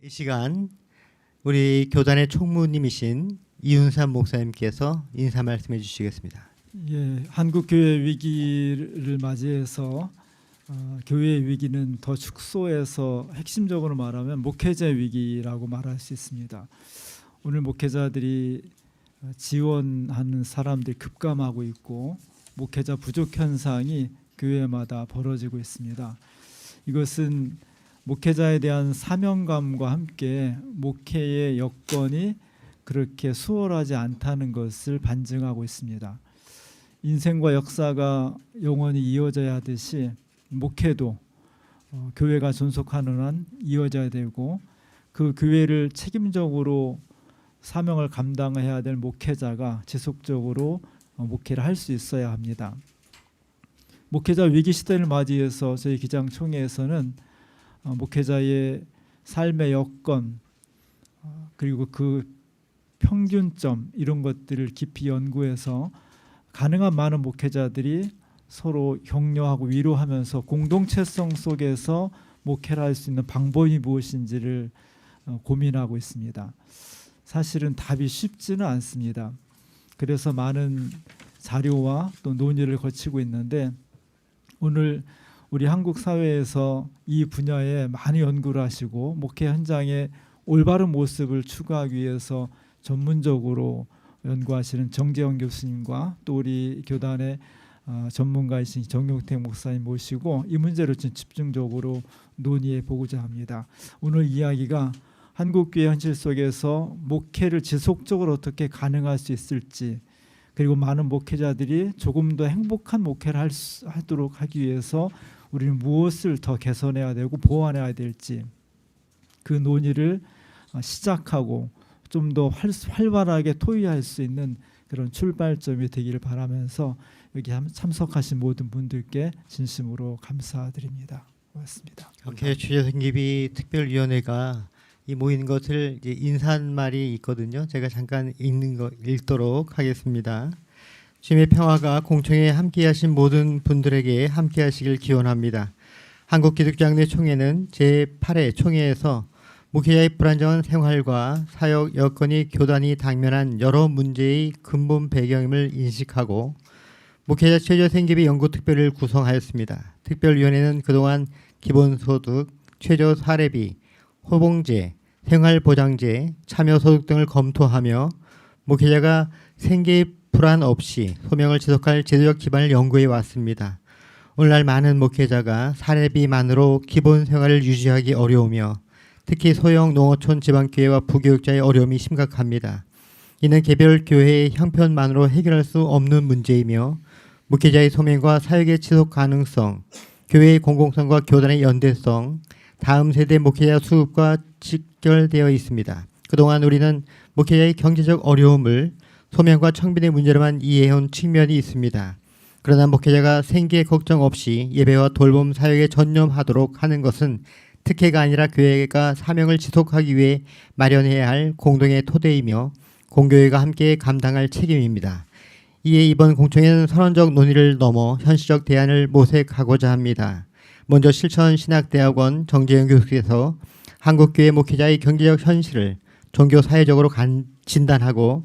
이 시간 우리 교단의 총무님이신 이윤삼 목사님께서 인사 말씀해 주시겠습니다. 예, 한국 교회 위기를 맞이해서 교회의 위기는 더 축소해서 핵심적으로 말하면 목회자 위기라고 말할 수 있습니다. 오늘 목회자들이 지원하는 사람들이 급감하고 있고 목회자 부족 현상이 교회마다 벌어지고 있습니다. 이것은 목회자에 대한 사명감과 함께 목회의 여건이 그렇게 수월하지 않다는 것을 반증하고 있습니다. 인생과 역사가 영원히 이어져야 하듯이 목회도 교회가 존속하는 한 이어져야 되고 그 교회를 책임적으로 사명을 감당해야 될 목회자가 지속적으로 목회를 할 수 있어야 합니다. 목회자 위기 시대를 맞이해서 저희 기장총회에서는 목회자의 삶의 여건 그리고 그 평균점 이런 것들을 깊이 연구해서 가능한 많은 목회자들이 서로 격려하고 위로하면서 공동체성 속에서 목회를 할 수 있는 방법이 무엇인지를 고민하고 있습니다. 사실은 답이 쉽지는 않습니다. 그래서 많은 자료와 또 논의를 거치고 있는데 오늘 우리 한국 사회에서 이 분야에 많이 연구를 하시고 목회 현장의 올바른 모습을 추구하기 위해서 전문적으로 연구하시는 정재영 교수님과 또 우리 교단의 전문가이신 정용택 목사님 모시고 이 문제를 좀 집중적으로 논의해 보고자 합니다. 오늘 이야기가 한국교회 현실 속에서 목회를 지속적으로 어떻게 가능할 수 있을지 그리고 많은 목회자들이 조금 더 행복한 목회를 하도록 하기 위해서 우리는 무엇을 더 개선해야 되고 보완해야 될지 그 논의를 시작하고 좀 더 활발하게 토의할 수 있는 그런 출발점이 되기를 바라면서 여기 참석하신 모든 분들께 진심으로 감사드립니다. 고맙습니다. 교회 취재생기비 특별위원회가 이 모인 것을 이제 인사말이 있거든요. 제가 잠깐 읽도록 하겠습니다. 주님의 평화가 공청회에 함께하신 모든 분들에게 함께하시길 기원합니다. 한국기독교장로회 총회는 제8회 총회에서 목회자의 불안정한 생활과 사역 여건이 교단이 당면한 여러 문제의 근본 배경임을 인식하고 목회자 최저생계비 연구특별위를 구성하였습니다. 특별위원회는 그동안 기본소득, 최저사례비, 호봉제, 생활보장제, 참여소득 등을 검토하며 목회자가 생계의 불안 없이 소명을 지속할 제도적 기반을 연구해 왔습니다. 오늘날 많은 목회자가 사례비만으로 기본 생활을 유지하기 어려우며 특히 소형 농어촌 지방교회와 부교육자의 어려움이 심각합니다. 이는 개별 교회의 형편만으로 해결할 수 없는 문제이며 목회자의 소명과 사역의 지속 가능성, 교회의 공공성과 교단의 연대성, 다음 세대 목회자 수급과 직결되어 있습니다. 그동안 우리는 목회자의 경제적 어려움을 소명과 청빈의 문제로만 이해해온 측면이 있습니다. 그러나 목회자가 생계 걱정 없이 예배와 돌봄 사역에 전념하도록 하는 것은 특혜가 아니라 교회가 사명을 지속하기 위해 마련해야 할 공동의 토대이며 공교회가 함께 감당할 책임입니다. 이에 이번 공청회는 선언적 논의를 넘어 현실적 대안을 모색하고자 합니다. 먼저 실천신학대학원 정재영 교수께서 한국교회 목회자의 경제적 현실을 종교사회적으로 진단하고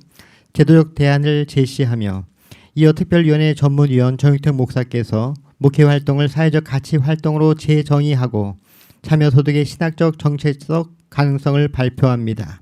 제도적 대안을 제시하며 이어 특별위원회 전문위원 정용택 목사께서 목회활동을 사회적 가치활동으로 재정의하고 참여소득의 신학적 정책적 가능성을 발표합니다.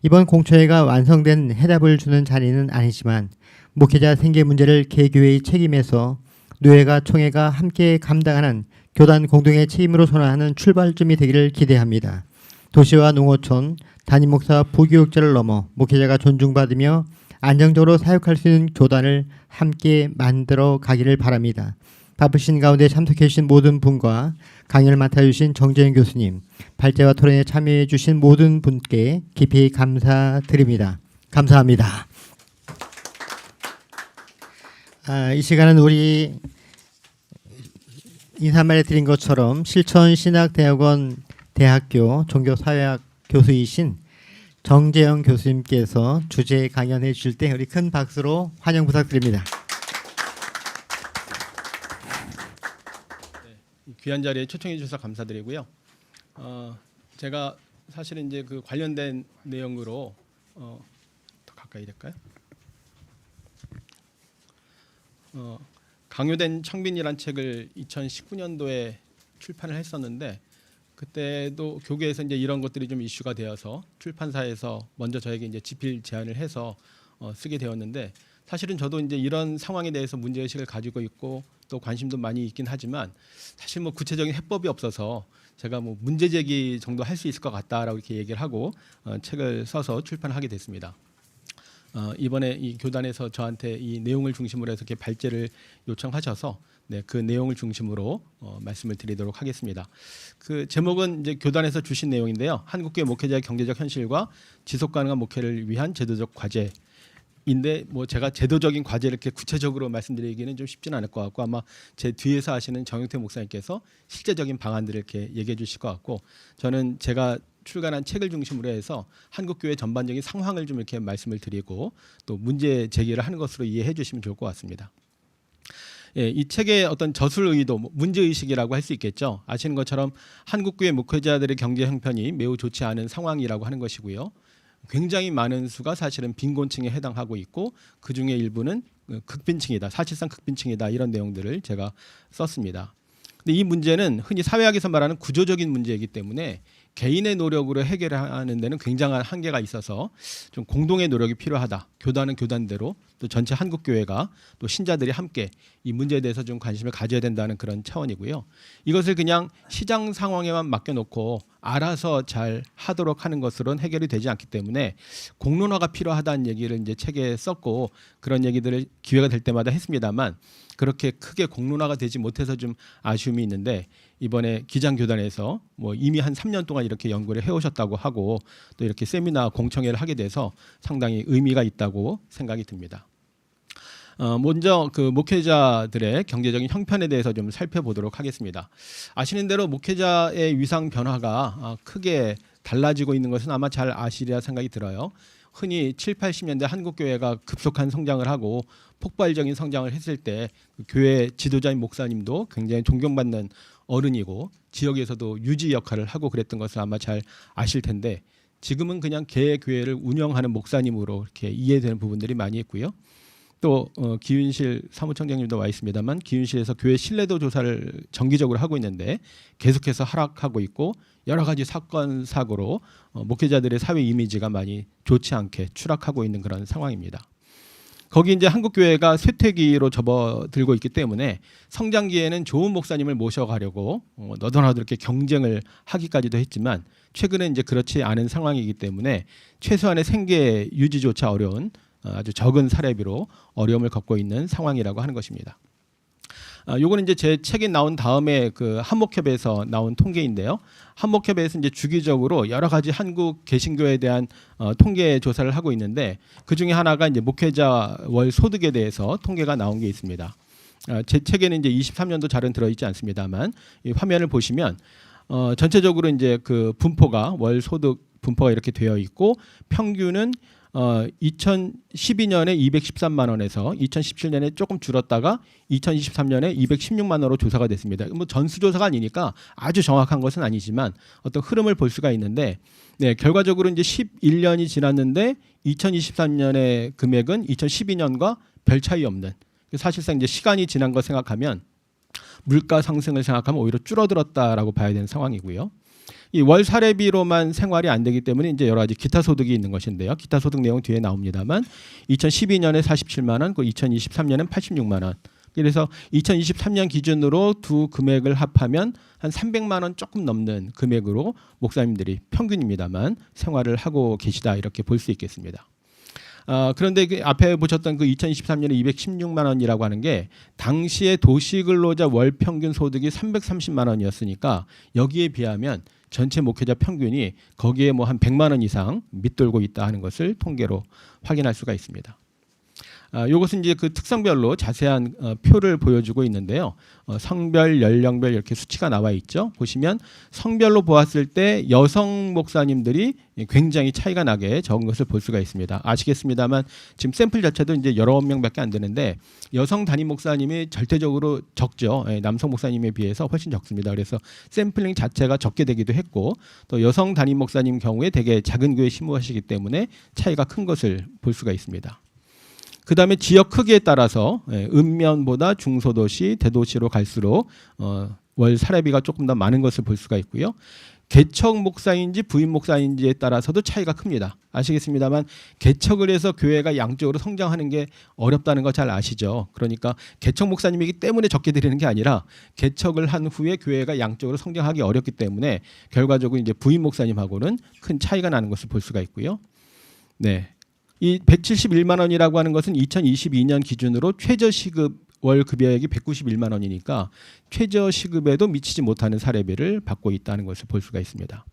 이번 공청회가 완성된 해답을 주는 자리는 아니지만 목회자 생계 문제를 개교회의 책임에서 노회가 총회가 함께 감당하는 교단 공동의 책임으로 선언하는 출발점이 되기를 기대합니다. 도시와 농어촌, 담임 목사와 부교육자를 넘어 목회자가 존중받으며 안정적으로 사역할 수 있는 교단을 함께 만들어 가기를 바랍니다. 바쁘신 가운데 참석해 주신 모든 분과 강연을 맡아주신 정재영 교수님, 발제와 토론에 참여해 주신 모든 분께 깊이 감사드립니다. 감사합니다. 이 시간은 우리 인사말에 드린 것처럼 실천신학대학원 대학교 종교사회학 교수이신 정재영 교수님께서 주제 강연해 주실 때 우리 큰 박수로 환영 부탁드립니다. 귀한 자리에 초청해 주셔서 감사드리고요. 제가 사실은 이제 그 관련된 내용으로 더 가까이 될까요? 강요된 청빈이란 책을 2019년도에 출판을 했었는데 그때도 교계에서 이제 이런 것들이 좀 이슈가 되어서 출판사에서 먼저 저에게 이제 집필 제안을 해서 쓰게 되었는데 사실은 저도 이제 이런 상황에 대해서 문제 의식을 가지고 있고 또 관심도 많이 있긴 하지만 사실 뭐 구체적인 해법이 없어서 제가 뭐 문제 제기 정도 할 수 있을 것 같다라고 이렇게 얘기를 하고 책을 써서 출판하게 됐습니다. 이번에 이 교단에서 저한테 이 내용을 중심으로 해서 이렇게 발제를 요청하셔서 네, 그 내용을 중심으로 말씀을 드리도록 하겠습니다. 그 제목은 이제 교단에서 주신 내용인데요. 한국교회 목회자의 경제적 현실과 지속 가능한 목회를 위한 제도적 과제인데 뭐 제가 제도적인 과제를 이렇게 구체적으로 말씀드리기는 좀 쉽지는 않을 것 같고 아마 제 뒤에서 하시는 정영태 목사님께서 실제적인 방안들을 이렇게 얘기해 주실 것 같고 저는 제가 출간한 책을 중심으로 해서 한국교회 전반적인 상황을 좀 이렇게 말씀을 드리고 또 문제 제기를 하는 것으로 이해해 주시면 좋을 것 같습니다. 예, 이 책의 어떤 저술 의도, 문제 의식이라고 할 수 있겠죠. 아시는 것처럼 한국교회 목회자들의 경제 형편이 매우 좋지 않은 상황이라고 하는 것이고요. 굉장히 많은 수가 사실은 빈곤층에 해당하고 있고 그 중에 일부는 극빈층이다, 사실상 극빈층이다 이런 내용들을 제가 썼습니다. 근데 이 문제는 흔히 사회학에서 말하는 구조적인 문제이기 때문에 개인의 노력으로 해결하는 데는 굉장한 한계가 있어서 좀 공동의 노력이 필요하다. 교단은 교단대로 또 전체 한국교회가 또 신자들이 함께 이 문제에 대해서 좀 관심을 가져야 된다는 그런 차원이고요. 이것을 그냥 시장 상황에만 맡겨놓고 알아서 잘 하도록 하는 것으로는 해결이 되지 않기 때문에 공론화가 필요하다는 얘기를 이제 책에 썼고 그런 얘기들을 기회가 될 때마다 했습니다만 그렇게 크게 공론화가 되지 못해서 좀 아쉬움이 있는데 이번에 기장교단에서 뭐 이미 한 3년 동안 이렇게 연구를 해오셨다고 하고 또 이렇게 세미나 공청회를 하게 돼서 상당히 의미가 있다고 생각이 듭니다. 먼저 그 목회자들의 경제적인 형편에 대해서 좀 살펴보도록 하겠습니다. 아시는 대로 목회자의 위상 변화가 크게 달라지고 있는 것은 아마 잘 아시리라 생각이 들어요. 흔히 7, 80년대 한국교회가 급속한 성장을 하고 폭발적인 성장을 했을 때 그 교회 지도자인 목사님도 굉장히 존경받는 어른이고 지역에서도 유지 역할을 하고 그랬던 것을 아마 잘 아실 텐데 지금은 그냥 개 교회를 운영하는 목사님으로 이렇게 이해되는 부분들이 많이 있고요. 또 기윤실 사무총장님도 와 있습니다만 기윤실에서 교회 신뢰도 조사를 정기적으로 하고 있는데 계속해서 하락하고 있고 여러 가지 사건 사고로 목회자들의 사회 이미지가 많이 좋지 않게 추락하고 있는 그런 상황입니다. 거기 이제 한국교회가 쇠퇴기로 접어들고 있기 때문에 성장기에는 좋은 목사님을 모셔가려고 너도나도 이렇게 경쟁을 하기까지도 했지만 최근에 이제 그렇지 않은 상황이기 때문에 최소한의 생계 유지조차 어려운 아주 적은 사례비로 어려움을 겪고 있는 상황이라고 하는 것입니다. 요거는 이제 제 책이 나온 다음에 그 한목협에서 나온 통계인데요. 한목협에서 이제 주기적으로 여러 가지 한국 개신교에 대한 통계 조사를 하고 있는데 그 중에 하나가 이제 목회자 월 소득에 대해서 통계가 나온 게 있습니다. 제 책에는 이제 23년도 자료는 들어있지 않습니다만 이 화면을 보시면 전체적으로 이제 그 분포가 월 소득 분포가 이렇게 되어 있고 평균은 2012년에 213만 원에서 2017년에 조금 줄었다가 2023년에 216만 원으로 조사가 됐습니다. 뭐 전수조사가 아니니까 아주 정확한 것은 아니지만 어떤 흐름을 볼 수가 있는데 네, 결과적으로 이제 11년이 지났는데 2023년의 금액은 2012년과 별 차이 없는 사실상 이제 시간이 지난 거 생각하면 물가 상승을 생각하면 오히려 줄어들었다라고 봐야 되는 상황이고요. 이 월 사례비로만 생활이 안 되기 때문에 이제 여러 가지 기타 소득이 있는 것인데요. 기타 소득 내용 뒤에 나옵니다만 2012년에 47만 원, 그 2023년은 86만 원. 그래서 2023년 기준으로 두 금액을 합하면 한 300만 원 조금 넘는 금액으로 목사님들이 평균입니다만 생활을 하고 계시다 이렇게 볼 수 있겠습니다. 그런데 그 앞에 보셨던 그 2023년에 216만 원이라고 하는 게 당시에 도시근로자 월 평균 소득이 330만 원이었으니까 여기에 비하면 전체 목회자 평균이 거기에 뭐 한 100만 원 이상 밑돌고 있다 하는 것을 통계로 확인할 수가 있습니다. 이것은 이제 그 특성별로 자세한 표를 보여주고 있는데요. 성별, 연령별 이렇게 수치가 나와 있죠. 보시면 성별로 보았을 때 여성 목사님들이 굉장히 차이가 나게 적은 것을 볼 수가 있습니다. 아시겠습니다만 지금 샘플 자체도 이제 여러 명밖에 안 되는데 여성 단임 목사님이 절대적으로 적죠. 남성 목사님에 비해서 훨씬 적습니다. 그래서 샘플링 자체가 적게 되기도 했고 또 여성 단임 목사님 경우에 되게 작은 교회 심무하시기 때문에 차이가 큰 것을 볼 수가 있습니다. 그 다음에 지역 크기에 따라서 읍면보다 중소도시, 대도시로 갈수록 월 사례비가 조금 더 많은 것을 볼 수가 있고요. 개척 목사인지 부임 목사인지에 따라서도 차이가 큽니다. 아시겠습니다만 개척을 해서 교회가 양적으로 성장하는 게 어렵다는 거 잘 아시죠. 그러니까 개척 목사님이기 때문에 적게 드리는 게 아니라 개척을 한 후에 교회가 양적으로 성장하기 어렵기 때문에 결과적으로 이제 부임 목사님하고는 큰 차이가 나는 것을 볼 수가 있고요. 네. 이 171만 원이라고 하는 것은 2022년 기준으로 최저시급 월 급여액이 191만 원이니까 최저시급에도 미치지 못하는 사례비를 받고 있다는 것을 볼 수가 있습니다.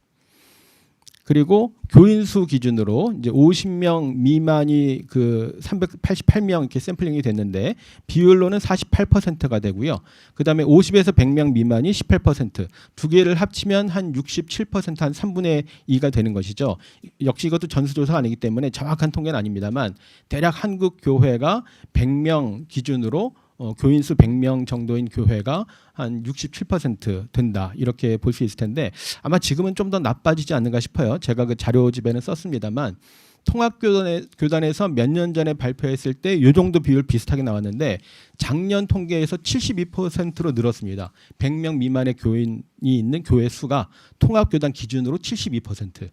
그리고 교인 수 기준으로 이제 50명 미만이 그 388명 이렇게 샘플링이 됐는데 비율로는 48%가 되고요. 그다음에 50에서 100명 미만이 18%, 두 개를 합치면 한 67%, 한 3분의 2가 되는 것이죠. 역시 이것도 전수조사가 아니기 때문에 정확한 통계는 아닙니다만 대략 한국 교회가 100명 기준으로 교인 수 100명 정도인 교회가 한 67% 된다 이렇게 볼 수 있을 텐데 아마 지금은 좀 더 나빠지지 않는가 싶어요. 제가 그 자료집에는 썼습니다만 통합교단에서 몇 년 전에 발표했을 때 이 정도 비율 비슷하게 나왔는데 작년 통계에서 72%로 늘었습니다. 100명 미만의 교인이 있는 교회 수가 통합교단 기준으로 72%.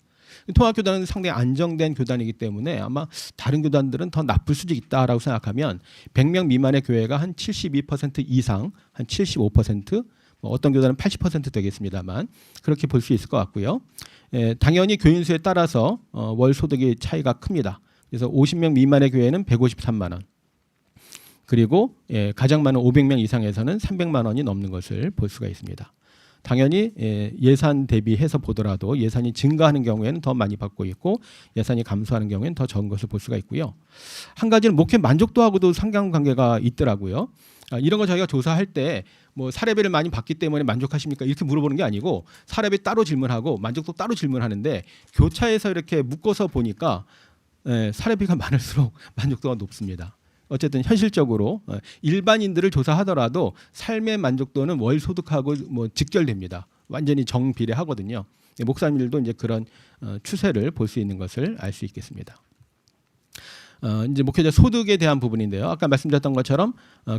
통합교단은 상당히 안정된 교단이기 때문에 아마 다른 교단들은 더 나쁠 수도 있다라고 생각하면 100명 미만의 교회가 한 72% 이상, 한 75%, 어떤 교단은 80% 되겠습니다만 그렇게 볼 수 있을 것 같고요. 당연히 교인 수에 따라서 월 소득의 차이가 큽니다. 그래서 50명 미만의 교회는 153만 원. 그리고 가장 많은 500명 이상에서는 300만 원이 넘는 것을 볼 수가 있습니다. 당연히 예산 대비해서 보더라도 예산이 증가하는 경우에는 더 많이 받고 있고 예산이 감소하는 경우에는 더 적은 것을 볼 수가 있고요. 한 가지는 목회 만족도하고도 상관관계가 있더라고요. 이런 거 저희가 조사할 때 뭐 사례비를 많이 받기 때문에 만족하십니까? 이렇게 물어보는 게 아니고 사례비 따로 질문하고 만족도 따로 질문하는데 교차해서 이렇게 묶어서 보니까 사례비가 많을수록 만족도가 높습니다. 어쨌든 현실적으로 일반인들을 조사하더라도 삶의 만족도는 월 소득하고 뭐 직결됩니다. 완전히 정비례하거든요. 목사님들도 이제 그런 추세를 볼 수 있는 것을 알 수 있겠습니다. 이제 목회자 소득에 대한 부분인데요. 아까 말씀드렸던 것처럼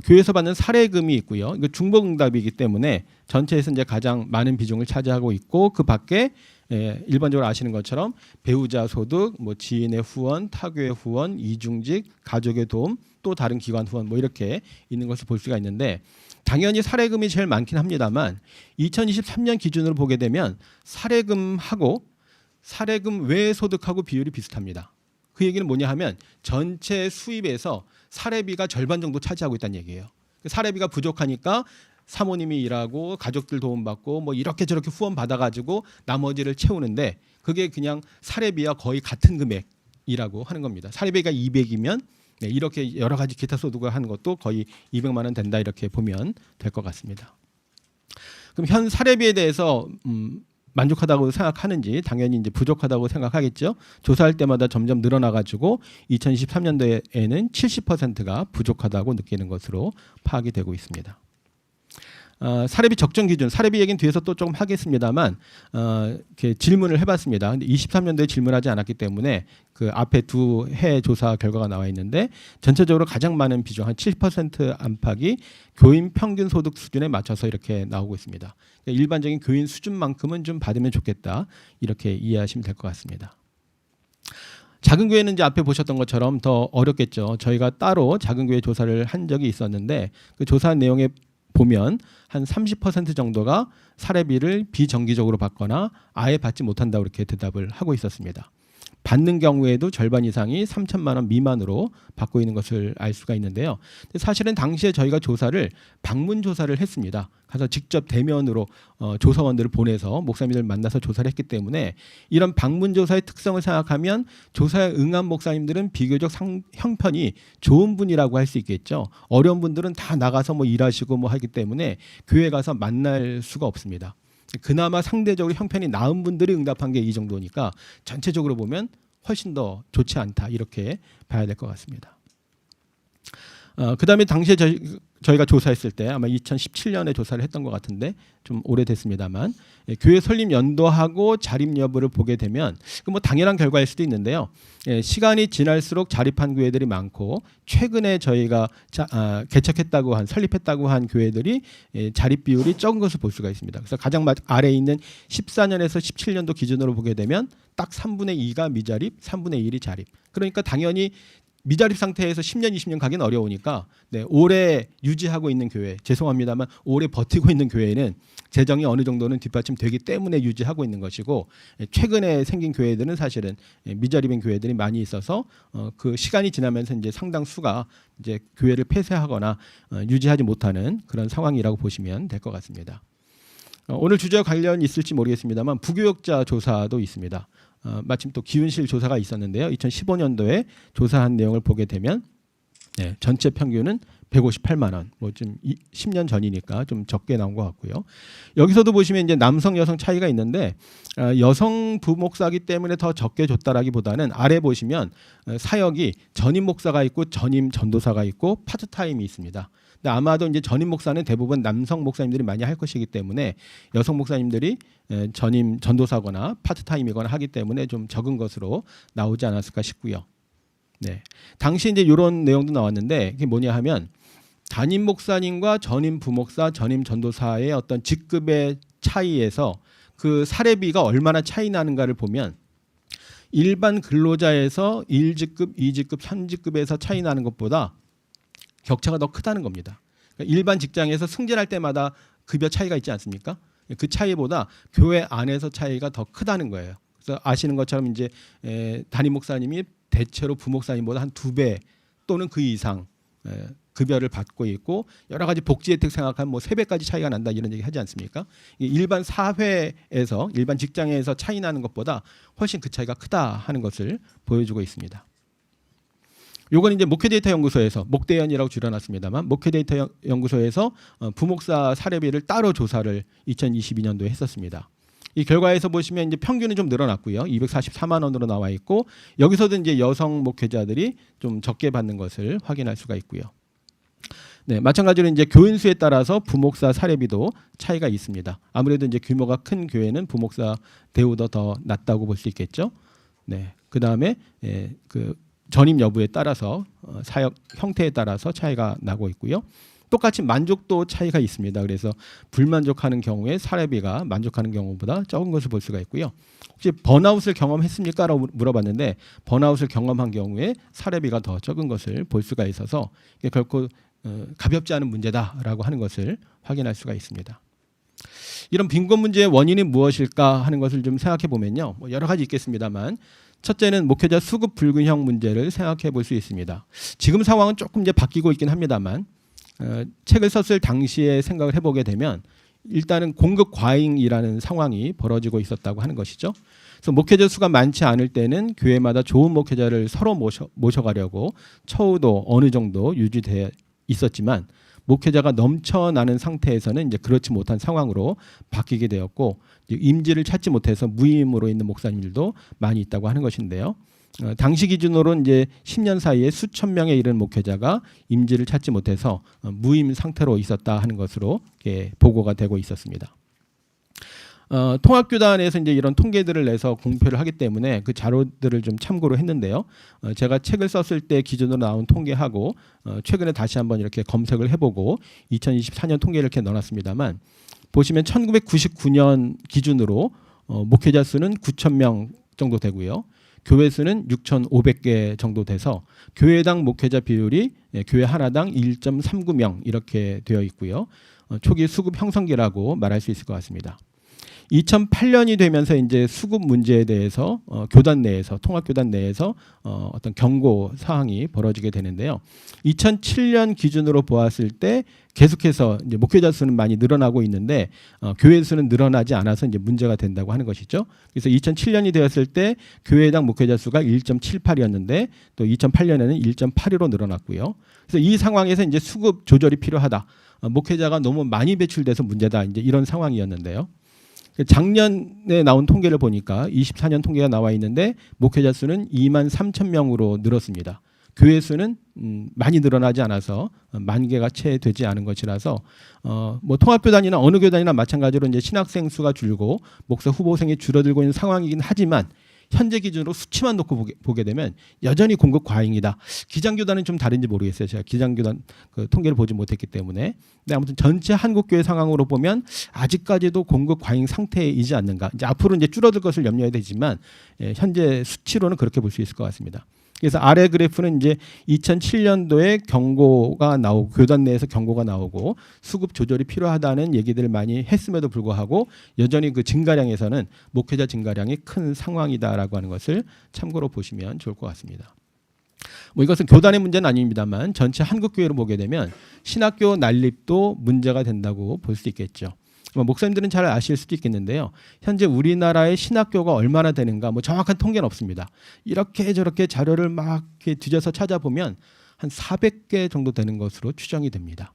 교회에서 받는 사례금이 있고요. 이거 중복응답이기 때문에 전체에서 이제 가장 많은 비중을 차지하고 있고 그 밖에 일반적으로 아시는 것처럼 배우자 소득, 뭐 지인의 후원, 타교의 후원, 이중직, 가족의 도움, 또 다른 기관 후원 뭐 이렇게 있는 것을 볼 수가 있는데 당연히 사례금이 제일 많긴 합니다만 2023년 기준으로 보게 되면 사례금하고 사례금 외 소득하고 비율이 비슷합니다. 그 얘기는 뭐냐 하면 전체 수입에서 사례비가 절반 정도 차지하고 있다는 얘기예요. 사례비가 부족하니까 사모님이 일하고 가족들 도움받고 뭐 이렇게 저렇게 후원 받아가지고 나머지를 채우는데 그게 그냥 사례비와 거의 같은 금액이라고 하는 겁니다. 사례비가 200이면 이렇게 여러 가지 기타 소득을 하는 것도 거의 200만 원 된다 이렇게 보면 될 것 같습니다. 그럼 현 사례비에 대해서 만족하다고 생각하는지 당연히 이제 부족하다고 생각하겠죠. 조사할 때마다 점점 늘어나가지고 2023년도에는 70%가 부족하다고 느끼는 것으로 파악이 되고 있습니다. 사례비 적정 기준, 사례비 얘기는 뒤에서 또 조금 하겠습니다만 이렇게 질문을 해봤습니다. 근데 23년도에 질문하지 않았기 때문에 그 앞에 두 해 조사 결과가 나와 있는데 전체적으로 가장 많은 비중 한 70% 안팎이 교인 평균 소득 수준에 맞춰서 이렇게 나오고 있습니다. 그러니까 일반적인 교인 수준만큼은 좀 받으면 좋겠다 이렇게 이해하시면 될 것 같습니다. 작은 교회는 이제 앞에 보셨던 것처럼 더 어렵겠죠. 저희가 따로 작은 교회 조사를 한 적이 있었는데 그 조사 내용에 보면 한 30% 정도가 사례비를 비정기적으로 받거나 아예 받지 못한다고 이렇게 대답을 하고 있었습니다. 받는 경우에도 절반 이상이 3천만 원 미만으로 받고 있는 것을 알 수가 있는데요. 근데 사실은 당시에 저희가 조사를 방문 조사를 했습니다. 가서 직접 대면으로 조사원들을 보내서 목사님들 만나서 조사를 했기 때문에 이런 방문 조사의 특성을 생각하면 조사에 응한 목사님들은 비교적 형편이 좋은 분이라고 할 수 있겠죠. 어려운 분들은 다 나가서 뭐 일하시고 뭐 하기 때문에 교회 가서 만날 수가 없습니다. 그나마 상대적으로 형편이 나은 분들이 응답한 게 이 정도니까 전체적으로 보면 훨씬 더 좋지 않다 이렇게 봐야 될 것 같습니다. 그다음에 당시에 저희가 조사했을 때 아마 2017년에 조사를 했던 것 같은데 좀 오래됐습니다만 교회 설립 연도하고 자립 여부를 보게 되면 뭐 당연한 결과일 수도 있는데요. 시간이 지날수록 자립한 교회들이 많고 최근에 저희가 개척했다고 한 설립했다고 한 교회들이 자립 비율이 적은 것을 볼 수가 있습니다. 그래서 가장 아래에 있는 14년에서 17년도 기준으로 보게 되면 딱 3분의 2가 미자립, 3분의 1이 자립. 그러니까 당연히 미자립 상태에서 10년, 20년 가기는 어려우니까 오래 유지하고 있는 교회, 죄송합니다만 오래 버티고 있는 교회는 재정이 어느 정도는 뒷받침되기 때문에 유지하고 있는 것이고 최근에 생긴 교회들은 사실은 미자립인 교회들이 많이 있어서 그 시간이 지나면서 이제 상당수가 이제 교회를 폐쇄하거나 유지하지 못하는 그런 상황이라고 보시면 될 것 같습니다. 오늘 주제와 관련이 있을지 모르겠습니다만 부교역자 조사도 있습니다. 마침 또 기훈실 조사가 있었는데요. 2015년도에 조사한 내용을 보게 되면 전체 평균은 158만 원. 뭐 좀 10년 전이니까 좀 적게 나온 것 같고요. 여기서도 보시면 이제 남성 여성 차이가 있는데 여성 부목사기 때문에 더 적게 줬다라기보다는 아래 보시면 사역이 전임 목사가 있고 전임 전도사가 있고 파트타임이 있습니다. 근데 아마도 이제 전임 목사는 대부분 남성 목사님들이 많이 할 것이기 때문에 여성 목사님들이 전임 전도사거나 파트타임이거나 하기 때문에 좀 적은 것으로 나오지 않았을까 싶고요. 네, 당시 이제 이런 내용도 나왔는데 이게 뭐냐 하면 담임 목사님과 전임 부목사, 전임 전도사의 어떤 직급의 차이에서 그 사례비가 얼마나 차이 나는가를 보면 일반 근로자에서 1직급, 2직급, 3직급에서 차이 나는 것보다 격차가 더 크다는 겁니다. 그러니까 일반 직장에서 승진할 때마다 급여 차이가 있지 않습니까? 그 차이보다 교회 안에서 차이가 더 크다는 거예요. 그래서 아시는 것처럼 이제 담임 목사님이 대체로 부목사님보다 한 2배 또는 그 이상 급여를 받고 있고 여러 가지 복지 혜택 생각하면 뭐 3배까지 차이가 난다 이런 얘기 하지 않습니까? 일반 사회에서 일반 직장에서 차이 나는 것보다 훨씬 그 차이가 크다 하는 것을 보여주고 있습니다. 요건 이제 목회데이터 연구소에서 목대연이라고 줄여놨습니다만 목회데이터 연구소에서 부목사 사례비를 따로 조사를 2022년도에 했었습니다. 이 결과에서 보시면 이제 평균은 좀 늘어났고요. 244만 원으로 나와 있고 여기서도 이제 여성 목회자들이 좀 적게 받는 것을 확인할 수가 있고요. 네, 마찬가지로 이제 교인 수에 따라서 부목사 사례비도 차이가 있습니다. 아무래도 이제 규모가 큰 교회는 부목사 대우도 더 낮다고 볼 수 있겠죠. 네, 그 다음에 그 전임 여부에 따라서 사역 형태에 따라서 차이가 나고 있고요. 똑같이 만족도 차이가 있습니다. 그래서 불만족하는 경우에 사례비가 만족하는 경우보다 적은 것을 볼 수가 있고요. 혹시 번아웃을 경험했습니까? 라고 물어봤는데 번아웃을 경험한 경우에 사례비가 더 적은 것을 볼 수가 있어서 이게 결코 가볍지 않은 문제다라고 하는 것을 확인할 수가 있습니다. 이런 빈곤 문제의 원인이 무엇일까 하는 것을 좀 생각해 보면요. 뭐 여러 가지 있겠습니다만 첫째는 목회자 수급 불균형 문제를 생각해 볼 수 있습니다. 지금 상황은 조금 이제 바뀌고 있긴 합니다만 책을 썼을 당시에 생각을 해보게 되면 일단은 공급 과잉이라는 상황이 벌어지고 있었다고 하는 것이죠. 그래서 목회자 수가 많지 않을 때는 교회마다 좋은 목회자를 서로 모셔가려고 처우도 어느 정도 유지되어 있었지만 목회자가 넘쳐나는 상태에서는 이제 그렇지 못한 상황으로 바뀌게 되었고 임지를 찾지 못해서 무임으로 있는 목사님들도 많이 있다고 하는 것인데요. 당시 기준으로 이제 10년 사이에 수천 명에 이른 목회자가 임지를 찾지 못해서 무임 상태로 있었다 하는 것으로 보고가 되고 있었습니다. 통합교단에서 이제 이런 통계들을 내서 공표를 하기 때문에 그 자료들을 좀 참고로 했는데요. 제가 책을 썼을 때 기준으로 나온 통계하고 최근에 다시 한번 이렇게 검색을 해보고 2024년 통계를 이렇게 넣어놨습니다만 보시면 1999년 기준으로 목회자 수는 9,000명 정도 되고요. 교회 수는 6,500개 정도 돼서 교회당 목회자 비율이 교회 하나당 1.39명 이렇게 되어 있고요. 초기 수급 형성기라고 말할 수 있을 것 같습니다. 2008년이 되면서 이제 수급 문제에 대해서 교단 내에서 통합 교단 내에서 어떤 경고 사항이 벌어지게 되는데요. 2007년 기준으로 보았을 때 계속해서 이제 목회자 수는 많이 늘어나고 있는데 교회 수는 늘어나지 않아서 이제 문제가 된다고 하는 것이죠. 그래서 2007년이 되었을 때 교회당 목회자 수가 1.78이었는데 또 2008년에는 1.82로 늘어났고요. 그래서 이 상황에서 이제 수급 조절이 필요하다. 목회자가 너무 많이 배출돼서 문제다. 이제 이런 상황이었는데요. 작년에 나온 통계를 보니까 24년 통계가 나와 있는데 목회자 수는 2만 3천 명으로 늘었습니다. 교회 수는 많이 늘어나지 않아서 10,000개가 채 되지 않은 것이라서 뭐 통합교단이나 어느 교단이나 마찬가지로 이제 신학생 수가 줄고 목사 후보생이 줄어들고 있는 상황이긴 하지만 현재 기준으로 수치만 놓고 보게 되면 여전히 공급 과잉이다. 기장교단은 좀 다른지 모르겠어요. 제가 기장교단 그 통계를 보지 못했기 때문에. 근데 아무튼 전체 한국교회 상황으로 보면 아직까지도 공급 과잉 상태이지 않는가. 이제 앞으로 이제 줄어들 것을 염려해야 되지만 현재 수치로는 그렇게 볼 수 있을 것 같습니다. 그래서 아래 그래프는 이제 2007년도에 경고가 나오고 교단 내에서 경고가 나오고 수급 조절이 필요하다는 얘기들을 많이 했음에도 불구하고 여전히 그 증가량에서는 목회자 증가량이 큰 상황이다라고 하는 것을 참고로 보시면 좋을 것 같습니다. 뭐 이것은 교단의 문제는 아닙니다만 전체 한국 교회로 보게 되면 신학교 난립도 문제가 된다고 볼 수 있겠죠. 목사님들은 잘 아실 수도 있겠는데요. 현재 우리나라의 신학교가 얼마나 되는가 뭐 정확한 통계는 없습니다. 이렇게 저렇게 자료를 막 이렇게 뒤져서 찾아보면 한 400개 정도 되는 것으로 추정이 됩니다.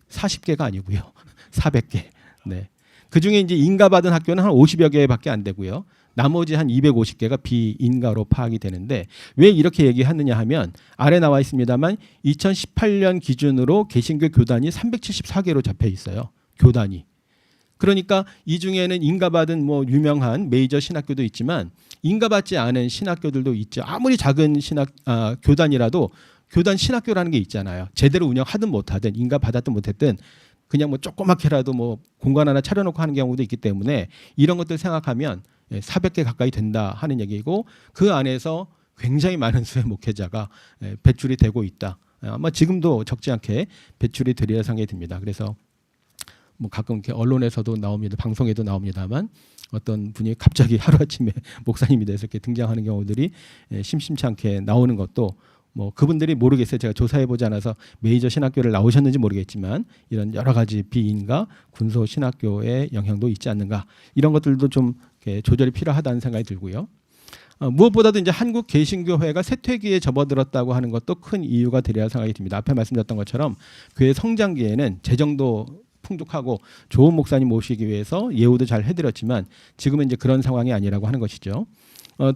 40개가 아니고요. 400개. 네. 그중에 이제 인가받은 학교는 한 50여 개밖에 안 되고요. 나머지 한 250개가 비인가로 파악이 되는데 왜 이렇게 얘기하느냐 하면 아래 나와 있습니다만 2018년 기준으로 개신교 교단이 374개로 잡혀 있어요. 교단이. 그러니까 이 중에는 인가받은 뭐 유명한 메이저 신학교도 있지만 인가받지 않은 신학교들도 있죠. 아무리 작은 교단이라도 교단 신학교라는 게 있잖아요. 제대로 운영하든 못하든 인가받았든 못했든 그냥 뭐 조그맣게라도 뭐 공간 하나 차려놓고 하는 경우도 있기 때문에 이런 것들 생각하면 400개 가까이 된다 하는 얘기고 그 안에서 굉장히 많은 수의 목회자가 배출이 되고 있다. 아마 지금도 적지 않게 배출이 되리라 생각이 듭니다. 그래서 뭐 가끔 이렇게 언론에서도 나옵니다. 방송에도 나옵니다만 어떤 분이 갑자기 하루아침에 목사님이 돼서 이렇게 등장하는 경우들이 심심치 않게 나오는 것도 뭐 그분들이 모르겠어요. 제가 조사해보지 않아서 메이저 신학교를 나오셨는지 모르겠지만 이런 여러 가지 비인가 군소 신학교의 영향도 있지 않는가 이런 것들도 좀 조절이 필요하다는 생각이 들고요. 무엇보다도 이제 한국 개신교회가 쇠퇴기에 접어들었다고 하는 것도 큰 이유가 되리라 생각이 듭니다. 앞에 말씀드렸던 것처럼 교회 성장기에는 재정도 풍족하고 좋은 목사님 모시기 위해서 예우도 잘 해드렸지만 지금은 이제 그런 상황이 아니라고 하는 것이죠.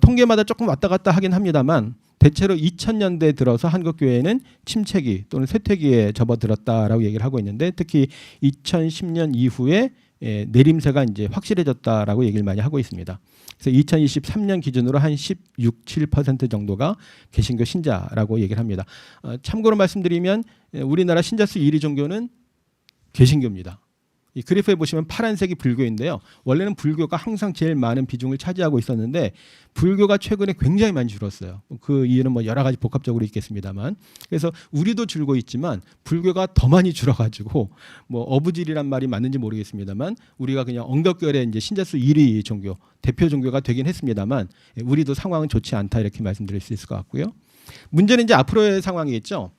통계마다 조금 왔다 갔다 하긴 합니다만 대체로 2000년대 들어서 한국 교회는 침체기 또는 쇠퇴기에 접어들었다라고 얘기를 하고 있는데 특히 2010년 이후에 내림세가 이제 확실해졌다라고 얘기를 많이 하고 있습니다. 그래서 2023년 기준으로 한 16~17% 정도가 개신교 신자라고 얘기를 합니다. 참고로 말씀드리면 우리나라 신자수 1위 종교는 개신교입니다. 이 그래프에 보시면 파란색이 불교인데요. 원래는 불교가 항상 제일 많은 비중을 차지하고 있었는데 불교가 최근에 굉장히 많이 줄었어요. 그 이유는 뭐 여러 가지 복합적으로 있겠습니다만 그래서 우리도 줄고 있지만 불교가 더 많이 줄어가지고 뭐 어부질이란 말이 맞는지 모르겠습니다만 우리가 그냥 엉덕결에 이제 신자수 1위 종교 대표 종교가 되긴 했습니다만 우리도 상황은 좋지 않다 이렇게 말씀드릴 수 있을 것 같고요. 문제는 이제 앞으로의 상황이겠죠.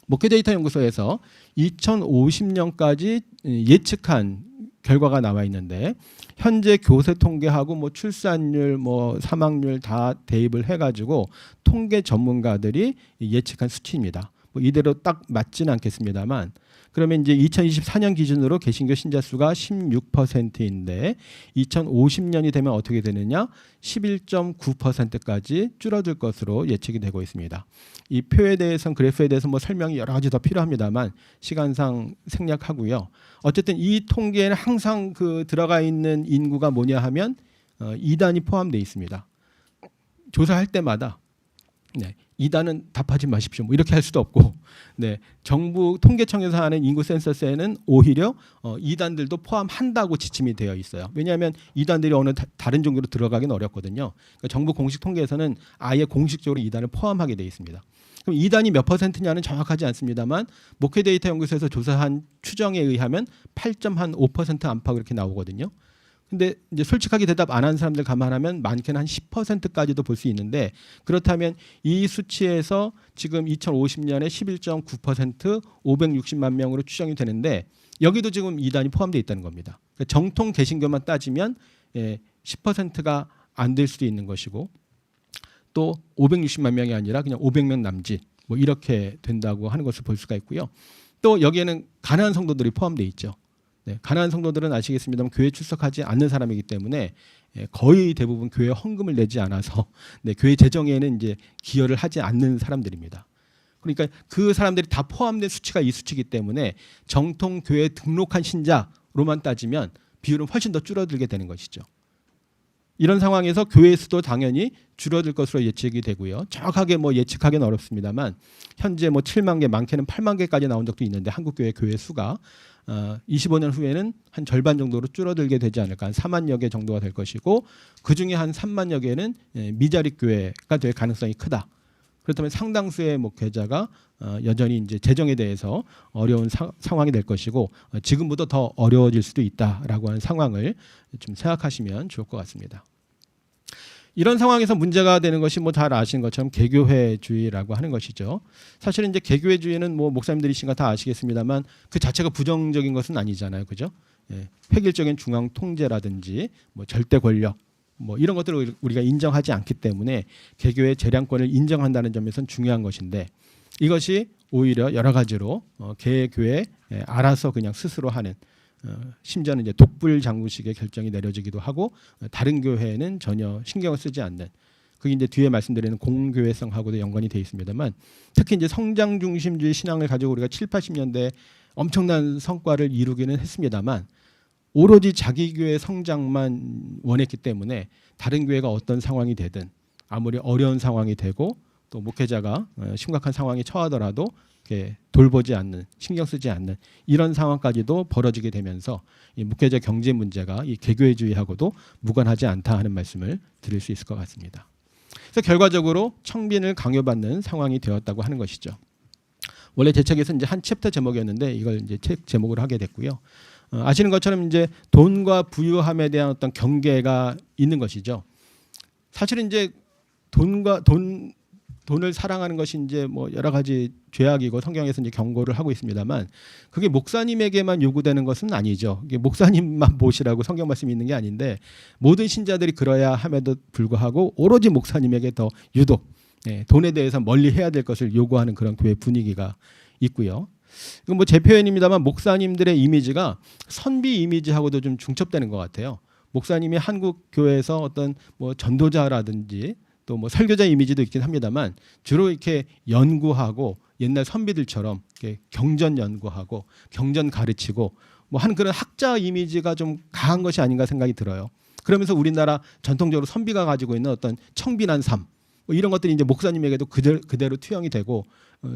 목회데이터 연구소에서 2050년까지 예측한 결과가 나와 있는데 현재 교세 통계하고 뭐 출산율, 뭐 사망률 다 대입을 해가지고 통계 전문가들이 예측한 수치입니다. 뭐 이대로 딱 맞지는 않겠습니다만 그러면 이제 2024년 기준으로 개신교 신자 수가 16%인데 2050년이 되면 어떻게 되느냐? 11.9%까지 줄어들 것으로 예측이 되고 있습니다. 이 표에 대해서는 그래프에 대해서 뭐 설명이 여러 가지 더 필요합니다만 시간상 생략하고요. 어쨌든 이 통계에는 항상 그 들어가 있는 인구가 뭐냐 하면 이단이 포함되어 있습니다. 조사할 때마다 이단은 답하지 마십시오. 뭐 이렇게 할 수도 없고, 정부 통계청에서 하는 인구 센서스에는 오히려 이단들도 포함한다고 지침이 되어 있어요. 왜냐하면 이단들이 어느 다른 종교로 들어가기는 어렵거든요. 그러니까 정부 공식 통계에서는 아예 공식적으로 이단을 포함하게 되어 있습니다. 그럼 이단이 몇 %냐는 정확하지 않습니다만 목회데이터 연구소에서 조사한 추정에 의하면 8.5% 안팎 이렇게 나오거든요. 근데 이제 솔직하게 대답 안 한 사람들 감안하면 많게는 한 10%까지도 볼 수 있는데, 그렇다면 이 수치에서 지금 2050년에 11.9% 560만 명으로 추정이 되는데, 여기도 지금 이단이 포함되어 있다는 겁니다. 그러니까 정통 개신교만 따지면 10%가 안 될 수도 있는 것이고, 또 560만 명이 아니라 그냥 500명 남짓 뭐 이렇게 된다고 하는 것을 볼 수가 있고요. 또 여기에는 가난한 성도들이 포함되어 있죠. 네, 가난한 성도들은 아시겠습니다만 교회 출석하지 않는 사람이기 때문에 거의 대부분 교회 헌금을 내지 않아서 네, 교회 재정에는 이제 기여를 하지 않는 사람들입니다. 그러니까 그 사람들이 다 포함된 수치가 이 수치이기 때문에 정통 교회에 등록한 신자로만 따지면 비율은 훨씬 더 줄어들게 되는 것이죠. 이런 상황에서 교회 수도 당연히 줄어들 것으로 예측이 되고요. 정확하게 뭐 예측하기는 어렵습니다만 현재 뭐 7만 개, 많게는 8만 개까지 나온 적도 있는데 한국교회 교회 수가 25년 후에는 한 절반 정도로 줄어들게 되지 않을까, 한 4만여 개 정도가 될 것이고, 그중에 한 3만여 개는 미자립 교회가 될 가능성이 크다. 그렇다면 상당수의 목회자가 여전히 이제 재정에 대해서 어려운 상황이 될 것이고, 지금보다 더 어려워질 수도 있다라고 하는 상황을 좀 생각하시면 좋을 것 같습니다. 이런 상황에서 문제가 되는 것이 뭐 잘 아시는 것처럼 개교회주의라고 하는 것이죠. 사실은 이제 개교회주의는 뭐 목사님들이신가 다 아시겠습니다만 그 자체가 부정적인 것은 아니잖아요, 그죠? 획일적인 중앙 통제라든지 뭐 절대 권력 뭐 이런 것들을 우리가 인정하지 않기 때문에 개교의 재량권을 인정한다는 점에서는 중요한 것인데, 이것이 오히려 여러 가지로 개교회 알아서 그냥 스스로 하는, 심지어는 이제 독불 장구식의 결정이 내려지기도 하고, 다른 교회는 전혀 신경을 쓰지 않는, 그게 이제 뒤에 말씀드리는 공교회성하고도 연관이 되어 있습니다만, 특히 이제 성장 중심주의 신앙을 가지고 우리가 7, 80년대에 엄청난 성과를 이루기는 했습니다만, 오로지 자기 교회 성장만 원했기 때문에 다른 교회가 어떤 상황이 되든 아무리 어려운 상황이 되고 또 목회자가 심각한 상황에 처하더라도 이렇게 돌보지 않는, 신경 쓰지 않는 이런 상황까지도 벌어지게 되면서 이 목회자 경제 문제가 이 개교회주의하고도 무관하지 않다 하는 말씀을 드릴 수 있을 것 같습니다. 그래서 결과적으로 청빈을 강요받는 상황이 되었다고 하는 것이죠. 원래 제 책에서 이제 한 챕터 제목이었는데 이걸 이제 책 제목으로 하게 됐고요. 아시는 것처럼 이제 돈과 부유함에 대한 어떤 경계가 있는 것이죠. 사실은 이제 돈을 사랑하는 것이 이제 뭐 여러 가지 죄악이고 성경에서 이제 경고를 하고 있습니다만, 그게 목사님에게만 요구되는 것은 아니죠. 이게 목사님만 보시라고 성경 말씀이 있는 게 아닌데, 모든 신자들이 그러야 함에도 불구하고 오로지 목사님에게 더 유독 돈에 대해서 멀리 해야 될 것을 요구하는 그런 교회 분위기가 있고요. 이건 뭐 제 표현입니다만 목사님들의 이미지가 선비 이미지하고도 좀 중첩되는 것 같아요. 목사님이 한국 교회에서 어떤 뭐 전도자라든지 또 뭐 설교자 이미지도 있긴 합니다만, 주로 이렇게 연구하고 옛날 선비들처럼 이렇게 경전 연구하고 경전 가르치고 뭐 하는 그런 학자 이미지가 좀 강한 것이 아닌가 생각이 들어요. 그러면서 우리나라 전통적으로 선비가 가지고 있는 어떤 청빈한 삶, 뭐 이런 것들이 이제 목사님에게도 그대로 투영이 되고,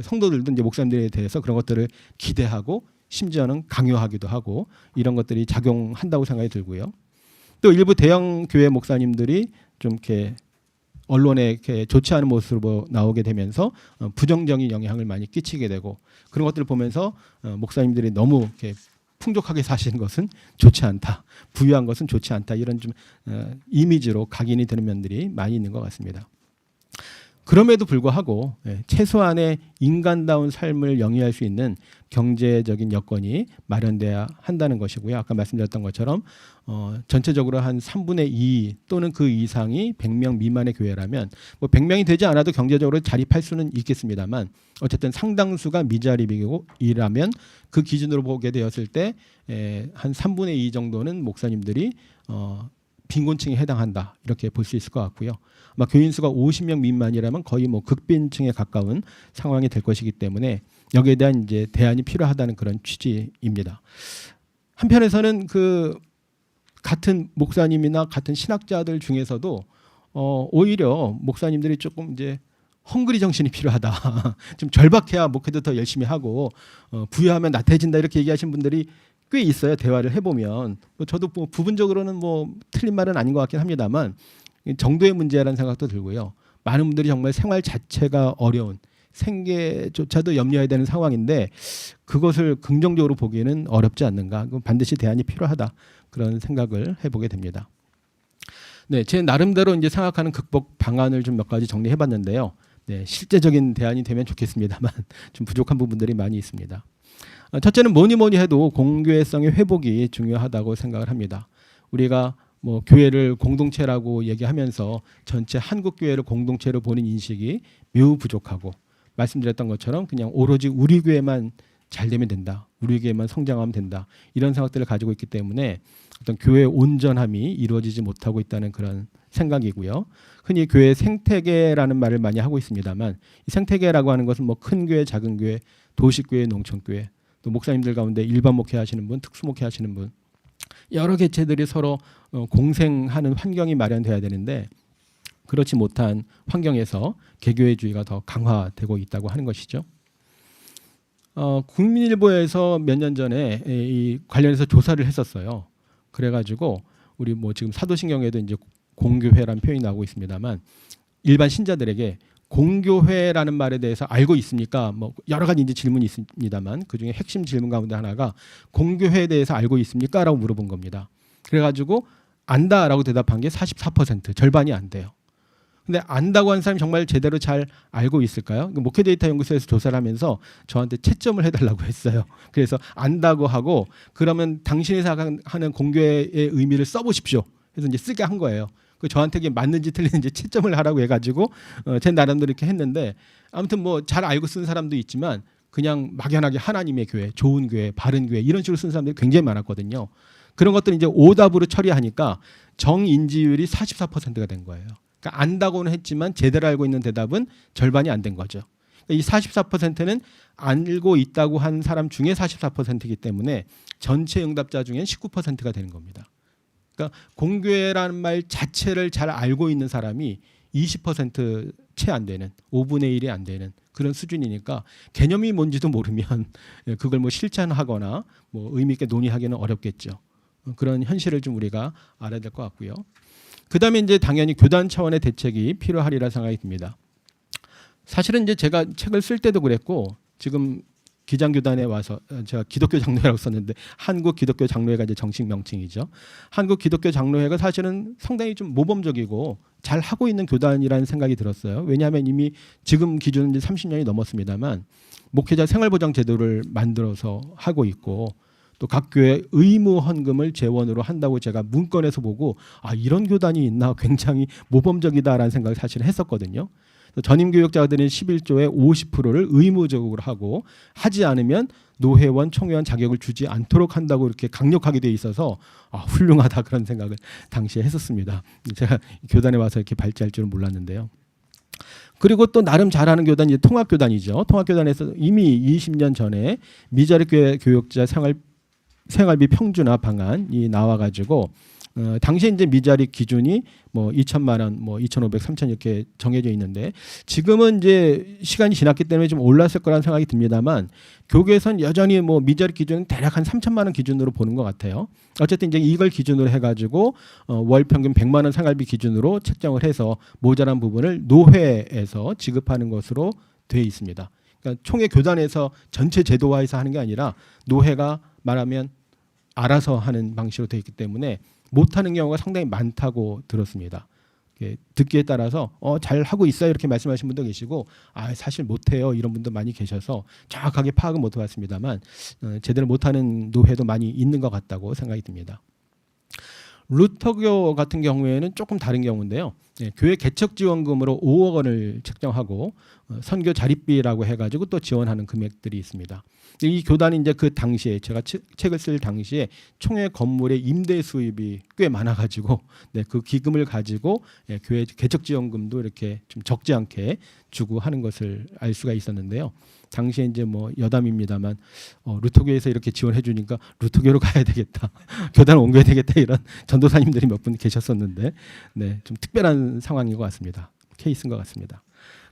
성도들도 이제 목사님들에 대해서 그런 것들을 기대하고 심지어는 강요하기도 하고 이런 것들이 작용한다고 생각이 들고요. 또 일부 대형 교회 목사님들이 좀 이렇게 언론에 이렇게 좋지 않은 모습으로 나오게 되면서 부정적인 영향을 많이 끼치게 되고, 그런 것들을 보면서 목사님들이 너무 이렇게 풍족하게 사시는 것은 좋지 않다, 부유한 것은 좋지 않다, 이런 좀 이미지로 각인이 되는 면들이 많이 있는 것 같습니다. 그럼에도 불구하고 최소한의 인간다운 삶을 영위할 수 있는 경제적인 여건이 마련돼야 한다는 것이고요. 아까 말씀드렸던 것처럼 전체적으로 한 3분의 2 또는 그 이상이 100명 미만의 교회라면, 뭐 100명이 되지 않아도 경제적으로 자립할 수는 있겠습니다만, 어쨌든 상당수가 미자립이라면 그 기준으로 보게 되었을 때 한 3분의 2 정도는 목사님들이 빈곤층에 해당한다, 이렇게 볼 수 있을 것 같고요. 아마 교인 수가 50명 미만이라면 거의 뭐 극빈층에 가까운 상황이 될 것이기 때문에 여기에 대한 이제 대안이 필요하다는 그런 취지입니다. 한편에서는 그 같은 목사님이나 같은 신학자들 중에서도 오히려 목사님들이 조금 이제 헝그리 정신이 필요하다, 좀 절박해야 목회도 더 열심히 하고 부유하면 나태해진다, 이렇게 얘기하시는 분들이 꽤 있어요. 대화를 해보면 저도 뭐 부분적으로는 뭐 틀린 말은 아닌 것 같긴 합니다만 정도의 문제라는 생각도 들고요. 많은 분들이 정말 생활 자체가 어려운, 생계조차도 염려해야 되는 상황인데 그것을 긍정적으로 보기에는 어렵지 않는가? 반드시 대안이 필요하다. 그런 생각을 해보게 됩니다. 네, 제 나름대로 이제 생각하는 극복 방안을 좀 몇 가지 정리해봤는데요. 네, 실제적인 대안이 되면 좋겠습니다만 좀 부족한 부분들이 많이 있습니다. 첫째는 뭐니 해도 공교회성의 회복이 중요하다고 생각을 합니다. 우리가 뭐 교회를 공동체라고 얘기하면서 전체 한국 교회를 공동체로 보는 인식이 매우 부족하고 말씀드렸던 것처럼 그냥 오로지 우리 교회만 잘 되면 된다. 우리 교회만 성장하면 된다. 이런 생각들을 가지고 있기 때문에 어떤 교회의 온전함이 이루어지지 못하고 있다는 그런 생각이고요. 흔히 교회 생태계라는 말을 많이 하고 있습니다만 이 생태계라고 하는 것은 뭐 큰 교회, 작은 교회, 도시교회, 농촌교회, 또 목사님들 가운데 일반 목회하시는 분, 특수 목회하시는 분 여러 개체들이 서로 공생하는 환경이 마련돼야 되는데 그렇지 못한 환경에서 개교회주의가 더 강화되고 있다고 하는 것이죠. 국민일보에서 몇 년 전에 이 관련해서 조사를 했었어요. 그래가지고 우리 뭐 지금 사도신경에도 이제 공교회라는 표현이 나오고 있습니다만 일반 신자들에게 공교회라는 말에 대해서 알고 있습니까? 뭐 여러 가지 이제 질문이 있습니다만 그 중에 핵심 질문 가운데 하나가 공교회에 대해서 알고 있습니까? 라고 물어본 겁니다. 그래가지고 안다라고 대답한 게 44%, 절반이 안 돼요. 근데 안다고 하는 사람이 정말 제대로 잘 알고 있을까요? 목회데이터 연구소에서 조사를 하면서 저한테 채점을 해달라고 했어요. 그래서 안다고 하고 그러면 당신이 생각하는 공교회의 의미를 써보십시오. 그래서 이제 쓰게 한 거예요. 그 저한테 이게 맞는지 틀리는지 채점을 하라고 해가지고 제 나름대로 이렇게 했는데 아무튼 뭐 잘 알고 쓴 사람도 있지만 그냥 막연하게 하나님의 교회, 좋은 교회, 바른 교회 이런 식으로 쓴 사람들이 굉장히 많았거든요. 그런 것들을 이제 오답으로 처리하니까 정인지율이 44%가 된 거예요. 그러니까 안다고는 했지만 제대로 알고 있는 대답은 절반이 안 된 거죠. 이 44%는 알고 있다고 한 사람 중에 44%이기 때문에 전체 응답자 중엔 19%가 되는 겁니다. 그러니까 공교회라는 말 자체를 잘 알고 있는 사람이 20% 채 안 되는 5분의 1이 안 되는 그런 수준이니까 개념이 뭔지도 모르면 그걸 뭐 실천하거나 뭐 의미 있게 논의하기는 어렵겠죠. 그런 현실을 좀 우리가 알아야 될 것 같고요. 그다음에 이제 당연히 교단 차원의 대책이 필요하리라 생각이 듭니다. 사실은 이제 제가 책을 쓸 때도 그랬고 지금 기장교단에 와서 제가 기독교 장로회라고 썼는데 한국 기독교 장로회가 이제 정식 명칭이죠. 한국 기독교 장로회가 사실은 상당히 좀 모범적이고 잘 하고 있는 교단이라는 생각이 들었어요. 왜냐하면 이미 지금 기준은 이제 30년이 넘었습니다만 목회자 생활보장 제도를 만들어서 하고 있고 또 각 교회 의무 헌금을 재원으로 한다고 제가 문건에서 보고 아 이런 교단이 있나 굉장히 모범적이다라는 생각을 사실 했었거든요. 전임 교역자들은 11조의 50%를 의무적으로 하고 하지 않으면 노회원, 총회원 자격을 주지 않도록 한다고 이렇게 강력하게 돼 있어서 아, 훌륭하다 그런 생각을 당시에 했었습니다. 제가 교단에 와서 이렇게 발제할 줄은 몰랐는데요. 그리고 또 나름 잘하는 교단이 통합교단이죠. 통합교단에서 이미 20년 전에 미자립 교역자 생활비 평준화 방안이 나와가지고 당시에 이제 미자립 기준이 뭐 2천만 원, 뭐 2,500, 3,000 이렇게 정해져 있는데 지금은 이제 시간이 지났기 때문에 좀 올랐을 거라는 생각이 듭니다만 교계에선 여전히 뭐 미자립 기준은 대략 한 3천만 원 기준으로 보는 것 같아요. 어쨌든 이제 이걸 기준으로 해가지고 월 평균 100만 원 생활비 기준으로 책정을 해서 모자란 부분을 노회에서 지급하는 것으로 돼 있습니다. 그러니까 총회 교단에서 전체 제도화해서 하는 게 아니라 노회가 말하면 알아서 하는 방식으로 되어 있기 때문에 못하는 경우가 상당히 많다고 들었습니다. 듣기에 따라서 잘 하고 있어요 이렇게 말씀하시는 분도 계시고 아 사실 못해요 이런 분도 많이 계셔서 정확하게 파악은 못 해봤습니다만 제대로 못하는 노회도 많이 있는 것 같다고 생각이 듭니다. 루터교 같은 경우에는 조금 다른 경우인데요. 교회 개척지원금으로 5억 원을 책정하고 선교 자립비라고 해가지고 또 지원하는 금액들이 있습니다. 이 교단이 이제 그 당시에 제가 책을 쓸 당시에 총회 건물의 임대 수입이 꽤 많아가지고 그 기금을 가지고 교회 개척지원금도 이렇게 좀 적지 않게 주고 하는 것을 알 수가 있었는데요. 당시에 이제 뭐 여담입니다만 루터교에서 이렇게 지원해 주니까 루터교로 가야 되겠다, 교단을 옮겨야 되겠다 이런 전도사님들이 몇 분 계셨었는데 좀 특별한 상황인 것 같습니다. 케이스인 것 같습니다.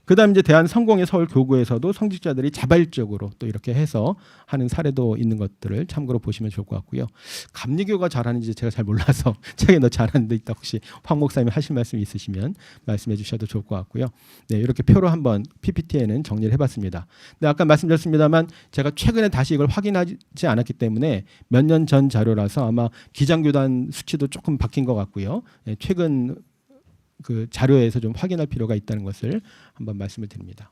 그다음 이제 대한성공회 서울교구에서도 성직자들이 자발적으로 또 이렇게 해서 하는 사례도 있는 것들을 참고로 보시면 좋을 것 같고요. 감리교가 잘하는지 제가 잘 몰라서 책에 너 잘하는 데 있다 혹시 황 목사님이 하실 말씀 있으시면 말씀해 주셔도 좋을 것 같고요. 네, 이렇게 표로 한번 PPT에는 정리를 해봤습니다. 네, 아까 말씀드렸습니다만 제가 최근에 다시 이걸 확인하지 않았기 때문에 몇 년 전 자료라서 아마 기장교단 수치도 조금 바뀐 것 같고요. 네, 최근 그 자료에서 좀 확인할 필요가 있다는 것을 한번 말씀을 드립니다.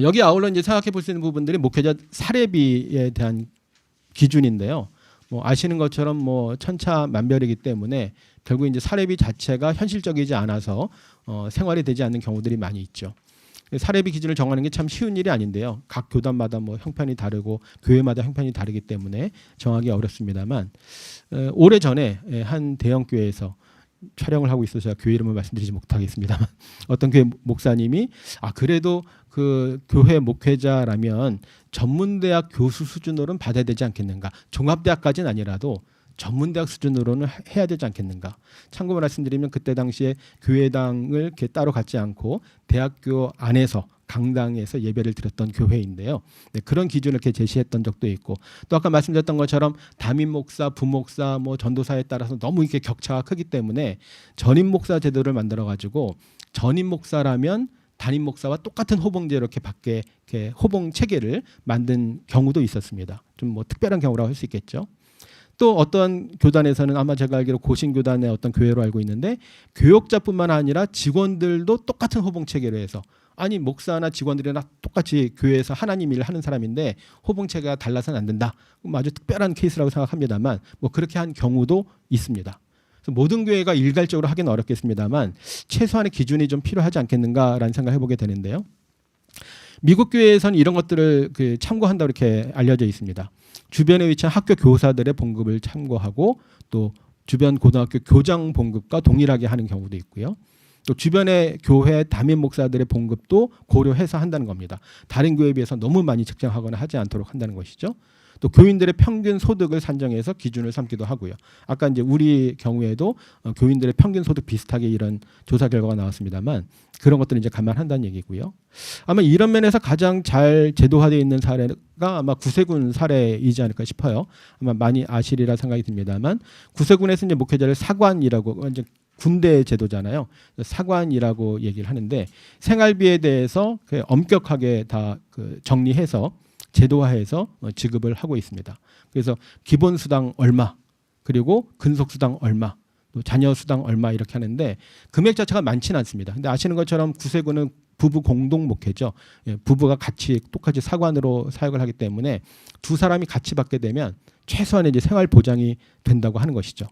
여기 아울러 이제 생각해 볼 수 있는 부분들이 목회자 사례비에 대한 기준인데요. 뭐 아시는 것처럼 뭐 천차만별이기 때문에 결국 이제 사례비 자체가 현실적이지 않아서 생활이 되지 않는 경우들이 많이 있죠. 사례비 기준을 정하는 게 참 쉬운 일이 아닌데요. 각 교단마다 뭐 형편이 다르고 교회마다 형편이 다르기 때문에 정하기 어렵습니다만 오래 전에 한 대형 교회에서 촬영을 하고 있어서 교회 이름을 말씀드리지 못하겠습니다만 어떤 교회 목사님이 그래도 그 교회 목회자라면 전문대학 교수 수준으로는 받아야 되지 않겠는가, 종합대학까지는 아니라도 전문대학 수준으로는 해야 되지 않겠는가. 참고로 말씀드리면 그때 당시에 교회당을 이렇게 따로 갖지 않고 대학교 안에서 강당에서 예배를 드렸던 교회인데요. 네, 그런 기준을 이렇게 제시했던 적도 있고, 또 아까 말씀드렸던 것처럼 담임 목사, 부목사, 뭐 전도사에 따라서 너무 이렇게 격차가 크기 때문에 전임 목사 제도를 만들어 가지고 전임 목사라면 담임 목사와 똑같은 호봉제로 이렇게 받게 이렇게 호봉 체계를 만든 경우도 있었습니다. 좀 뭐 특별한 경우라고 할 수 있겠죠. 또 어떤 교단에서는 아마 제가 알기로 고신교단의 어떤 교회로 알고 있는데 교역자뿐만 아니라 직원들도 똑같은 호봉 체계로 해서 아니 목사나 직원들이나 똑같이 교회에서 하나님 일을 하는 사람인데 호봉 체계가 달라서는 안 된다. 아주 특별한 케이스라고 생각합니다만 뭐 그렇게 한 경우도 있습니다. 그래서 모든 교회가 일괄적으로 하기는 어렵겠습니다만 최소한의 기준이 좀 필요하지 않겠는가라는 생각을 해보게 되는데요. 미국 교회에서는 이런 것들을 참고한다고 이렇게 알려져 있습니다. 주변에 위치한 학교 교사들의 봉급을 참고하고 또 주변 고등학교 교장 봉급과 동일하게 하는 경우도 있고요. 또 주변의 교회 담임 목사들의 봉급도 고려해서 한다는 겁니다. 다른 교회에 비해서 너무 많이 측정하거나 하지 않도록 한다는 것이죠. 또 교인들의 평균 소득을 산정해서 기준을 삼기도 하고요. 아까 이제 우리 경우에도 교인들의 평균 소득 비슷하게 이런 조사 결과가 나왔습니다만 그런 것들을 이제 감안한다는 얘기고요. 아마 이런 면에서 가장 잘 제도화되어 있는 사례가 아마 구세군 사례이지 않을까 싶어요. 아마 많이 아시리라 생각이 듭니다만 구세군에서 이제 목회자를 사관이라고 완전 군대 제도잖아요. 사관이라고 얘기를 하는데 생활비에 대해서 엄격하게 다 정리해서 제도화해서 지급을 하고 있습니다. 그래서 기본수당 얼마, 그리고 근속수당 얼마, 또 자녀수당 얼마 이렇게 하는데 금액 자체가 많지는 않습니다. 근데 아시는 것처럼 구세군은 부부 공동 목회죠. 부부가 같이 똑같이 사관으로 사역을 하기 때문에 두 사람이 같이 받게 되면 최소한의 이제 생활 보장이 된다고 하는 것이죠.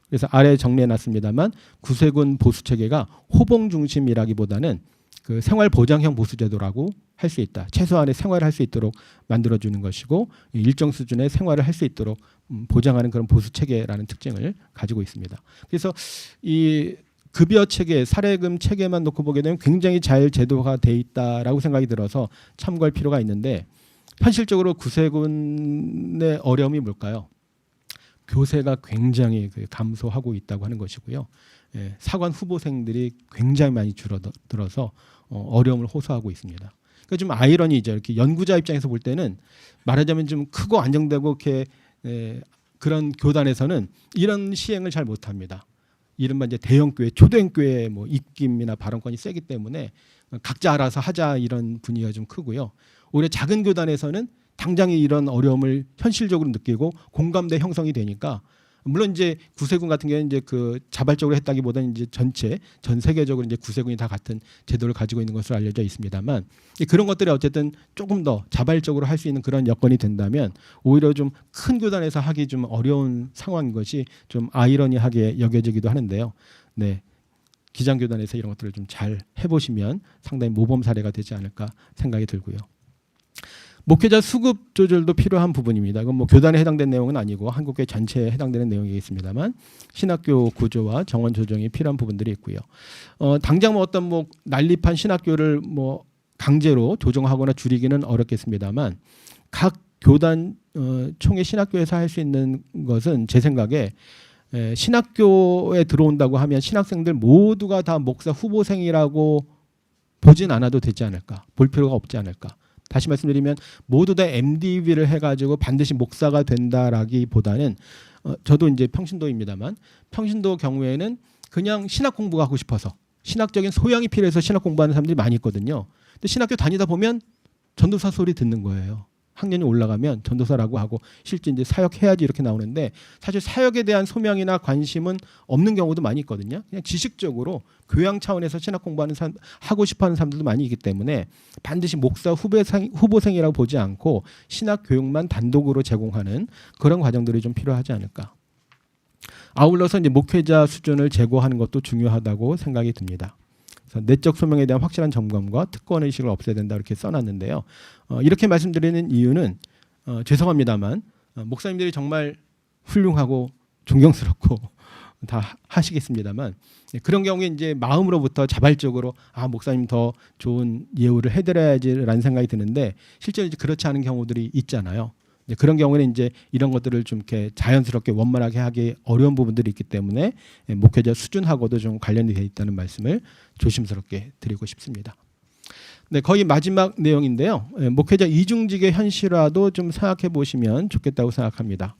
그래서 아래 정리해놨습니다만 구세군 보수체계가 호봉 중심이라기보다는 그 생활 보장형 보수제도라고 할 수 있다. 최소한의 생활을 할 수 있도록 만들어주는 것이고 일정 수준의 생활을 할 수 있도록 보장하는 그런 보수체계라는 특징을 가지고 있습니다. 그래서 이 급여 체계, 사례금 체계만 놓고 보게 되면 굉장히 잘 제도화가 돼 있다라고 생각이 들어서 참고할 필요가 있는데 현실적으로 구세군의 어려움이 뭘까요? 교세가 굉장히 감소하고 있다고 하는 것이고요. 사관 후보생들이 굉장히 많이 줄어들어서 어려움을 호소하고 있습니다. 그러니까 좀 아이러니죠. 이렇게 연구자 입장에서 볼 때는 말하자면 좀 크고 안정되고 이렇게 그런 교단에서는 이런 시행을 잘 못합니다. 이른바 이제 대형교회, 초대형교회 뭐 입김이나 발언권이 세기 때문에 각자 알아서 하자 이런 분위기가 좀 크고요. 오히려 작은 교단에서는 당장에 이런 어려움을 현실적으로 느끼고 공감대 형성이 되니까 물론 이제 구세군 같은 경우는 이제 그 자발적으로 했다기보다는 이제 전 세계적으로 이제 구세군이 다 같은 제도를 가지고 있는 것으로 알려져 있습니다만 그런 것들이 어쨌든 조금 더 자발적으로 할 수 있는 그런 여건이 된다면 오히려 좀 큰 교단에서 하기 좀 어려운 상황인 것이 좀 아이러니하게 여겨지기도 하는데요. 네. 기장교단에서 이런 것들을 좀 잘 해보시면 상당히 모범 사례가 되지 않을까 생각이 들고요. 목회자 수급 조절도 필요한 부분입니다. 이건 뭐 교단에 해당된 내용은 아니고 한국교회 전체에 해당되는 내용이겠습니다만 신학교 구조와 정원 조정이 필요한 부분들이 있고요. 당장 뭐 어떤 뭐 난립한 신학교를 뭐 강제로 조정하거나 줄이기는 어렵겠습니다만 각 교단 총회 신학교에서 할 수 있는 것은 제 생각에 신학교에 들어온다고 하면 신학생들 모두가 다 목사 후보생이라고 보진 않아도 되지 않을까? 볼 필요가 없지 않을까? 다시 말씀드리면 모두 다 MDV를 해가지고 반드시 목사가 된다라기보다는 저도 이제 평신도입니다만 평신도 경우에는 그냥 신학 공부가 하고 싶어서 신학적인 소양이 필요해서 신학 공부하는 사람들이 많이 있거든요. 근데 신학교 다니다 보면 전도사 소리 듣는 거예요. 학년이 올라가면 전도사라고 하고 실제 이제 사역해야지 이렇게 나오는데 사실 사역에 대한 소명이나 관심은 없는 경우도 많이 있거든요. 그냥 지식적으로 교양 차원에서 신학 공부하는 사람, 하고 싶어하는 사람들도 많이 있기 때문에 반드시 목사 후보생이라고 보지 않고 신학 교육만 단독으로 제공하는 그런 과정들이 좀 필요하지 않을까. 아울러서 이제 목회자 수준을 제고하는 것도 중요하다고 생각이 듭니다. 그래서 내적 소명에 대한 확실한 점검과 특권 의식을 없애야 된다 이렇게 써놨는데요. 이렇게 말씀드리는 이유는 죄송합니다만 목사님들이 정말 훌륭하고 존경스럽고 다 하시겠습니다만 그런 경우에 이제 마음으로부터 자발적으로 목사님 더 좋은 예우를 해드려야지라는 생각이 드는데 실제로 이제 그렇지 않은 경우들이 있잖아요. 그런 경우는 이제 이런 것들을 좀 이렇게 자연스럽게 원만하게 하기 어려운 부분들이 있기 때문에 목회자 수준하고도 좀 관련이 되어 있다는 말씀을 조심스럽게 드리고 싶습니다. 네, 거의 마지막 내용인데요. 목회자 이중직의 현실화도 좀 생각해 보시면 좋겠다고 생각합니다.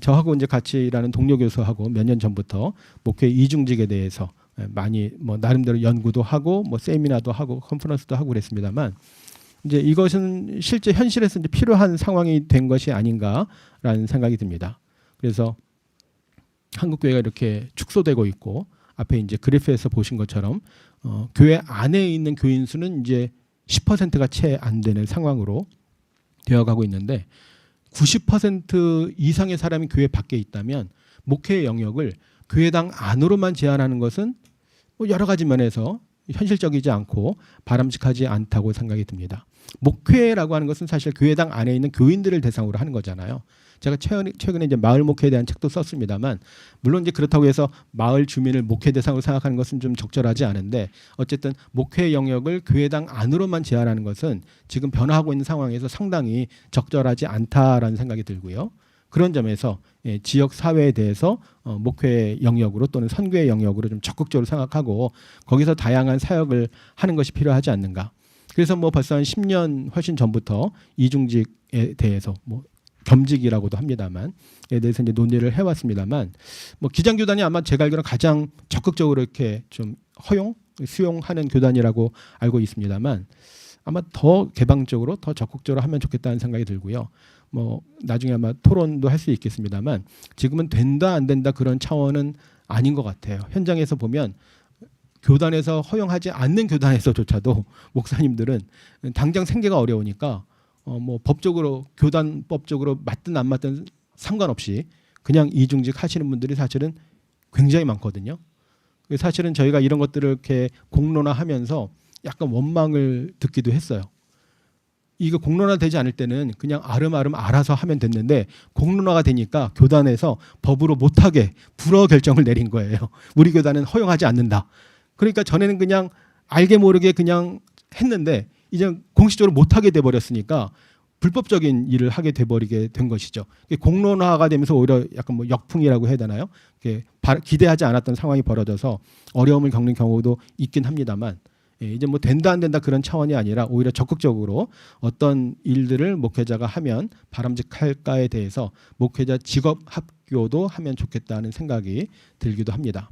저하고 이제 같이 일하는 동료 교수하고 몇 년 전부터 목회 이중직에 대해서 많이 뭐 나름대로 연구도 하고 뭐 세미나도 하고 컨퍼런스도 하고 그랬습니다만 이제 이것은 실제 현실에서 이제 필요한 상황이 된 것이 아닌가라는 생각이 듭니다. 그래서 한국 교회가 이렇게 축소되고 있고 앞에 이제 그래프에서 보신 것처럼 교회 안에 있는 교인 수는 이제 10%가 채 안 되는 상황으로 되어가고 있는데 90% 이상의 사람이 교회 밖에 있다면 목회의 영역을 교회당 안으로만 제한하는 것은 뭐 여러 가지 면에서 현실적이지 않고 바람직하지 않다고 생각이 듭니다. 목회라고 하는 것은 사실 교회당 안에 있는 교인들을 대상으로 하는 거잖아요. 제가 최근에 이제 마을 목회에 대한 책도 썼습니다만 물론 이제 그렇다고 해서 마을 주민을 목회 대상으로 생각하는 것은 좀 적절하지 않은데 어쨌든 목회 영역을 교회당 안으로만 제한하는 것은 지금 변화하고 있는 상황에서 상당히 적절하지 않다라는 생각이 들고요. 그런 점에서 지역 사회에 대해서 목회 영역으로 또는 선교의 영역으로 좀 적극적으로 생각하고 거기서 다양한 사역을 하는 것이 필요하지 않는가. 그래서 뭐 벌써 한 10년 훨씬 전부터 이중직에 대해서 뭐 겸직이라고도 합니다만 에 대해서 이제 논의를 해왔습니다만 뭐 기장교단이 아마 제가 알기로는 가장 적극적으로 이렇게 좀 수용하는 교단이라고 알고 있습니다만 아마 더 개방적으로 더 적극적으로 하면 좋겠다는 생각이 들고요. 뭐 나중에 아마 토론도 할 수 있겠습니다만 지금은 된다 안 된다 그런 차원은 아닌 것 같아요. 현장에서 보면 교단에서 허용하지 않는 교단에서조차도 목사님들은 당장 생계가 어려우니까 뭐 법적으로 교단법적으로 맞든 안 맞든 상관없이 그냥 이중직 하시는 분들이 사실은 굉장히 많거든요. 사실은 저희가 이런 것들을 이렇게 공론화하면서 약간 원망을 듣기도 했어요. 이거 공론화되지 않을 때는 그냥 아름아름 알아서 하면 됐는데 공론화가 되니까 교단에서 법으로 못하게 불허 결정을 내린 거예요. 우리 교단은 허용하지 않는다. 그러니까 전에는 그냥 알게 모르게 그냥 했는데 이제 공식적으로 못하게 돼버렸으니까 불법적인 일을 하게 돼버리게 된 것이죠. 공론화가 되면서 오히려 약간 뭐 역풍이라고 해야 되나요? 기대하지 않았던 상황이 벌어져서 어려움을 겪는 경우도 있긴 합니다만 이제 뭐 된다 안 된다 그런 차원이 아니라 오히려 적극적으로 어떤 일들을 목회자가 하면 바람직할까에 대해서 목회자 직업 학교도 하면 좋겠다는 생각이 들기도 합니다.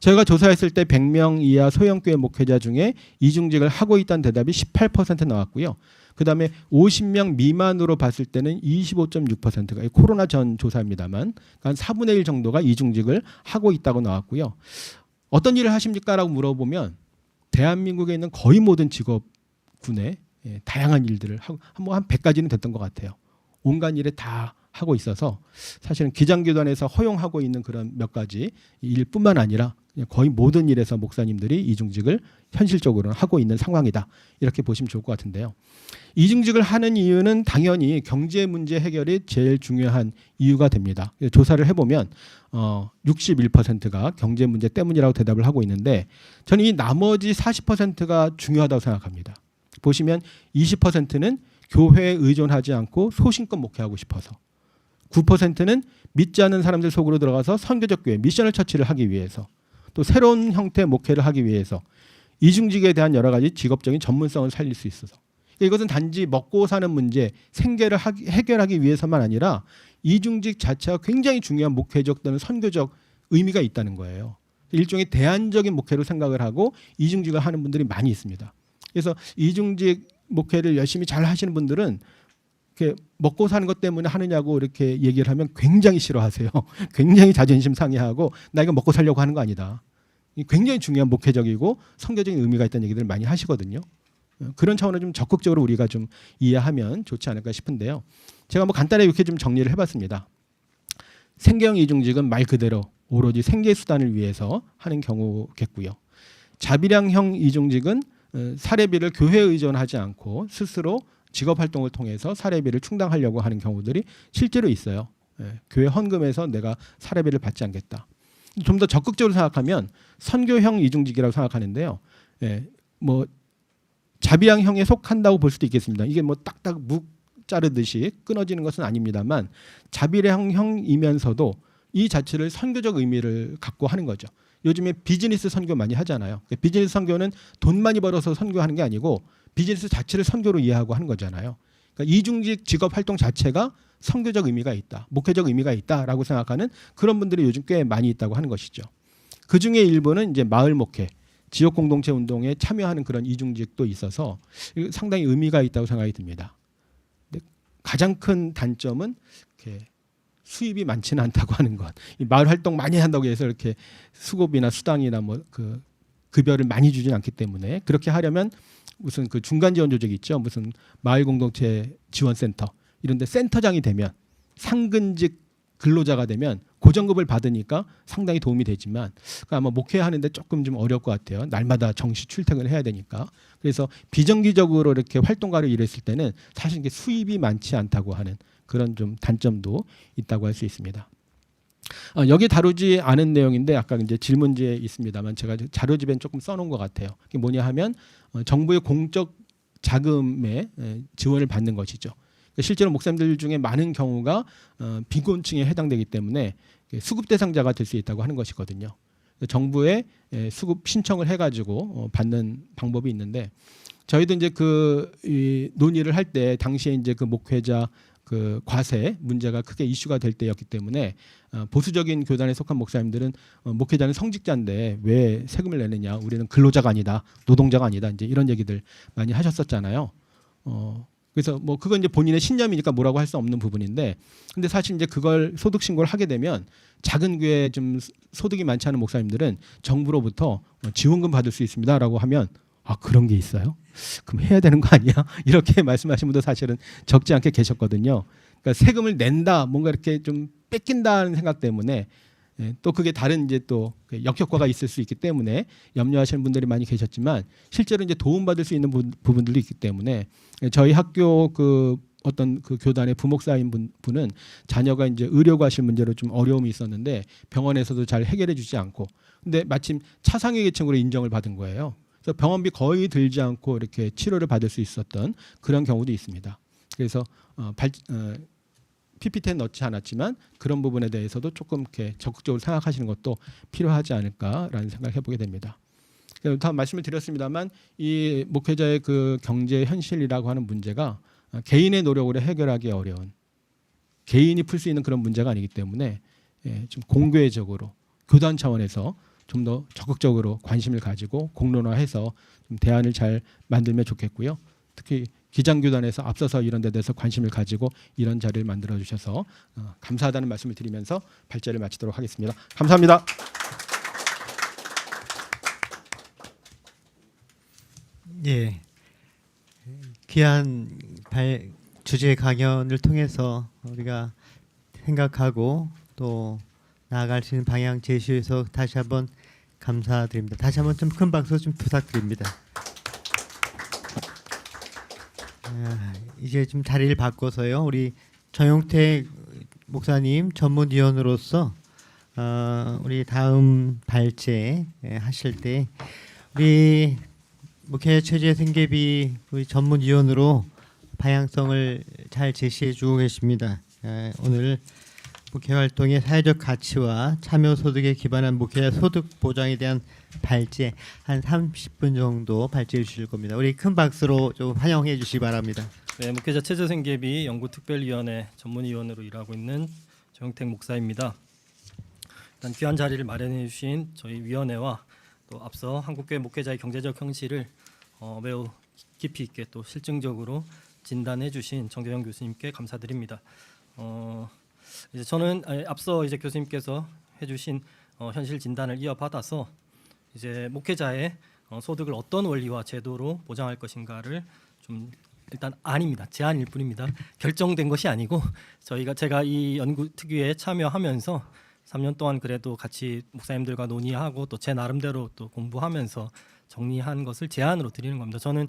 저희가 조사했을 때 100명 이하 소형교회 목회자 중에 이중직을 하고 있다는 대답이 18% 나왔고요. 그다음에 50명 미만으로 봤을 때는 25.6%가 코로나 전 조사입니다만 한 4분의 1 정도가 이중직을 하고 있다고 나왔고요. 어떤 일을 하십니까라고 물어보면 대한민국에 있는 거의 모든 직업군에 다양한 일들을 하고 한 100가지는 됐던 것 같아요. 온갖 일에 다 하고 있어서 사실은 기장교단에서 허용하고 있는 그런 몇 가지 일뿐만 아니라 거의 모든 일에서 목사님들이 이중직을 현실적으로 하고 있는 상황이다. 이렇게 보시면 좋을 것 같은데요. 이중직을 하는 이유는 당연히 경제 문제 해결이 제일 중요한 이유가 됩니다. 조사를 해보면 61%가 경제 문제 때문이라고 대답을 하고 있는데 저는 이 나머지 40%가 중요하다고 생각합니다. 보시면 20%는 교회에 의존하지 않고 소신껏 목회하고 싶어서 9%는 믿지 않는 사람들 속으로 들어가서 선교적 교회 미셔널 처치를 하기 위해서 또 새로운 형태의 목회를 하기 위해서 이중직에 대한 여러 가지 직업적인 전문성을 살릴 수 있어서 이것은 단지 먹고 사는 문제, 생계를 해결하기 위해서만 아니라 이중직 자체가 굉장히 중요한 목회적 또는 선교적 의미가 있다는 거예요. 일종의 대안적인 목회로 생각을 하고 이중직을 하는 분들이 많이 있습니다. 그래서 이중직 목회를 열심히 잘 하시는 분들은 이렇게 먹고 사는 것 때문에 하느냐고 이렇게 얘기를 하면 굉장히 싫어하세요. 굉장히 자존심 상해하고 나 이거 먹고 살려고 하는 거 아니다. 굉장히 중요한 목회적이고 선교적인 의미가 있다는 얘기들을 많이 하시거든요. 그런 차원을 좀 적극적으로 우리가 좀 이해하면 좋지 않을까 싶은데요. 제가 뭐 간단하게 이렇게 좀 정리를 해봤습니다. 생계형 이중직은 말 그대로 오로지 생계 수단을 위해서 하는 경우겠고요. 자비량형 이중직은 사례비를 교회에 의존하지 않고 스스로 직업 활동을 통해서 사례비를 충당하려고 하는 경우들이 실제로 있어요. 교회 헌금에서 내가 사례비를 받지 않겠다. 좀 더 적극적으로 생각하면 선교형 이중직이라고 생각하는데요. 뭐 자비량형에 속한다고 볼 수도 있겠습니다. 이게 뭐 딱딱 묵 자르듯이 끊어지는 것은 아닙니다만 자비량형이면서도 이 자체를 선교적 의미를 갖고 하는 거죠. 요즘에 비즈니스 선교 많이 하잖아요. 비즈니스 선교는 돈 많이 벌어서 선교하는 게 아니고 비즈니스 자체를 선교로 이해하고 하는 거잖아요. 그러니까 이중직 직업 활동 자체가 선교적 의미가 있다, 목회적 의미가 있다라고 생각하는 그런 분들이 요즘 꽤 많이 있다고 하는 것이죠. 그 중에 일부는 이제 마을 목회, 지역 공동체 운동에 참여하는 그런 이중직도 있어서 상당히 의미가 있다고 생각이 듭니다. 근데 가장 큰 단점은 이렇게 수입이 많지는 않다고 하는 것. 이 마을 활동 많이 한다고 해서 이렇게 수고비나 수당이나 뭐 그 급여를 많이 주진 않기 때문에 그렇게 하려면 무슨 그 중간 지원 조직이 있죠. 무슨 마을 공동체 지원센터 이런데 센터장이 되면 상근직 근로자가 되면 고정급을 받으니까 상당히 도움이 되지만 아마 목회하는데 조금 좀 어려울 것 같아요. 날마다 정시 출퇴근을 해야 되니까. 그래서 비정기적으로 이렇게 활동가로 일했을 때는 사실 이게 수입이 많지 않다고 하는 그런 좀 단점도 있다고 할 수 있습니다. 여기 다루지 않은 내용인데 아까 이제 질문지에 있습니다만 제가 자료집엔 조금 써놓은 것 같아요. 이게 뭐냐 하면 정부의 공적 자금에 지원을 받는 것이죠. 실제로 목사님들 중에 많은 경우가 비곤층에 해당되기 때문에 수급 대상자가 될 수 있다고 하는 것이거든요. 정부에 수급 신청을 해가지고 받는 방법이 있는데 저희도 이제 그 논의를 할 때 당시에 이제 그 목회자 그 과세 문제가 크게 이슈가 될 때였기 때문에 보수적인 교단에 속한 목사님들은 목회자는 성직자인데 왜 세금을 내느냐, 우리는 근로자가 아니다, 노동자가 아니다, 이제 이런 얘기들 많이 하셨었잖아요. 그래서 뭐 그건 이제 본인의 신념이니까 뭐라고 할 수 없는 부분인데, 근데 사실 이제 그걸 소득 신고를 하게 되면 작은 교회 좀 소득이 많지 않은 목사님들은 정부로부터 지원금 받을 수 있습니다라고 하면 아 그런 게 있어요? 그럼 해야 되는 거 아니야? 이렇게 말씀하신 분도 사실은 적지 않게 계셨거든요. 그러니까 세금을 낸다, 뭔가 이렇게 좀 뺏긴다는 생각 때문에 또 그게 다른 이제 또 역효과가 있을 수 있기 때문에 염려하시는 분들이 많이 계셨지만 실제로 이제 도움받을 수 있는 부분들이 있기 때문에 저희 학교 그 어떤 그 교단의 부목사인 분은 자녀가 이제 의료 가실 문제로 좀 어려움이 있었는데 병원에서도 잘 해결해 주지 않고 근데 마침 차상위 계층으로 인정을 받은 거예요. 그래서 병원비 거의 들지 않고 이렇게 치료를 받을 수 있었던 그런 경우도 있습니다. 그래서 PPT에 넣지 않았지만 그런 부분에 대해서도 조금 이렇게 적극적으로 생각하시는 것도 필요하지 않을까라는 생각을 해보게 됩니다. 다 말씀을 드렸습니다만 이 목회자의 그 경제 현실이라고 하는 문제가 개인의 노력으로 해결하기 어려운 개인이 풀 수 있는 그런 문제가 아니기 때문에 좀 공교회적으로 교단 차원에서 좀 더 적극적으로 관심을 가지고 공론화해서 좀 대안을 잘 만들면 좋겠고요. 특히 기장교단에서 앞서서 이런 데 대해서 관심을 가지고 이런 자리를 만들어 주셔서 감사하다는 말씀을 드리면서 발제를 마치도록 하겠습니다. 감사합니다. 예, 귀한 주제 강연을 통해서 우리가 생각하고 또 나아갈 수 있는 방향 제시해서 다시 한번 감사드립니다. 다시 한번 좀 큰 박수 좀 부탁드립니다. 이제 좀 자리를 바꿔서요. 우리 정용택 목사님 전문위원으로서 우리 다음 발제 하실 때 우리 목회 체제 생계비 우리 전문위원으로 방향성을 잘 제시해 주고 계십니다. 오늘 목회 활동의 사회적 가치와 참여 소득에 기반한 목회자 소득 보장에 대한 발제 한 30분 정도 발제해 주실 겁니다. 우리 큰 박수로 좀 환영해 주시기 바랍니다. 네, 목회자 체제생계비 연구특별위원회 전문위원으로 일하고 있는 정택 목사입니다. 일단 귀한 자리를 마련해 주신 저희 위원회와 또 앞서 한국교회 목회자의 경제적 현실을 매우 깊이 있게 또 실증적으로 진단해 주신 정재영 교수님께 감사드립니다. 이제 저는 앞서 이제 교수님께서 해주신 현실 진단을 이어받아서 이제 목회자의 소득을 어떤 원리와 제도로 보장할 것인가를 좀 일단 아닙니다. 제안일 뿐입니다. 결정된 것이 아니고 제가 이 연구 특위에 참여하면서 3년 동안 그래도 같이 목사님들과 논의하고 또 제 나름대로 또 공부하면서 정리한 것을 제안으로 드리는 겁니다. 저는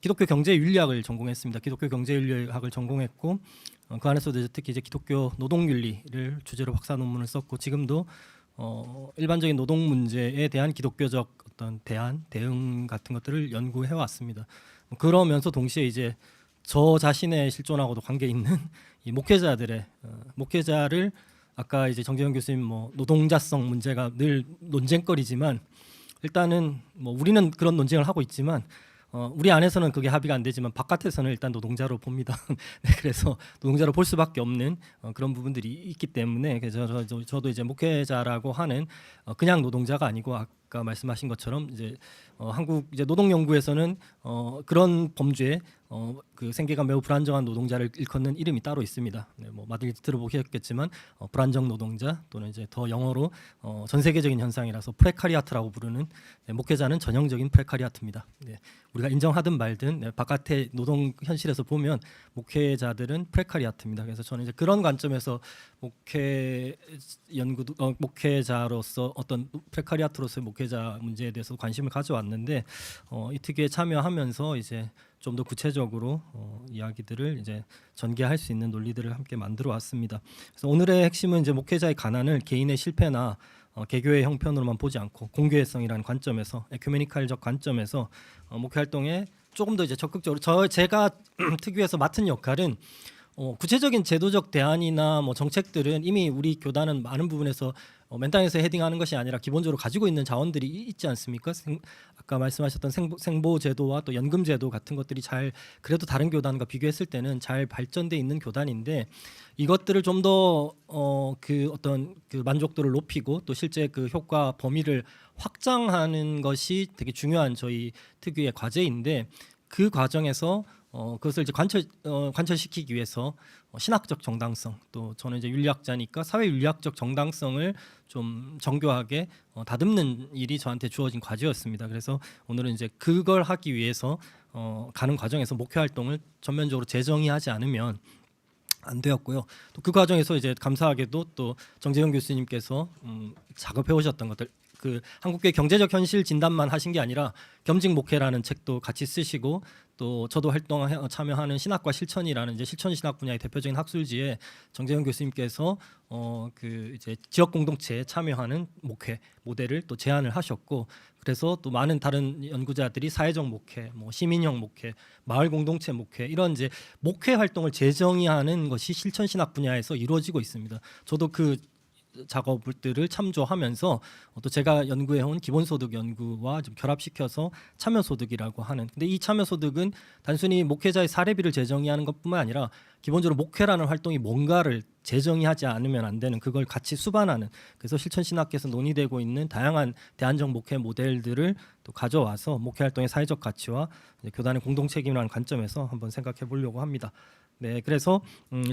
기독교 경제윤리학을 전공했습니다. 기독교 경제윤리학을 전공했고 그 안에서도 특히 이제 기독교 노동윤리를 주제로 박사 논문을 썼고 지금도 일반적인 노동 문제에 대한 기독교적 어떤 대응 같은 것들을 연구해 왔습니다. 그러면서 동시에 이제 저 자신의 실존하고도 관계 있는 이 목회자들의 목회자를 아까 이제 정재영 교수님 뭐 노동자성 문제가 늘 논쟁거리지만 일단은 뭐 우리는 그런 논쟁을 하고 있지만 우리 안에서는 그게 합의가 안 되지만 바깥에서는 일단 노동자로 봅니다. 네, 그래서 노동자로 볼 수밖에 없는 그런 부분들이 있기 때문에 그래서 저도 이제 목회자라고 하는 그냥 노동자가 아니고 아까 말씀하신 것처럼 이제 한국 이제 노동연구에서는 그런 범죄 그 생계가 매우 불안정한 노동자를 일컫는 이름이 따로 있습니다. 네, 뭐 많이 들어보셨겠지만 불안정 노동자 또는 이제 더 영어로 전 세계적인 현상이라서 프레카리아트라고 부르는 목회자는 전형적인 프레카리아트입니다. 네, 우리가 인정하든 말든 바깥의 노동 현실에서 보면 목회자들은 프레카리아트입니다. 그래서 저는 이제 그런 관점에서 목회자로서 어떤 프레카리아트로서의 목회자 문제에 대해서 관심을 가져왔는데 이 특위에 참여하면서 이제 좀 더 구체적으로 이야기들을 이제 전개할 수 있는 논리들을 함께 만들어 왔습니다. 그래서 오늘의 핵심은 이제 목회자의 가난을 개인의 실패나 개교의 형편으로만 보지 않고 공교회성이라는 관점에서 에큐메니칼적 관점에서 목회 활동에 조금 더 이제 적극적으로 제가 특위에서 맡은 역할은 구체적인 제도적 대안이나 뭐 정책들은 이미 우리 교단은 많은 부분에서 맨 땅에서 헤딩하는 것이 아니라 기본적으로 가지고 있는 자원들이 있지 않습니까? 아까 말씀하셨던 생보 제도와 또 연금 제도 같은 것들이 잘 그래도 다른 교단과 비교했을 때는 잘 발전돼 있는 교단인데 이것들을 좀 더 그 어떤 그 만족도를 높이고 또 실제 그 효과 범위를 확장하는 것이 되게 중요한 저희 특유의 과제인데 그 과정에서 그것을 이제 관철시키기 위해서 신학적 정당성 또 저는 이제 윤리학자니까 사회 윤리학적 정당성을 좀 정교하게 다듬는 일이 저한테 주어진 과제였습니다. 그래서 오늘은 이제 그걸 하기 위해서 가는 과정에서 목회 활동을 전면적으로 재정의하지 않으면 안 되었고요. 또 그 과정에서 이제 감사하게도 또 정재영 교수님께서 작업해 오셨던 것들 그 한국교회 경제적 현실 진단만 하신 게 아니라 겸직 목회라는 책도 같이 쓰시고 또 저도 참여하는 신학과 실천이라는 이제 실천 신학 분야의 대표적인 학술지에 정재영 교수님께서 그 이제 지역 공동체에 참여하는 목회 모델을 또 제안을 하셨고 그래서 또 많은 다른 연구자들이 사회적 목회, 뭐 시민형 목회, 마을 공동체 목회 이런 이제 목회 활동을 재정의하는 것이 실천 신학 분야에서 이루어지고 있습니다. 저도 그 작업들을 참조하면서 또 제가 연구해온 기본소득 연구와 좀 결합시켜서 참여소득이라고 하는 근데 이 참여소득은 단순히 목회자의 사례비를 재정의하는 것뿐만 아니라 기본적으로 목회라는 활동이 뭔가를 재정의하지 않으면 안 되는 그걸 같이 수반하는 그래서 실천신학계에서 논의되고 있는 다양한 대안적 목회 모델들을 또 가져와서 목회활동의 사회적 가치와 교단의 공동책임이라는 관점에서 한번 생각해 보려고 합니다. 네, 그래서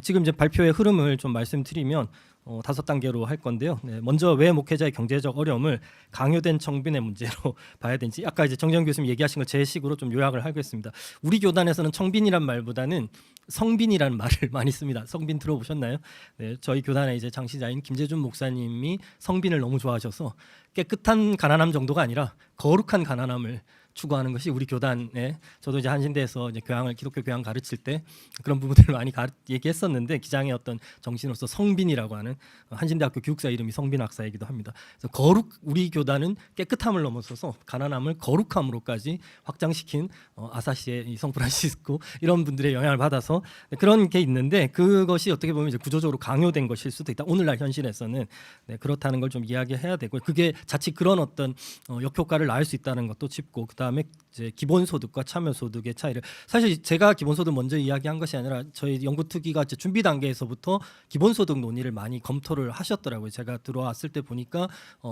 지금 이제 발표의 흐름을 좀 말씀드리면 5단계로 할 건데요. 네, 먼저 왜 목회자의 경제적 어려움을 강요된 청빈의 문제로 봐야 되는지 아까 이제 정재영 교수님 얘기하신 걸 제 식으로 좀 요약을 하겠습니다. 우리 교단에서는 청빈이란 말보다는 성빈이라는 말을 많이 씁니다. 성빈 들어보셨나요? 네, 저희 교단의 이제 장시자인 김재준 목사님이 성빈을 너무 좋아하셔서 깨끗한 가난함 정도가 아니라 거룩한 가난함을 추구하는 것이 우리 교단에 저도 이제 한신대에서 이제 기독교 교양 가르칠 때 그런 부분들을 많이 얘기했었는데 기장의 어떤 정신으로서 성빈이라고 하는 한신대학교 교육사 이름이 성빈 학사이기도 합니다. 그래서 우리 교단은 깨끗함을 넘어서서 가난함을 거룩함으로까지 확장시킨 아사시의 이 성프란시스코 이런 분들의 영향을 받아서 그런 게 있는데 그것이 어떻게 보면 이제 구조적으로 강요된 것일 수도 있다. 오늘날 현실에서는 그렇다는 걸 좀 이야기해야 되고 그게 자칫 그런 어떤 역효과를 낳을 수 있다는 것도 짚고 그다음에 이제 기본소득과 참여소득의 차이를 사실 제가 기본소득 먼저 이야기한 것이 아니라 저희 연구특위가 이제 준비 단계에서부터 기본소득 논의를 많이 검토를 하셨더라고요. 제가 들어왔을 때 보니까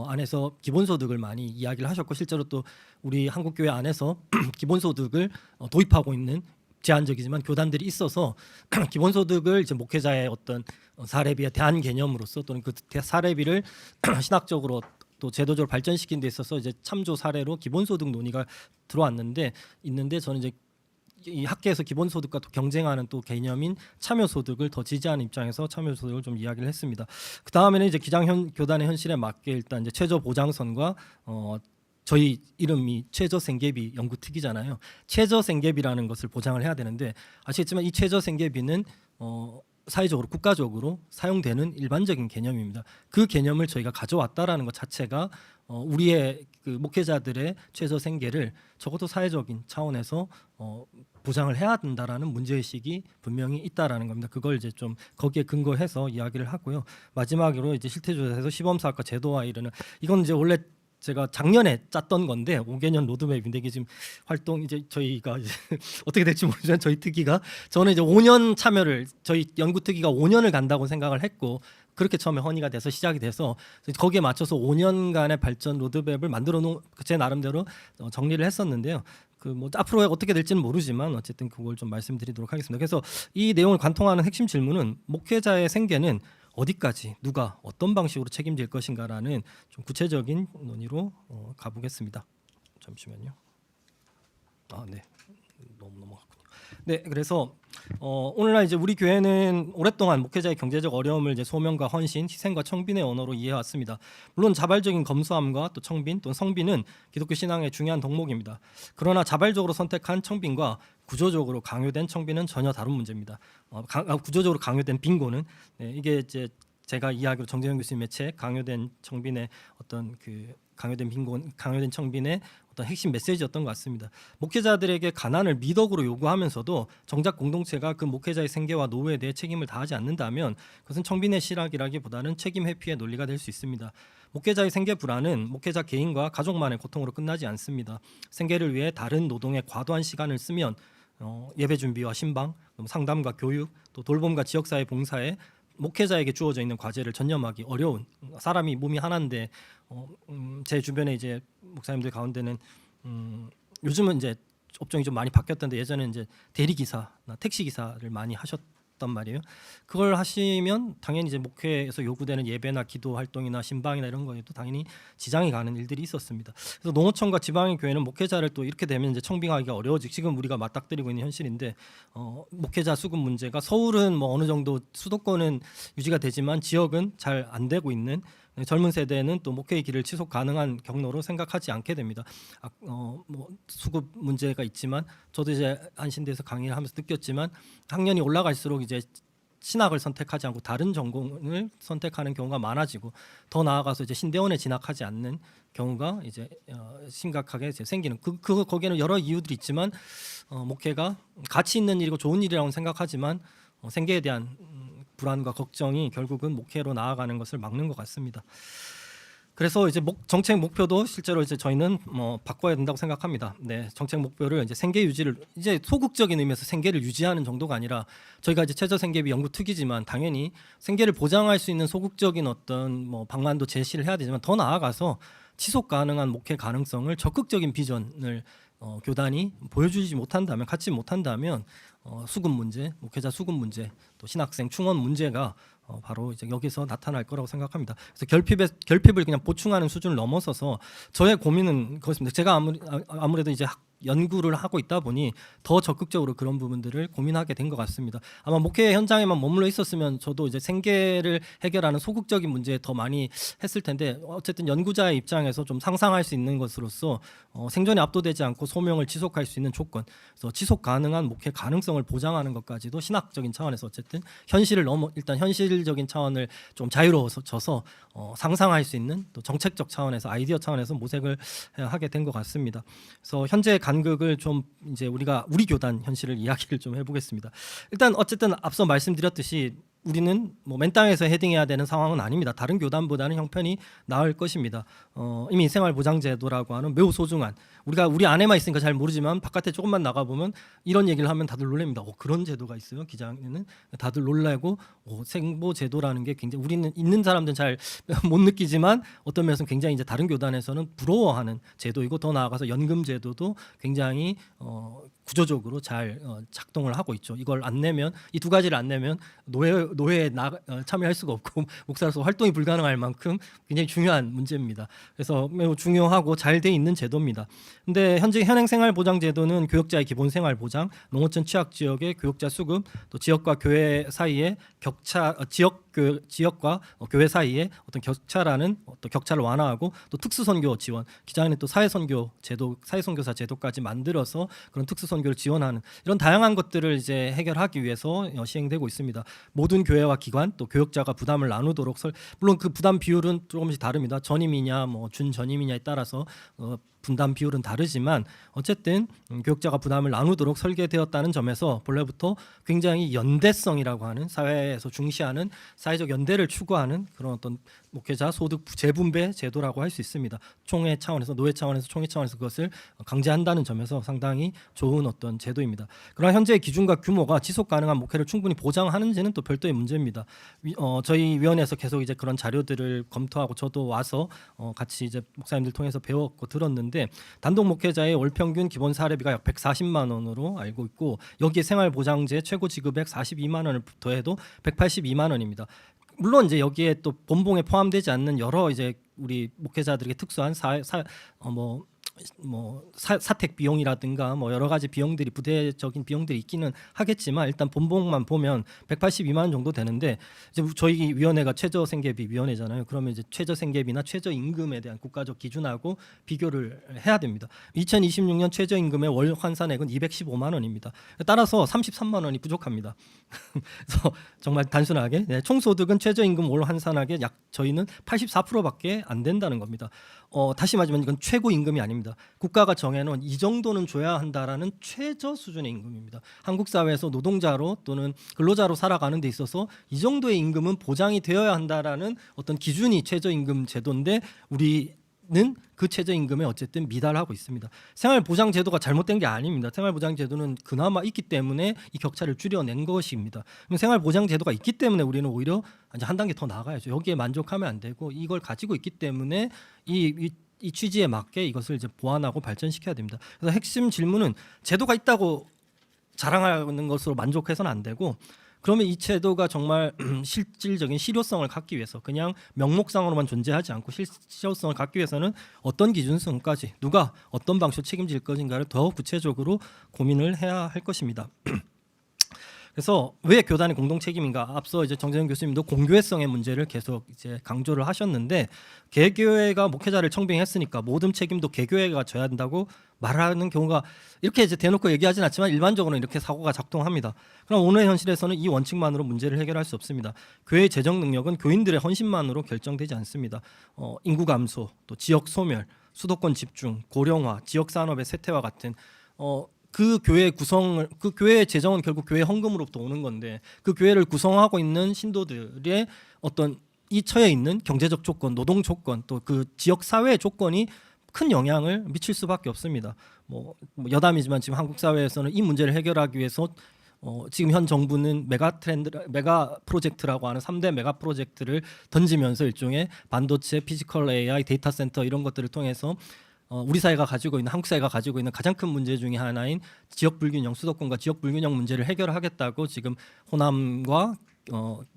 안에서 기본소득을 많이 이야기를 하셨고 실제로 또 우리 한국교회 안에서 기본소득을 도입하고 있는 제한적이지만 교단들이 있어서 기본소득을 이제 목회자의 어떤 사례비에 대한 개념으로서 또는 그 사례비를 신학적으로 또 제도적으로 발전시킨 데 있어서 이제 참조 사례로 기본소득 논의가 들어왔는데 저는 이제 이 학계에서 기본소득과 또 경쟁하는 또 개념인 참여소득을 더 지지하는 입장에서 참여소득을 좀 이야기를 했습니다. 그 다음에는 이제 기장 교단의 현실에 맞게 일단 이제 최저보장선과 저희 이름이 최저생계비 연구특위잖아요. 최저생계비라는 것을 보장을 해야 되는데 아시겠지만 이 최저생계비는 사회적으로 국가적으로 사용되는 일반적인 개념입니다. 그 개념을 저희가 가져왔다라는 것 자체가 우리의 그 목회자들의 최저생계를 적어도 사회적인 차원에서 보장을 해야 된다라는 문제의식이 분명히 있다라는 겁니다. 그걸 이제 좀 거기에 근거해서 이야기를 하고요. 마지막으로 이제 실태조사에서 시범사업과 제도화 이르는 이건 이제 원래 제가 작년에 짰던 건데 5개년 로드맵인데 이게 지금 활동 이제 저희가 이제 어떻게 될지 모르지만 저희 특위가 저는 이제 5년 참여를 저희 연구 특위가 5년을 간다고 생각을 했고 그렇게 처음에 헌의가 돼서 시작이 돼서 거기에 맞춰서 5년간의 발전 로드맵을 만들어 놓은 제 나름대로 정리를 했었는데요. 그 뭐 앞으로 어떻게 될지는 모르지만 어쨌든 그걸 좀 말씀드리도록 하겠습니다. 그래서 이 내용을 관통하는 핵심 질문은 목회자의 생계는 어디까지 누가 어떤 방식으로 책임질 것인가라는 좀 구체적인 논의로 가보겠습니다. 잠시만요. 네, 너무 넘어갔군요. 네, 그래서 오늘날 이제 우리 교회는 오랫동안 목회자의 경제적 어려움을 이제 소명과 헌신, 희생과 청빈의 언어로 이해해왔습니다. 물론 자발적인 검소함과 또 청빈 또는 성빈은 기독교 신앙의 중요한 덕목입니다. 그러나 자발적으로 선택한 청빈과 구조적으로 강요된 청빈은 전혀 다른 문제입니다. 구조적으로 강요된 빈곤은 이게 이제 제가 이야기로 정재영 교수님의 책 강요된 청빈의 어떤 그 강요된 빈곤, 강요된 청빈의 어떤 핵심 메시지였던 것 같습니다. 목회자들에게 가난을 미덕으로 요구하면서도 정작 공동체가 그 목회자의 생계와 노후에 대해 책임을 다하지 않는다면 그것은 청빈의 실학이라기보다는 책임 회피의 논리가 될 수 있습니다. 목회자의 생계 불안은 목회자 개인과 가족만의 고통으로 끝나지 않습니다. 생계를 위해 다른 노동에 과도한 시간을 쓰면 예배 준비와 신방, 상담과 교육, 또 돌봄과 지역사회 봉사에 목회자에게 주어져 있는 과제를 전념하기 어려운 사람이 몸이 하나인데 제 주변에 이제 목사님들 가운데는 요즘은 이제 업종이 좀 많이 바뀌었던데 예전에 이제 대리기사나 택시기사를 많이 하셨단 말이에요. 그걸 하시면 당연히 이제 목회에서 요구되는 예배나 기도 활동이나 신방이나 이런 거에도 당연히 지장이 가는 일들이 있었습니다. 그래서 농어촌과 지방의 교회는 목회자를 또 이렇게 되면 이제 청빙하기가 어려워지고 지금 우리가 맞닥뜨리고 있는 현실인데 목회자 수급 문제가 서울은 뭐 어느 정도 수도권은 유지가 되지만 지역은 잘 안 되고 있는 젊은 세대는 또 목회의 길을 지속 가능한 경로로 생각하지 않게 됩니다. 뭐 수급 문제가 있지만 저도 이제 안신대에서 강의를 하면서 느꼈지만 학년이 올라갈수록 이제 신학을 선택하지 않고 다른 전공을 선택하는 경우가 많아지고 더 나아가서 이제 신대원에 진학하지 않는 경우가 이제 심각하게 이제 생기는 거기에는 여러 이유들이 있지만 목회가 가치 있는 일이고 좋은 일이라고 생각하지만 생계에 대한 불안과 걱정이 결국은 목회로 나아가는 것을 막는 것 같습니다. 그래서 이제 정책 목표도 실제로 이제 저희는 바꿔야 된다고 생각합니다. 네, 정책 목표를 이제 생계 유지를 이제 소극적인 의미에서 생계를 유지하는 정도가 아니라 저희가 이제 최저생계비 연구 특위지만 당연히 생계를 보장할 수 있는 소극적인 어떤 방안도 제시를 해야 되지만 더 나아가서 지속 가능한 목회 가능성을 적극적인 비전을 교단이 보여주지 못한다면 갖지 못한다면 수급 문제, 목회자 수급 문제, 또 신학생 충원 문제가 바로 이제 여기서 나타날 거라고 생각합니다. 그래서 결핍을 그냥 보충하는 수준을 넘어서서 저의 고민은 그렇습니다. 제가 아무래도 이제 연구를 하고 있다 보니 더 적극적으로 그런 부분들을 고민하게 된 것 같습니다. 아마 목회 현장에만 머물러 있었으면 저도 이제 생계를 해결하는 소극적인 문제에 더 많이 했을 텐데 어쨌든 연구자의 입장에서 좀 상상할 수 있는 것으로서 생존에 압도되지 않고 소명을 지속할 수 있는 조건, 그래서 지속 가능한 목회 가능성을 보장하는 것까지도 신학적인 차원에서 어쨌든 현실을 넘어 일단 현실적인 차원을 좀 자유로워져서 상상할 수 있는 또 정책적 차원에서 아이디어 차원에서 모색을 하게 된 것 같습니다. 그래서 현재 간극을 좀 이제 우리 교단 현실을 이야기를 좀 해보겠습니다. 일단 어쨌든 앞서 말씀드렸듯이 우리는 뭐 맨 땅에서 헤딩해야 되는 상황은 아닙니다. 다른 교단보다는 형편이 나을 것입니다. 이미 생활보장제도라고 하는 매우 소중한 우리가 우리 안에만 있으니까 잘 모르지만 바깥에 조금만 나가 보면 이런 얘기를 하면 다들 놀랍니다. 그런 제도가 있어요. 기장에는 다들 놀라고 생보제도라는 게 굉장히 우리는 있는 사람들은 잘 못 느끼지만 어떤 면에서는 굉장히 이제 다른 교단에서는 부러워하는 제도이고 더 나아가서 연금제도도 굉장히 구조적으로 잘 작동을 하고 있죠. 이걸 안 내면 이 두 가지를 안 내면 노예에 참여할 수가 없고 목사로서 활동이 불가능할 만큼 굉장히 중요한 문제입니다. 그래서 매우 중요하고 잘 돼 있는 제도입니다. 근데 현재 현행 생활보장제도는 교역자의 기본 생활보장, 농어촌 취약 지역의 교역자 수급, 또 지역과 교회 사이의 격차, 지역과 교회 사이의 어떤 격차라는 어떤 격차를 완화하고 또 특수선교 지원, 기장에는 또 사회선교 제도, 사회선교사 제도까지 만들어서 그런 특수선교를 지원하는 이런 다양한 것들을 이제 해결하기 위해서 시행되고 있습니다. 모든 교회와 기관 또 교역자가 부담을 나누도록 물론 그 부담 비율은 조금씩 다릅니다. 전임이냐 뭐 준전임이냐에 따라서 분담 비율은 다르지만 어쨌든 교역자가 부담을 나누도록 설계되었다는 점에서 본래부터 굉장히 연대성이라고 하는 사회에서 중시하는 사회적 연대를 추구하는 그런 어떤 목회자 소득 재분배 제도라고 할 수 있습니다. 총회 차원에서 노회 차원에서 총회 차원에서 그것을 강제한다는 점에서 상당히 좋은 어떤 제도입니다. 그러나 현재의 기준과 규모가 지속 가능한 목회를 충분히 보장하는지는 또 별도의 문제입니다. 저희 위원회에서 계속 이제 그런 자료들을 검토하고 저도 와서 같이 이제 목사님들 통해서 배웠고 들었는데 단독 목회자의 월 평균 기본 사례비가 약 140만 원으로 알고 있고 여기에 생활보장제 최고 지급액 42만 원을 더해도 182만 원입니다. 물론 이제 여기에 또 본봉에 포함되지 않는 여러 이제 우리 목회자들에게 특수한 사택 비용이라든가 뭐 여러 가지 비용들이 부대적인 비용들이 있기는 하겠지만 일단 본봉만 보면 182만 원 정도 되는데 이제 저희 위원회가 최저생계비 위원회잖아요. 그러면 이제 최저생계비나 최저임금에 대한 국가적 기준하고 비교를 해야 됩니다. 2026년 최저임금의 월 환산액은 215만 원입니다. 따라서 33만 원이 부족합니다. 그래서 정말 단순하게 총소득은 최저임금 월 환산액의 저희는 84%밖에 안 된다는 겁니다. 다시 말하면 이건 최고임금이 아닙니다. 국가가 정해놓은 이 정도는 줘야 한다라는 최저 수준의 임금입니다. 한국 사회에서 노동자로 또는 근로자로 살아가는 데 있어서 이 정도의 임금은 보장이 되어야 한다라는 어떤 기준이 최저임금 제도인데 우리는 그 최저임금에 어쨌든 미달하고 있습니다. 생활보장제도가 잘못된 게 아닙니다. 생활보장제도는 그나마 있기 때문에 이 격차를 줄여낸 것입니다. 생활보장제도가 있기 때문에 우리는 오히려 이제 한 단계 더 나가야죠. 여기에 만족하면 안 되고 이걸 가지고 있기 때문에 이 취지에 맞게 이것을 이제 보완하고 발전시켜야 됩니다. 그래서 핵심 질문은 제도가 있다고 자랑하는 것으로 만족해서는 안 되고 그러면 이 제도가 정말 실질적인 실효성을 갖기 위해서 그냥 명목상으로만 존재하지 않고 실효성을 갖기 위해서는 어떤 기준성까지 누가 어떤 방식으로 책임질 것인가를 더 구체적으로 고민을 해야 할 것입니다. 그래서 왜 교단의 공동 책임인가? 앞서 이제 정재현 교수님도 공교회성의 문제를 계속 이제 강조를 하셨는데 개교회가 목회자를 청빙했으니까 모든 책임도 개교회가 져야 한다고 말하는 경우가 이렇게 이제 대놓고 얘기하진 않지만 일반적으로 이렇게 사고가 작동합니다. 그럼 오늘 현실에서는 이 원칙만으로 문제를 해결할 수 없습니다. 교회의 재정 능력은 교인들의 헌신만으로 결정되지 않습니다. 인구 감소, 또 지역 소멸, 수도권 집중, 고령화, 지역 산업의 쇠퇴와 같은 그 교회 구성을 그 교회의 재정은 결국 교회 헌금으로부터 오는 건데 그 교회를 구성하고 있는 신도들의 어떤 이 처해 있는 경제적 조건, 노동 조건, 또 그 지역 사회의 조건이 큰 영향을 미칠 수밖에 없습니다. 뭐 여담이지만 지금 한국 사회에서는 이 문제를 해결하기 위해서 지금 현 정부는 메가 프로젝트라고 하는 3대 메가 프로젝트를 던지면서 일종의 반도체, 피지컬 AI, 데이터 센터 이런 것들을 통해서 우리 사회가 가지고 있는 한국 사회가 가지고 있는 가장 큰 문제 중에 하나인 지역 불균형, 수도권과 지역 불균형 문제를 해결하겠다고 지금 호남과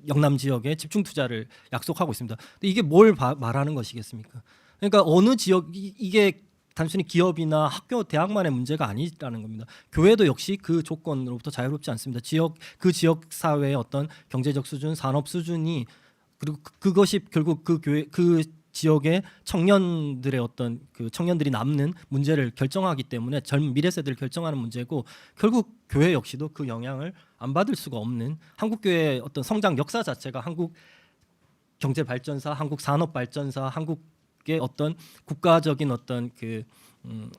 영남 지역에 집중 투자를 약속하고 있습니다. 근데 이게 뭘 말하는 것이겠습니까? 그러니까 어느 지역 이게 단순히 기업이나 학교, 대학만의 문제가 아니라는 겁니다. 교회도 역시 그 조건으로부터 자유롭지 않습니다. 그 지역 사회의 어떤 경제적 수준, 산업 수준이 그리고 그것이 결국 그 교회 그 지역의 청년들의 어떤 그 청년들이 남는 문제를 결정하기 때문에 젊은 미래 세대를 결정하는 문제고 결국 교회 역시도 그 영향을 안 받을 수가 없는 한국 교회의 어떤 성장 역사 자체가 한국 경제 발전사, 한국 산업 발전사, 한국의 어떤 국가적인 어떤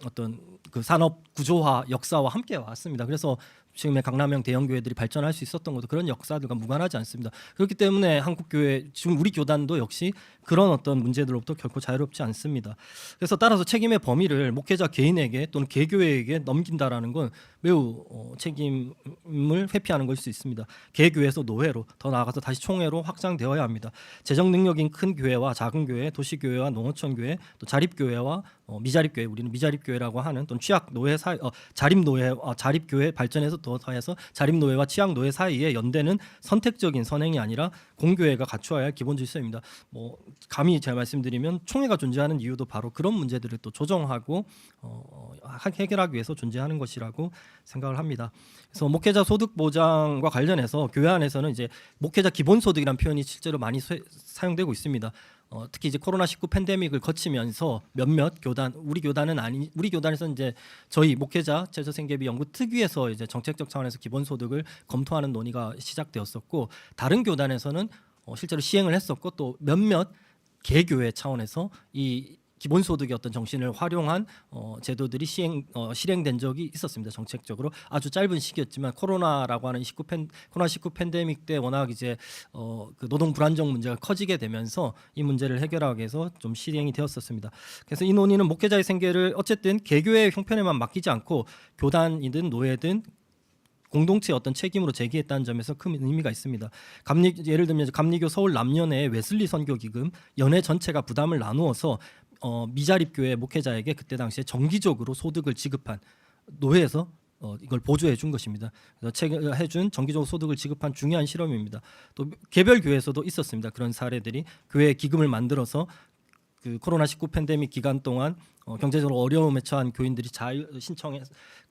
어떤 그 산업 구조화 역사와 함께 왔습니다. 그래서 지금의 강남형 대형 교회들이 발전할 수 있었던 것도 그런 역사들과 무관하지 않습니다. 그렇기 때문에 한국 교회 지금 우리 교단도 역시 그런 어떤 문제들로부터 결코 자유롭지 않습니다. 그래서 따라서 책임의 범위를 목회자 개인에게 또는 개교회에게 넘긴다라는 건 매우 책임을 회피하는 것일 수 있습니다. 개교회에서 노회로 더 나아가서 다시 총회로 확장되어야 합니다. 재정 능력인 큰 교회와 작은 교회, 도시교회와 농어촌 교회, 또 자립교회와 미자립교회, 우리는 미자립교회라고 하는 또는 취약노회 사이, 자립노회, 자립교회 발전해서 더 더해서 자립노회와 취약노회 사이에 연대는 선택적인 선행이 아니라 공교회가 갖추어야 할 기본 질서입니다. 감히 제가 말씀드리면 총회가 존재하는 이유도 바로 그런 문제들을 또 조정하고 해결하기 위해서 존재하는 것이라고 생각을 합니다. 그래서 목회자 소득 보장과 관련해서 교회 안에서는 이제 목회자 기본소득이라는 표현이 실제로 많이 사용되고 있습니다. 특히 이제 코로나19 팬데믹을 거치면서 몇몇 교단, 우리 교단에서 이제 저희 목회자 최저생계비 연구 특위에서 이제 정책적 차원에서 기본소득을 검토하는 논의가 시작되었었고 다른 교단에서는 실제로 시행을 했었고 또 몇몇 개교회 차원에서 이 기본소득의 어떤 정신을 활용한 제도들이 실행된 적이 있었습니다. 정책적으로 아주 짧은 시기였지만 코로나라고 하는 코로나19 팬데믹 때 워낙 이제 그 노동 불안정 문제가 커지게 되면서 이 문제를 해결하기 위해서 좀 실행이 되었었습니다. 그래서 이 논의는 목회자의 생계를 어쨌든 개교의 형편에만 맡기지 않고 교단이든 노예든 공동체의 어떤 책임으로 제기했다는 점에서 큰 의미가 있습니다. 예를 들면 감리교 서울 남연회 웨슬리 선교 기금 연회 전체가 부담을 나누어서 미자립교회 목회자에게 그때 당시에 정기적으로 소득을 지급한 노회에서 이걸 보조해 준 것입니다. 그래서 해준 정기적으로 소득을 지급한 중요한 실험입니다. 또 개별 교회에서도 있었습니다. 그런 사례들이 교회 기금을 만들어서 그 코로나19 팬데믹 기간 동안 경제적으로 어려움에 처한 교인들이 신청해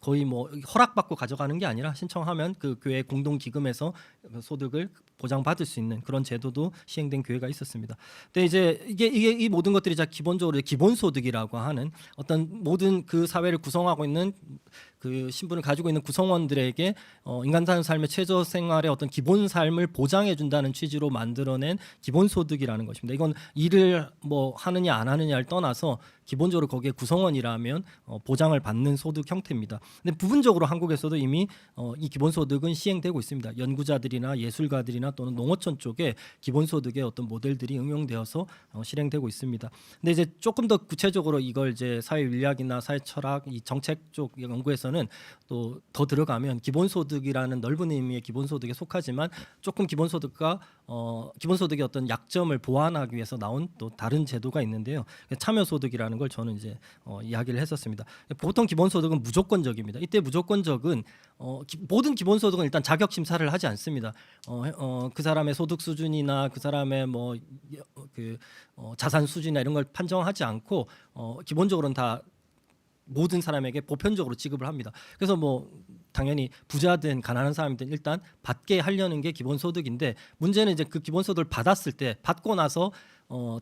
거의 허락받고 가져가는 게 아니라 신청하면 그 교회 공동 기금에서 소득을 보장받을 수 있는 그런 제도도 시행된 교회가 있었습니다. 근데 이제 이 모든 것들이 기본적으로 기본소득이라고 하는 어떤 모든 그 사회를 구성하고 있는 그 신분을 가지고 있는 구성원들에게 인간 삶의 최저 생활의 어떤 기본 삶을 보장해 준다는 취지로 만들어낸 기본소득이라는 것입니다. 이건 일을 하느냐 안 하느냐를 떠나서 기본적으로 거기에 구성원이라면 보장을 받는 소득 형태입니다. 근데 부분적으로 한국에서도 이미 이 기본소득은 시행되고 있습니다. 연구자들이나 예술가들이나 또는 농어촌 쪽에 기본소득의 어떤 모델들이 응용되어서 실행되고 있습니다. 근데 이제 조금 더 구체적으로 이걸 이제 사회윤리학이나 사회철학, 이 정책 쪽 연구에서는 또 더 들어가면 기본소득이라는 넓은 의미의 기본소득에 속하지만 조금 기본소득의 어떤 약점을 보완하기 위해서 나온 또 다른 제도가 있는데요. 참여소득이라는 걸 저는 이제 이야기를 했었습니다. 보통 기본소득은 무조건적입니다. 이때 무조건적은 모든 기본소득은 일단 자격 심사를 하지 않습니다. 그 사람의 소득 수준이나 그 사람의 자산 수준이나 이런 걸 판정하지 않고 기본적으로는 다 모든 사람에게 보편적으로 지급을 합니다. 그래서 당연히 부자든 가난한 사람이든 일단 받게 하려는 게 기본소득인데 문제는 이제 그 기본소득을 받았을 때 받고 나서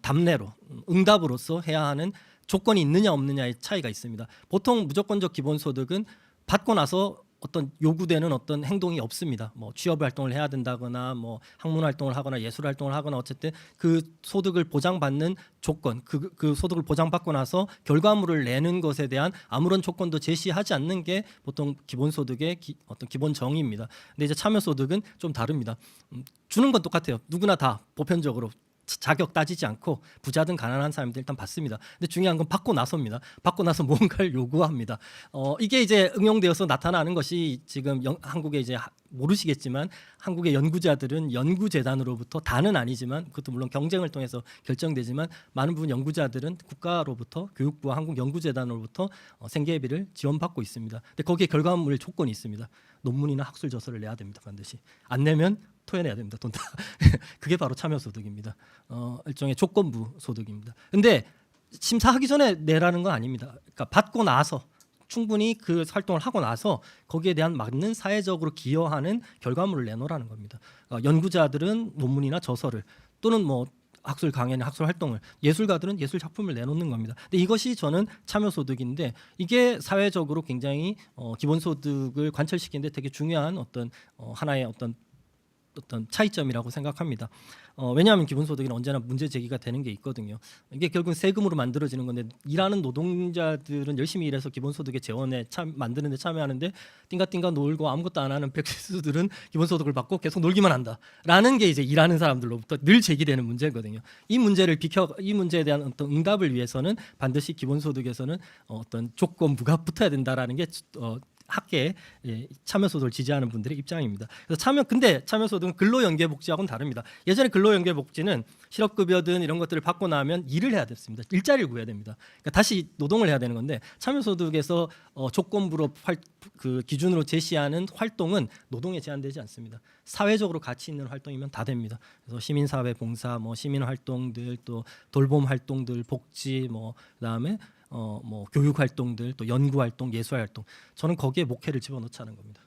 답례로 응답으로서 해야 하는 조건이 있느냐 없느냐의 차이가 있습니다. 보통 무조건적 기본소득은 받고 나서 어떤 요구되는 어떤 행동이 없습니다. 취업 활동을 해야 된다거나 학문 활동을 하거나 예술 활동을 하거나 어쨌든 그 소득을 보장받는 조건, 그 소득을 보장받고 나서 결과물을 내는 것에 대한 아무런 조건도 제시하지 않는 게 보통 기본소득의 어떤 기본 정의입니다. 근데 이제 참여소득은 좀 다릅니다. 주는 건 똑같아요. 누구나 다 보편적으로 자격 따지지 않고 부자든 가난한 사람들 일단 받습니다. 근데 중요한 건 받고 나서입니다. 받고 나서 뭔가를 요구합니다. 이게 이제 응용되어서 나타나는 것이 지금 한국에 이제 모르시겠지만 한국의 연구자들은 연구재단으로부터 다는 아니지만 그것도 물론 경쟁을 통해서 결정되지만 많은 부분 연구자들은 국가로부터 교육부와 한국연구재단으로부터 생계비를 지원받고 있습니다. 근데 거기에 결과물 조건이 있습니다. 논문이나 학술 저서를 내야 됩니다. 반드시. 안 내면 토해내야 됩니다. 돈 다. 그게 바로 참여소득입니다. 일종의 조건부 소득입니다. 근데 심사하기 전에 내라는 건 아닙니다. 그러니까 받고 나서 충분히 그 활동을 하고 나서 거기에 대한 맞는 사회적으로 기여하는 결과물을 내놓으라는 겁니다. 연구자들은 논문이나 저서를 또는 뭐 학술 강연이나 학술 활동을, 예술가들은 예술 작품을 내놓는 겁니다. 근데 이것이 저는 참여소득인데 이게 사회적으로 굉장히 기본소득을 관철시키는데 되게 중요한 어떤 하나의 어떤 차이점이라고 생각합니다. 왜냐하면 기본소득은 언제나 문제 제기가 되는 게 있거든요. 이게 결국 세금으로 만들어지는 건데 일하는 노동자들은 열심히 일해서 기본소득의 재원에 만드는 데 참여하는데 띵가띵가 놀고 아무것도 안 하는 백수들은 기본소득을 받고 계속 놀기만 한다라는 게 이제 일하는 사람들로부터 늘 제기되는 문제거든요. 이 문제에 대한 어떤 응답을 위해서는 반드시 기본소득에서는 어떤 조건부가 붙어야 된다라는 게 학계에 참여소득을 지지하는 분들의 입장입니다. 그래서 근데 참여소득은 근로연계복지하고는 다릅니다. 예전에 근로연계복지는 실업급여든 이런 것들을 받고 나면 일을 해야 됐습니다. 일자리를 구해야 됩니다. 그러니까 다시 노동을 해야 되는 건데 참여소득에서 조건부로 그 기준으로 제시하는 활동은 노동에 제한되지 않습니다. 사회적으로 가치 있는 활동이면 다 됩니다. 그래서 시민사회 봉사, 뭐 시민활동들, 또 돌봄 활동들, 복지, 뭐 그다음에 뭐 교육 활동들, 또 연구 활동, 예술 활동, 저는 거기에 목회를 집어넣자는 겁니다.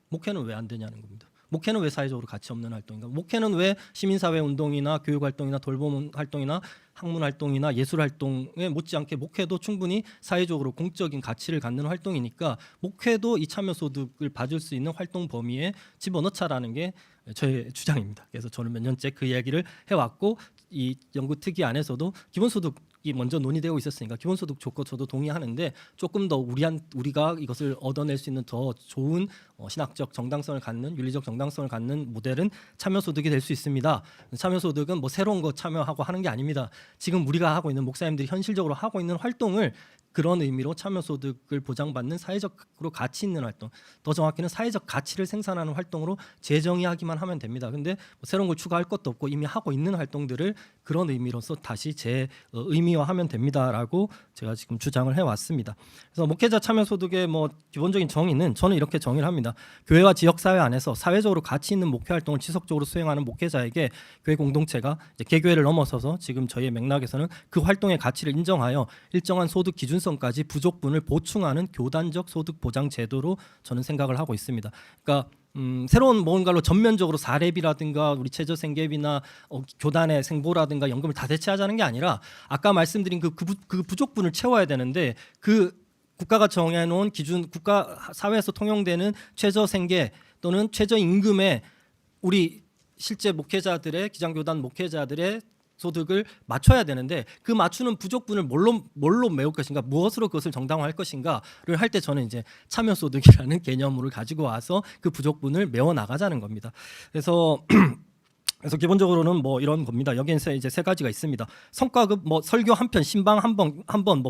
목회는 왜 안 되냐는 겁니다. 목회는 왜 사회적으로 가치 없는 활동인가? 목회는 왜 시민사회 운동이나 교육 활동이나 돌봄 활동이나 학문 활동이나 예술 활동에 못지않게 목회도 충분히 사회적으로 공적인 가치를 갖는 활동이니까 목회도 이 참여소득을 받을 수 있는 활동 범위에 집어넣자라는 게 저의 주장입니다. 그래서 저는 몇 년째 그 이야기를 해왔고 이 연구 특위 안에서도 기본소득이 먼저 논의되고 있었으니까 기본소득 조건 저도 동의하는데 조금 더 우리가 이것을 얻어낼 수 있는 더 좋은 신학적 정당성을 갖는 윤리적 정당성을 갖는 모델은 참여소득이 될 수 있습니다. 참여소득은 뭐 새로운 거 참여하고 하는 게 아닙니다. 지금 우리가 하고 있는 목사님들이 현실적으로 하고 있는 활동을 그런 의미로 참여소득을 보장받는 사회적으로 가치 있는 활동, 더 정확히는 사회적 가치를 생산하는 활동으로 재정의하기만 하면 됩니다. 근데 뭐 새로운 걸 추가할 것도 없고 이미 하고 있는 활동들을 그런 의미로서 다시 의미화하면 됩니다라고 제가 지금 주장을 해왔습니다. 그래서 목회자 참여소득의 뭐 기본적인 정의는 저는 이렇게 정의를 합니다. 교회와 지역사회 안에서 사회적으로 가치 있는 목회 활동을 지속적으로 수행하는 목회자에게 교회 공동체가 이제 개교회를 넘어서서 지금 저희의 맥락에서는 그 활동의 가치를 인정하여 일정한 소득 기준선까지 부족분을 보충하는 교단적 소득 보장 제도로 저는 생각을 하고 있습니다. 그러니까 새로운 뭔가로 전면적으로 사례비라든가 우리 최저생계비나 교단의 생보라든가 연금을 다 대체하자는 게 아니라 아까 말씀드린 그 부족분을 채워야 되는데 그 국가가 정해놓은 기준, 국가 사회에서 통용되는 최저생계 또는 최저임금에 우리 실제 목회자들의 기장교단 목회자들의 소득을 맞춰야 되는데 그 맞추는 부족분을 뭘로 메울 것인가, 무엇으로 그것을 정당화할 것인가를 할 때 저는 이제 참여소득이라는 개념을 가지고 와서 그 부족분을 메워 나가자는 겁니다. 그래서 기본적으로는 뭐 이런 겁니다. 여기에서 이제 세 가지가 있습니다. 성과급, 뭐 설교 한 편, 신방 한 번,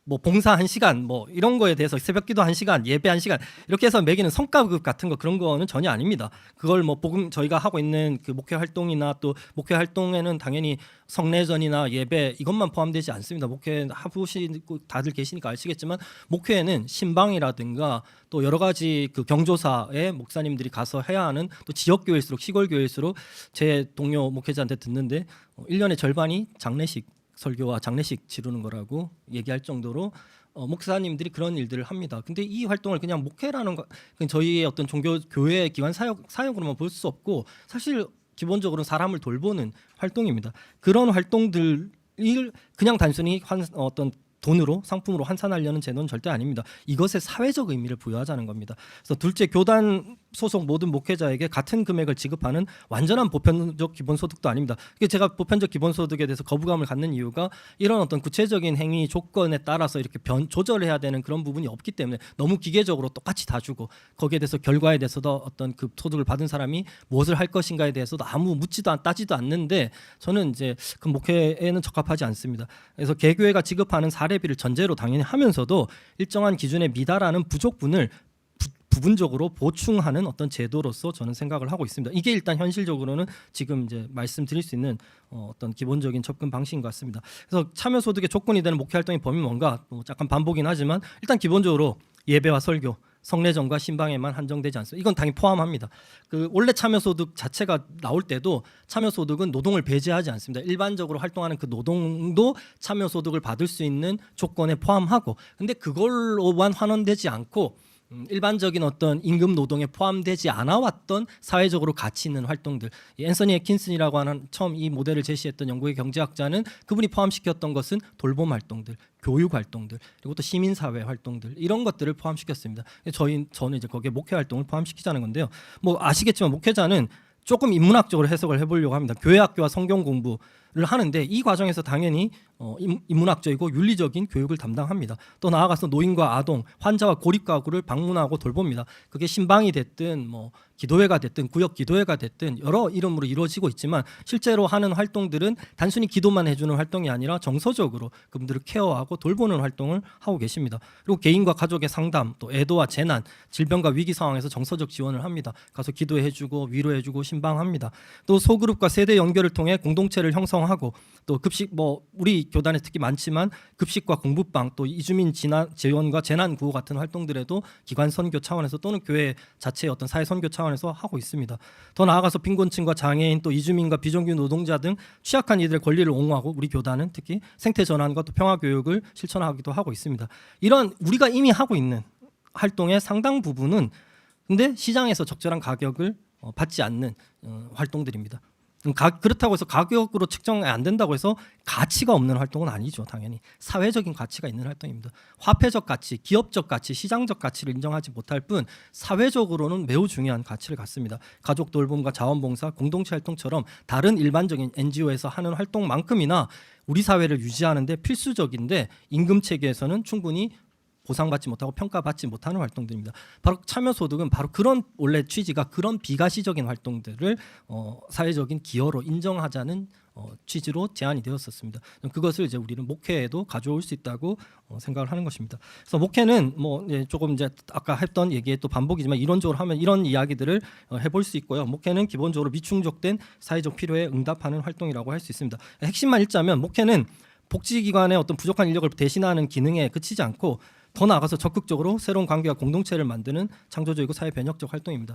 뭐 봉사 1시간 뭐 이런 거에 대해서 새벽기도 1시간, 예배 1시간 이렇게 해서 매기는 성과급 같은 거 그런 거는 전혀 아닙니다. 그걸 뭐 저희가 하고 있는 그 목회 활동이나 또 목회 활동에는 당연히 성례전이나 예배 이것만 포함되지 않습니다. 목회 해보시고 다들 계시니까 아시겠지만 목회에는 신방이라든가 또 여러 가지 그 경조사에 목사님들이 가서 해야 하는 또 지역교회일수록 시골교회일수록 제 동료 목회자한테 듣는데 1년의 절반이 장례식 설교와 장례식 치르는 거라고 얘기할 정도로 목사님들이 그런 일들을 합니다. 근데 이 활동을 그냥 목회라는 거, 저희의 어떤 종교 교회 기관 사역으로만 볼 수 없고 사실 기본적으로 사람을 돌보는 활동입니다. 그런 활동들을 그냥 단순히 어떤 돈으로 상품으로 환산하려는 제도는 절대 아닙니다. 이것에 사회적 의미를 부여하자는 겁니다. 그래서 둘째, 교단 소속 모든 목회자에게 같은 금액을 지급하는 완전한 보편적 기본소득도 아닙니다. 제가 보편적 기본소득에 대해서 거부감을 갖는 이유가 이런 어떤 구체적인 행위 조건에 따라서 이렇게 조절해야 되는 그런 부분이 없기 때문에 너무 기계적으로 똑같이 다 주고 거기에 대해서 결과에 대해서도 어떤 그 소득을 받은 사람이 무엇을 할 것인가에 대해서도 아무 따지도 않는데 저는 이제 그 목회에는 적합하지 않습니다. 그래서 개교회가 지급하는 사례비를 전제로 당연히 하면서도 일정한 기준에 미달하는 부족분을 부분적으로 보충하는 어떤 제도로서 저는 생각을 하고 있습니다. 이게 일단 현실적으로는 지금 이제 말씀드릴 수 있는 어떤 기본적인 접근 방식인 것 같습니다. 그래서 참여소득의 조건이 되는 목회 활동의 범위는 뭔가 약간 반복이긴 하지만 일단 기본적으로 예배와 설교, 성례전과 신방에만 한정되지 않습니다. 이건 당연히 포함합니다. 그 원래 참여소득 자체가 나올 때도 참여소득은 노동을 배제하지 않습니다. 일반적으로 활동하는 그 노동도 참여소득을 받을 수 있는 조건에 포함하고, 근데 그걸로만 환원되지 않고 일반적인 어떤 임금 노동에 포함되지 않아 왔던 사회적으로 가치 있는 활동들, 이 앤서니 애킨슨이라고 하는 처음 이 모델을 제시했던 영국의 경제학자는 그분이 포함시켰던 것은 돌봄 활동들, 교육 활동들, 그리고 또 시민사회 활동들, 이런 것들을 포함시켰습니다. 저는 이제 거기에 목회 활동을 포함시키자는 건데요. 뭐 아시겠지만 목회자는 조금 인문학적으로 해석을 해보려고 합니다. 교회학교와 성경 공부를 하는데 이 과정에서 당연히 인문학적이고 윤리적인 교육을 담당합니다. 또 나아가서 노인과 아동, 환자와 고립가구를 방문하고 돌봅니다. 그게 신방이 됐든 뭐 기도회가 됐든 구역 기도회가 됐든 여러 이름으로 이루어지고 있지만 실제로 하는 활동들은 단순히 기도만 해주는 활동이 아니라 정서적으로 그분들을 케어하고 돌보는 활동을 하고 계십니다. 그리고 개인과 가족의 상담, 또 애도와 재난, 질병과 위기 상황에서 정서적 지원을 합니다. 가서 기도해주고 위로해주고 신방합니다. 또 소그룹과 세대 연결을 통해 공동체를 형성하고, 또 급식, 뭐 우리 교단에 특히 많지만 급식과 공부방, 또 이주민 지원과 재난 구호 같은 활동들에도 기관 선교 차원에서 또는 교회 자체의 어떤 사회 선교 차원에서 하고 있습니다. 더 나아가서 빈곤층과 장애인, 또 이주민과 비정규 노동자 등 취약한 이들의 권리를 옹호하고, 우리 교단은 특히 생태 전환과 또 평화 교육을 실천하기도 하고 있습니다. 이런 우리가 이미 하고 있는 활동의 상당 부분은 근데 시장에서 적절한 가격을 받지 않는 활동들입니다. 그렇다고 해서 가격으로 측정이 안 된다고 해서 가치가 없는 활동은 아니죠. 당연히 사회적인 가치가 있는 활동입니다. 화폐적 가치, 기업적 가치, 시장적 가치를 인정하지 못할 뿐 사회적으로는 매우 중요한 가치를 갖습니다. 가족 돌봄과 자원봉사, 공동체 활동처럼 다른 일반적인 NGO에서 하는 활동만큼이나 우리 사회를 유지하는 데 필수적인데 임금 체계에서는 충분히 보상받지 못하고 평가받지 못하는 활동들입니다. 바로 참여소득은 바로 그런 원래 취지가 그런 비가시적인 활동들을 사회적인 기여로 인정하자는 취지로 제안이 되었었습니다. 그것을 이제 우리는 목회에도 가져올 수 있다고 생각을 하는 것입니다. 그래서 목회는 뭐 조금 이제 아까 했던 얘기의 또 반복이지만 이론적으로 하면 이런 이야기들을 해볼 수 있고요. 목회는 기본적으로 미충족된 사회적 필요에 응답하는 활동이라고 할 수 있습니다. 핵심만 읽자면 목회는 복지기관의 어떤 부족한 인력을 대신하는 기능에 그치지 않고 더 나아가서 적극적으로 새로운 관계와 공동체를 만드는 창조적이고 사회 변혁적 활동입니다.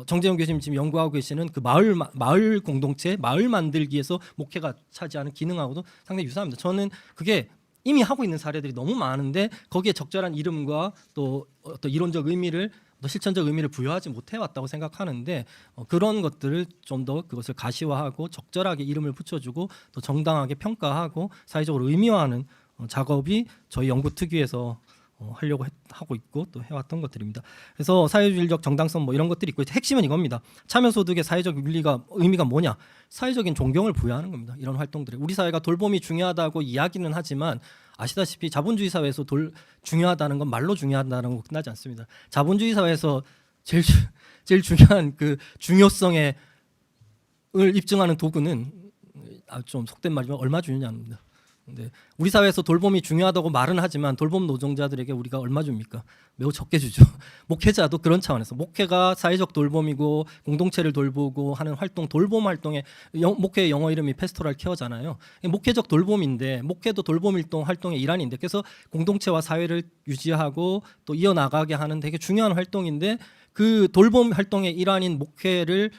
정재영 교수님 지금 연구하고 계시는 그 마을 공동체, 마을 만들기에서 목회가 차지하는 기능하고도 상당히 유사합니다. 저는 그게 이미 하고 있는 사례들이 너무 많은데 거기에 적절한 이름과 또 어떤 이론적 의미를, 또 실천적 의미를 부여하지 못해왔다고 생각하는데 그런 것들을 좀 더 그것을 가시화하고 적절하게 이름을 붙여주고 또 정당하게 평가하고 사회적으로 의미화하는 작업이 저희 연구 특위에서 하려고 하고 있고 또 해왔던 것들입니다. 그래서 사회주의적 정당성 뭐 이런 것들이 있고 핵심은 이겁니다. 참여소득의 사회적 의미가 뭐냐? 사회적인 존경을 부여하는 겁니다. 이런 활동들이 우리 사회가 돌봄이 중요하다고 이야기는 하지만 아시다시피 자본주의 사회에서 중요하다는 건 말로 중요하다는 거 끝나지 않습니다. 자본주의 사회에서 제일 중요한 그 중요성을 입증하는 도구는 좀 속된 말이지만 얼마 주느냐입니다. 근데 우리 사회에서 돌봄이 중요하다고 말은 하지만 돌봄 노동자들에게 우리가 얼마 줍니까? 매우 적게 주죠. 목회자도 그런 차원에서 목회가 사회적 돌봄이고 공동체를 돌보고 하는 활동, 돌봄 활동의 목회의 영어 이름이 패스토럴 케어잖아요. 목회적 돌봄인데 목회도 돌봄 활동의 일환인데 그래서 공동체와 사회를 유지하고 또 이어나가게 하는 되게 중요한 활동인데 그 돌봄 활동의 일환인 목회를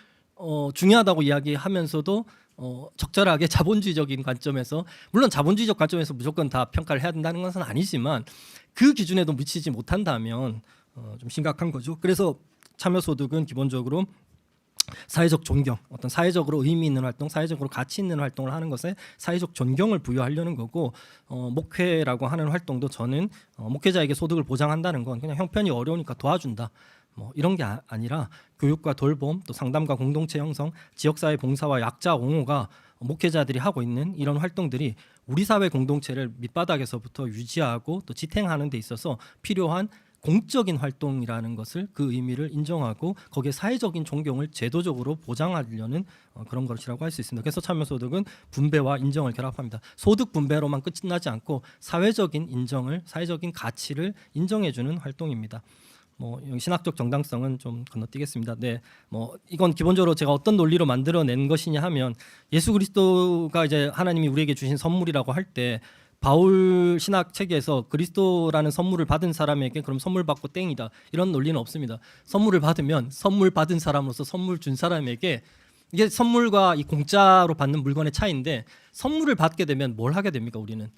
중요하다고 이야기하면서도 적절하게 자본주의적인 관점에서, 물론 자본주의적 관점에서 무조건 다 평가를 해야 된다는 것은 아니지만 그 기준에도 미치지 못한다면 좀 심각한 거죠. 그래서 참여소득은 기본적으로 사회적 존경, 어떤 사회적으로 의미 있는 활동, 사회적으로 가치 있는 활동을 하는 것에 사회적 존경을 부여하려는 거고, 목회라고 하는 활동도 저는 목회자에게 소득을 보장한다는 건 그냥 형편이 어려우니까 도와준다, 뭐 이런 게 아니라 교육과 돌봄, 또 상담과 공동체 형성, 지역사회 봉사와 약자 옹호가 목회자들이 하고 있는 이런 활동들이 우리 사회 공동체를 밑바닥에서부터 유지하고 또 지탱하는 데 있어서 필요한 공적인 활동이라는 것을, 그 의미를 인정하고 거기에 사회적인 존경을 제도적으로 보장하려는 그런 것이라고 할 수 있습니다. 그래서 참여소득은 분배와 인정을 결합합니다. 소득 분배로만 끝나지 않고 사회적인 인정을, 사회적인 가치를 인정해주는 활동입니다. 뭐 신학적 정당성은 좀 건너뛰겠습니다. 네, 뭐 이건 기본적으로 제가 어떤 논리로 만들어낸 것이냐 하면 예수 그리스도가 이제 하나님이 우리에게 주신 선물이라고 할 때 바울 신학 체계에서 그리스도라는 선물을 받은 사람에게 그럼 선물 받고 땡이다 이런 논리는 없습니다. 선물을 받으면 선물 받은 사람으로서 선물 준 사람에게 이게 선물과 이 공짜로 받는 물건의 차이인데 선물을 받게 되면 뭘 하게 됩니까? 우리는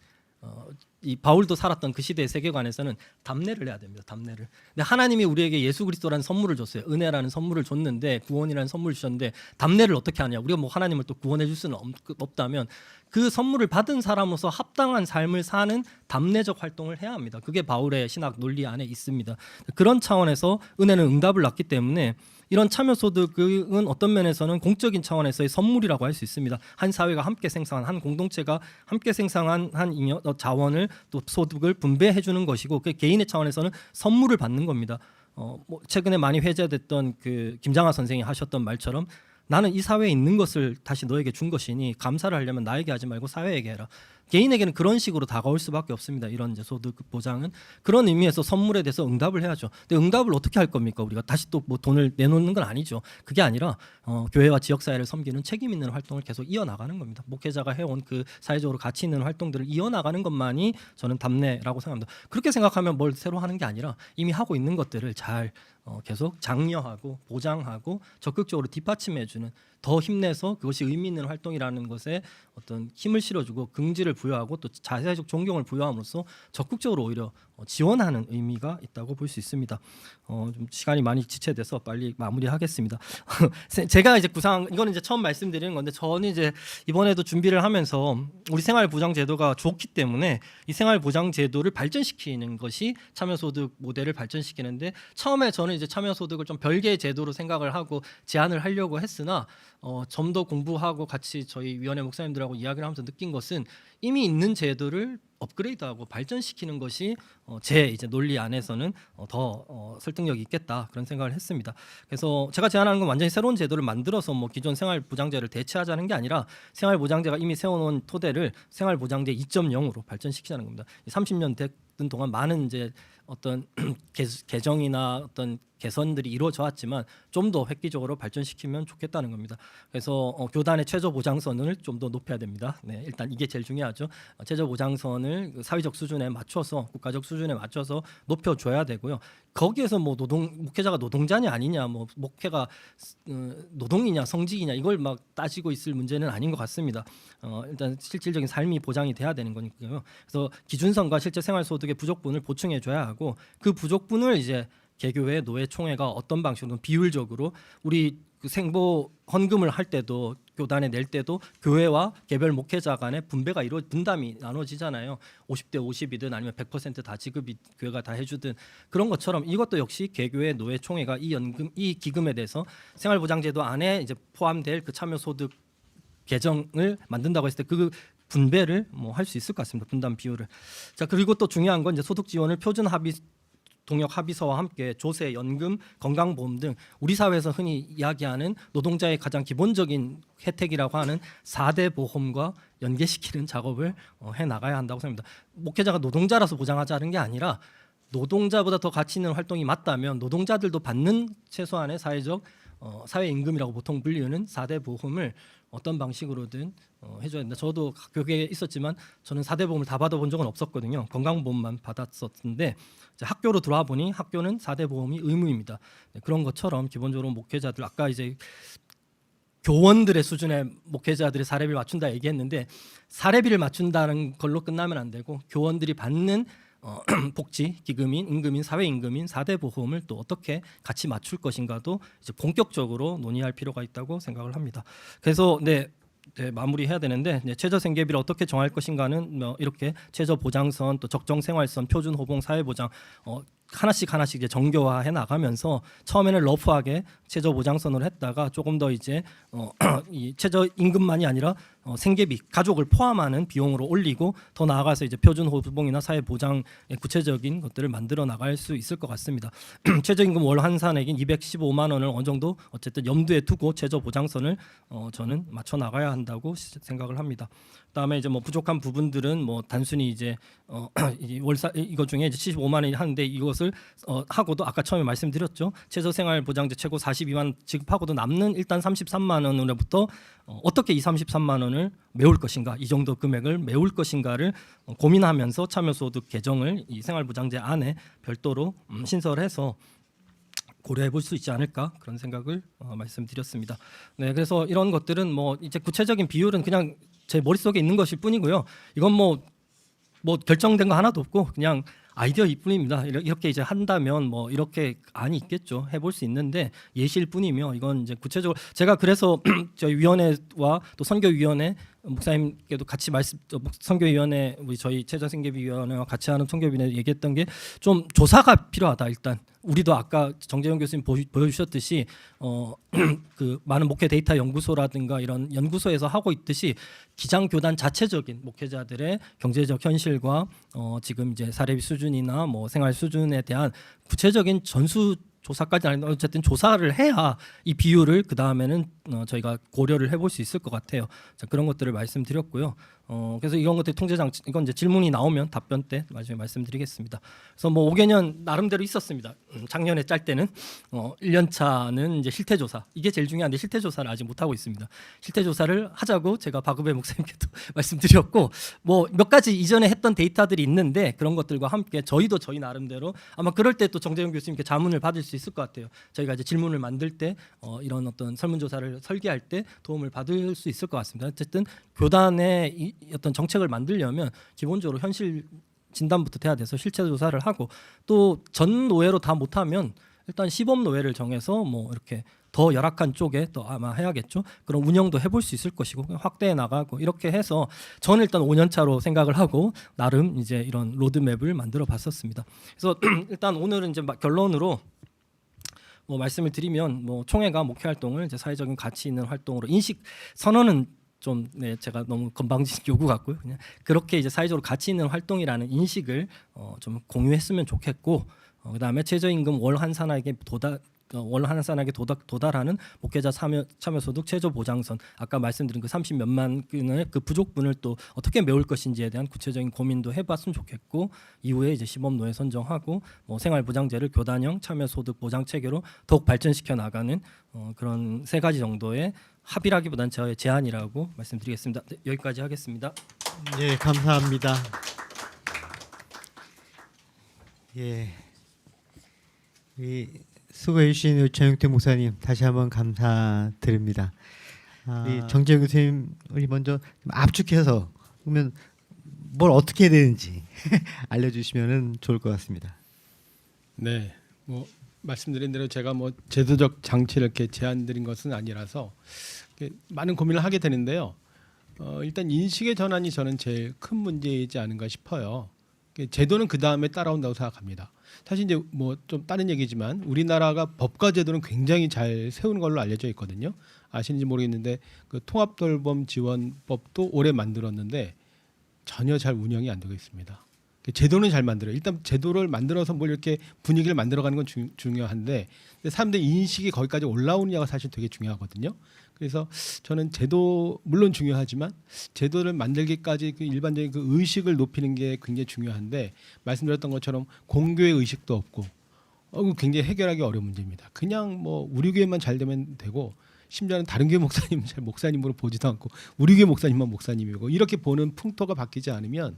이 바울도 살았던 그 시대의 세계관에서는 답례를 해야 됩니다. 답례를. 근데 하나님이 우리에게 예수 그리스도라는 선물을 줬어요. 은혜라는 선물을 줬는데 구원이라는 선물을 주셨는데 답례를 어떻게 하냐? 우리가 뭐 하나님을 또 구원해 줄 수는 없다면 그 선물을 받은 사람으로서 합당한 삶을 사는 답례적 활동을 해야 합니다. 그게 바울의 신학 논리 안에 있습니다. 그런 차원에서 은혜는 응답을 낳기 때문에 이런 참여소득은 어떤 면에서는 공적인 차원에서의 선물이라고 할 수 있습니다. 한 사회가 함께 생산한 한 공동체가 함께 생산한 한 자원을 또 소득을 분배해 주는 것이고 그 개인의 차원에서는 선물을 받는 겁니다. 뭐 최근에 많이 회자됐던 그 김장하 선생이 하셨던 말처럼 나는 이 사회에 있는 것을 다시 너에게 준 것이니 감사를 하려면 나에게 하지 말고 사회에게 해라. 개인에게는 그런 식으로 다가올 수밖에 없습니다. 이런 이제 소득 보장은 그런 의미에서 선물에 대해서 응답을 해야죠. 근데 응답을 어떻게 할 겁니까? 우리가 다시 또 뭐 돈을 내놓는 건 아니죠. 그게 아니라 교회와 지역 사회를 섬기는 책임 있는 활동을 계속 이어나가는 겁니다. 목회자가 해온 그 사회적으로 가치 있는 활동들을 이어나가는 것만이 저는 답례라고 생각합니다. 그렇게 생각하면 뭘 새로 하는 게 아니라 이미 하고 있는 것들을 잘 계속 장려하고 보장하고 적극적으로 뒷받침해주는 더 힘내서 그것이 의미 있는 활동이라는 것에 어떤 힘을 실어주고 긍지를 부여하고 또 자세적 존경을 부여함으로써 적극적으로 오히려 지원하는 의미가 있다고 볼 수 있습니다. 좀 시간이 많이 지체돼서 빨리 마무리하겠습니다. 제가 이제 이거는 이제 처음 말씀드리는 건데 저는 이제 이번에도 준비를 하면서 우리 생활보장제도가 좋기 때문에 이 생활보장제도를 발전시키는 것이 참여소득 모델을 발전시키는데 처음에 저는 이제 참여소득을 좀 별개의 제도로 생각을 하고 제안을 하려고 했으나 좀 더 공부하고 같이 저희 위원회 목사님들하고 이야기를 하면서 느낀 것은 이미 있는 제도를 업그레이드하고 발전시키는 것이 제 이제 논리 안에서는 더 설득력이 있겠다 그런 생각을 했습니다. 그래서 제가 제안하는 건 완전히 새로운 제도를 만들어서 뭐 기존 생활보장제를 대체하자는 게 아니라 생활보장제가 이미 세워놓은 토대를 생활보장제 2.0으로 발전시키자는 겁니다. 30년 됐던 동안 많은 이제 어떤 개정이나 어떤 개선들이 이루어져 왔지만 좀 더 획기적으로 발전시키면 좋겠다는 겁니다. 그래서 교단의 최저 보장선을 좀 더 높여야 됩니다. 네, 일단 이게 제일 중요하죠. 최저 보장선을 사회적 수준에 맞춰서 국가적 수준에 맞춰서 높여줘야 되고요. 거기에서 뭐 목회자가 노동자냐 아니냐, 뭐 목회가 노동이냐 성직이냐 이걸 막 따지고 있을 문제는 아닌 것 같습니다. 일단 실질적인 삶이 보장이 돼야 되는 거니까요. 그래서 기준선과 실제 생활소득의 부족분을 보충해줘야 하고 그 부족분을 이제 개교회, 노회, 총회가 어떤 방식으로 비율적으로 우리 그 생보 헌금을 할 때도 교단에 낼 때도 교회와 개별 목회자 간의 분담이 나눠지잖아요. 50대 50이든 아니면 100%다 지급이 교회가 다 해주든 그런 것처럼 이것도 역시 개교회, 노회, 총회가 이 기금에 대해서 생활보장제도 안에 이제 포함될 그 참여소득 개정을 만든다고 했을 때 그 분배를 뭐 할 수 있을 것 같습니다. 분담 비율을. 자 그리고 또 중요한 건 이제 소득 지원을 표준 합의 동역 합의서와 함께 조세, 연금, 건강보험 등 우리 사회에서 흔히 이야기하는 노동자의 가장 기본적인 혜택이라고 하는 4대 보험과 연계시키는 작업을 해나가야 한다고 생각합니다. 목회자가 노동자라서 보장하자는 게 아니라 노동자보다 더 가치 있는 활동이 맞다면 노동자들도 받는 최소한의 사회적 사회임금이라고 보통 불리는 4대 보험을 어떤 방식으로든 해줘야 된다. 저도 교계에 있었지만 저는 4대 보험을 다 받아본 적은 없었거든요. 건강보험만 받았었는데 이제 학교로 들어와 보니 학교는 4대 보험이 의무입니다. 네, 그런 것처럼 기본적으로 목회자들 아까 이제 교원들의 수준의 목회자들의 사례비를 맞춘다 얘기했는데 사례비를 맞춘다는 걸로 끝나면 안 되고 교원들이 받는 복지, 기금인, 임금인, 사회임금인 4대 보험을 또 어떻게 같이 맞출 것인가도 이제 본격적으로 논의할 필요가 있다고 생각을 합니다. 그래서 마무리해야 되는데 최저 생계비를 어떻게 정할 것인가는 이렇게 최저 보장선, 또 적정 생활선, 표준 호봉, 사회보장 하나씩 이제 정교화해 나가면서 처음에는 러프하게 최저 보장선으로 했다가 조금 더 이제 이 최저 임금만이 아니라 생계비, 가족을 포함하는 비용으로 올리고 더 나아가서 이제 표준 호봉이나 사회 보장의 구체적인 것들을 만들어 나갈 수 있을 것 같습니다. 최저임금 월 환산액인 215만 원을 어느 정도 어쨌든 염두에 두고 최저 보장선을 저는 맞춰 나가야 한다고 생각을 합니다. 그다음에 이제 뭐 부족한 부분들은 뭐 단순히 이제 이거 중에 이제 75만 원이 하는데 이것을 하고도 아까 처음에 말씀드렸죠. 최저생활보장제 최고 42만 지급하고도 남는 일단 33만 원으로부터 어떻게 이 33만 원을 지원을 메울 것인가, 이 정도 금액을 메울 것인가를 고민하면서 참여소득 개정을 이 생활보장제 안에 별도로 신설해서 고려해 볼 수 있지 않을까 그런 생각을 말씀드렸습니다. 네, 그래서 이런 것들은 뭐 이제 구체적인 비율은 그냥 제 머릿속에 있는 것일 뿐이고요. 이건 뭐 결정된 거 하나도 없고 그냥 아이디어일 뿐입니다. 이렇게 이제 한다면 뭐 이렇게 안이 있겠죠. 해볼 수 있는데 예시일 뿐이며 이건 이제 구체적으로 제가 그래서 저희 위원회와 또 선교위원회 목사님께도 같이 선교위원회 우리 저희 최저생계비위원회와 같이 하는 선교위원회 얘기했던 게 좀 조사가 필요하다. 일단 우리도 아까 정재영 교수님 보여주셨듯이 그 많은 목회 데이터 연구소라든가 이런 연구소에서 하고 있듯이 기장교단 자체적인 목회자들의 경제적 현실과 지금 이제 사례비 수준이나 뭐 생활 수준에 대한 구체적인 전수 조사까지는 아닌데 어쨌든 조사를 해야 이 비율을 그 다음에는 저희가 고려를 해볼 수 있을 것 같아요. 자, 그런 것들을 말씀드렸고요. 그래서 이런 것들 통제 장치 이건 이제 질문이 나오면 답변 때 나중에 말씀드리겠습니다. 그래서 뭐 5개년 나름대로 있었습니다. 작년에 짤 때는 1년 차는 이제 실태 조사 이게 제일 중요한데 실태 조사를 아직 못 하고 있습니다. 실태 조사를 하자고 제가 박우배 목사님께도 말씀드렸고 뭐 몇 가지 이전에 했던 데이터들이 있는데 그런 것들과 함께 저희도 저희 나름대로 아마 그럴 때 또 정재영 교수님께 자문을 받을 수 있을 것 같아요. 저희가 이제 질문을 만들 때 이런 어떤 설문조사를 설계할 때 도움을 받을 수 있을 것 같습니다. 어쨌든 교단의 어떤 정책을 만들려면 기본적으로 현실 진단부터 돼야 돼서 실체 조사를 하고 또 전 노예로 다 못하면 일단 시범 노예를 정해서 뭐 이렇게 더 열악한 쪽에 또 아마 해야겠죠. 그런 운영도 해볼 수 있을 것이고 확대해 나가고 이렇게 해서 저는 일단 5년 차로 생각을 하고 나름 이제 이런 로드맵을 만들어 봤었습니다. 그래서 일단 오늘은 이제 결론으로 뭐 말씀을 드리면 뭐 총회가 목회 활동을 이제 사회적인 가치 있는 활동으로 인식 선언은 좀 네, 제가 너무 건방진 요구 같고요. 그냥 그렇게 이제 사회적으로 가치 있는 활동이라는 인식을 좀 공유했으면 좋겠고 그다음에 최저임금 월 환산액에 도달하는 목회자 참여소득 최저보장선 아까 말씀드린 그 30몇만 건의 그 부족분을 또 어떻게 메울 것인지에 대한 구체적인 고민도 해봤으면 좋겠고 이후에 이제 시범노예 선정하고 뭐 생활보장제를 교단형 참여소득 보장 체계로 더욱 발전시켜 나가는 그런 3가지 정도의 합의라기보다는 저의 제안이라고 말씀드리겠습니다. 네, 여기까지 하겠습니다. 예, 감사합니다. 예, 수고해 주신 정영태 목사님 다시 한번 감사드립니다. 우리 정재영 교수님 우리 먼저 좀 압축해서 그러면 뭘 어떻게 해야 되는지 알려주시면 좋을 것 같습니다. 네, 뭐 말씀드린 대로 제가 뭐 제도적 장치를 이렇게 제안드린 것은 아니라서 많은 고민을 하게 되는데요. 일단 인식의 전환이 저는 제일 큰 문제이지 않은가 싶어요. 제도는 그 다음에 따라온다고 생각합니다. 사실 이제 뭐 좀 다른 얘기지만 우리나라가 법과 제도는 굉장히 잘 세우는 걸로 알려져 있거든요. 아시는지 모르겠는데 그 통합돌봄 지원법도 올해 만들었는데 전혀 잘 운영이 안 되고 있습니다. 제도는 잘 만들어요. 일단 제도를 만들어서 뭘 이렇게 분위기를 만들어가는 건 중요한데 사람들의 인식이 거기까지 올라오느냐가 사실 되게 중요하거든요. 그래서 저는 제도 물론 중요하지만 제도를 만들기까지 그 일반적인 그 의식을 높이는 게 굉장히 중요한데 말씀드렸던 것처럼 공교의 의식도 없고 굉장히 해결하기 어려운 문제입니다. 그냥 뭐 우리 교회만 잘 되면 되고 심지어는 다른 교회 목사님 잘 목사님으로 보지도 않고 우리 교회 목사님만 목사님이고 이렇게 보는 풍토가 바뀌지 않으면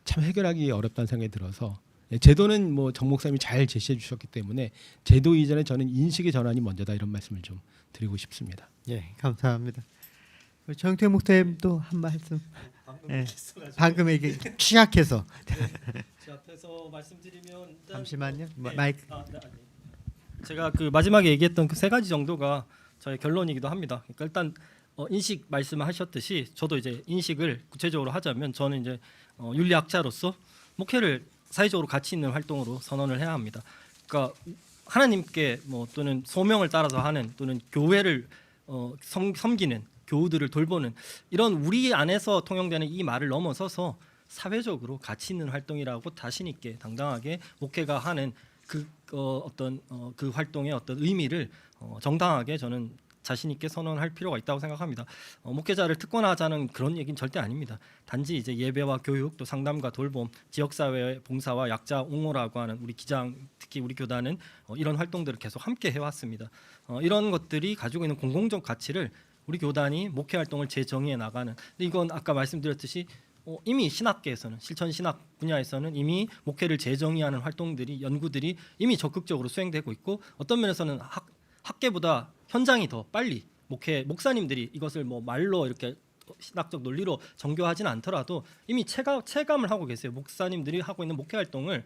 참 해결하기 어렵다는 생각이 들어서 제도는 뭐 정 목사님이 잘 제시해 주셨기 때문에 제도 이전에 저는 인식의 전환이 먼저다 이런 말씀을 좀 드리고 싶습니다. 예, 감사합니다. 정태 목사님도 한 말씀. 방금 이게 취약해서. 제 앞에서 말씀드리면 잠시만요. 마이크. 제가 그 마지막에 얘기했던 그 3가지 정도가 저의 결론이기도 합니다. 그러니까 일단 인식 말씀하셨듯이 저도 이제 인식을 구체적으로 하자면 저는 이제 윤리학자로서 목회를 사회적으로 가치 있는 활동으로 선언을 해야 합니다. 그러니까 하나님께 뭐 또는 소명을 따라서 하는 또는 교회를 섬기는 교우들을 돌보는 이런 우리 안에서 통용되는 이 말을 넘어서서 사회적으로 가치 있는 활동이라고 자신 있게 당당하게 목회가 하는 그 그 활동의 어떤 의미를 정당하게 저는 자신 있게 선언할 필요가 있다고 생각합니다. 목회자를 특권화하자는 그런 얘기는 절대 아닙니다. 단지 이제 예배와 교육 또 상담과 돌봄, 지역사회 봉사와 약자 옹호라고 하는 우리 기장 특히 우리 교단은 이런 활동들을 계속 함께 해왔습니다. 이런 것들이 가지고 있는 공공적 가치를 우리 교단이 목회 활동을 재정의해 나가는. 근데 이건 아까 말씀드렸듯이 이미 신학계에서는 실천 신학 분야에서는 이미 목회를 재정의하는 활동들이 연구들이 이미 적극적으로 수행되고 있고 어떤 면에서는 학계보다 현장이 더 빨리 목사님들이 이것을 뭐 말로 이렇게 신학적 논리로 정교하지는 않더라도 이미 체감을 하고 계세요. 목사님들이 하고 있는 목회 활동을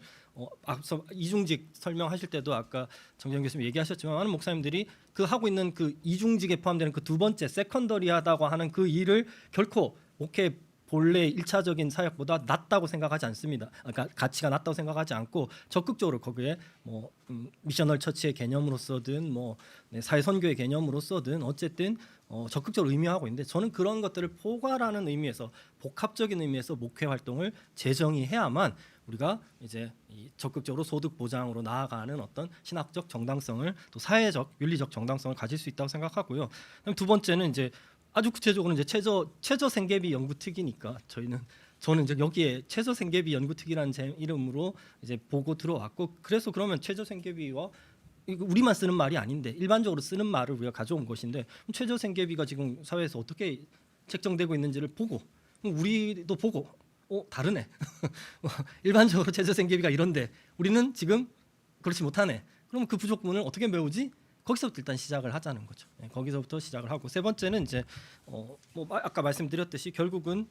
앞서 이중직 설명하실 때도 아까 정재영 교수님 얘기하셨지만 많은 목사님들이 그 하고 있는 그 이중직에 포함되는 그 두 번째 세컨더리하다고 하는 그 일을 결코 목회 본래 1차적인 사역보다 낮다고 생각하지 않습니다. 그러니까 가치가 낮다고 생각하지 않고 적극적으로 거기에 뭐 미셔널 처치의 개념으로서든 뭐 사회 선교의 개념으로서든 어쨌든 적극적으로 의미하고 있는데 저는 그런 것들을 포괄하는 의미에서 복합적인 의미에서 목회 활동을 재정의해야만 우리가 이제 적극적으로 소득 보장으로 나아가는 어떤 신학적 정당성을 또 사회적 윤리적 정당성을 가질 수 있다고 생각하고요. 그다음 두 번째는 이제 아주 구체적으로 이제 최저 생계비 연구특위니까 저는 이제 여기에 최저 생계비 연구특위라는 이름으로 이제 보고 들어왔고 그래서 그러면 최저 생계비와 이거 우리만 쓰는 말이 아닌데 일반적으로 쓰는 말을 우리가 가져온 것인데 최저 생계비가 지금 사회에서 어떻게 책정되고 있는지를 보고 우리도 보고 다르네. 일반적으로 최저 생계비가 이런데 우리는 지금 그렇지 못하네. 그럼 그 부족분을 어떻게 메우지? 거기서부터 일단 시작을 하자는 거죠. 거기서부터 시작을 하고 세 번째는 이제 뭐 아까 말씀드렸듯이 결국은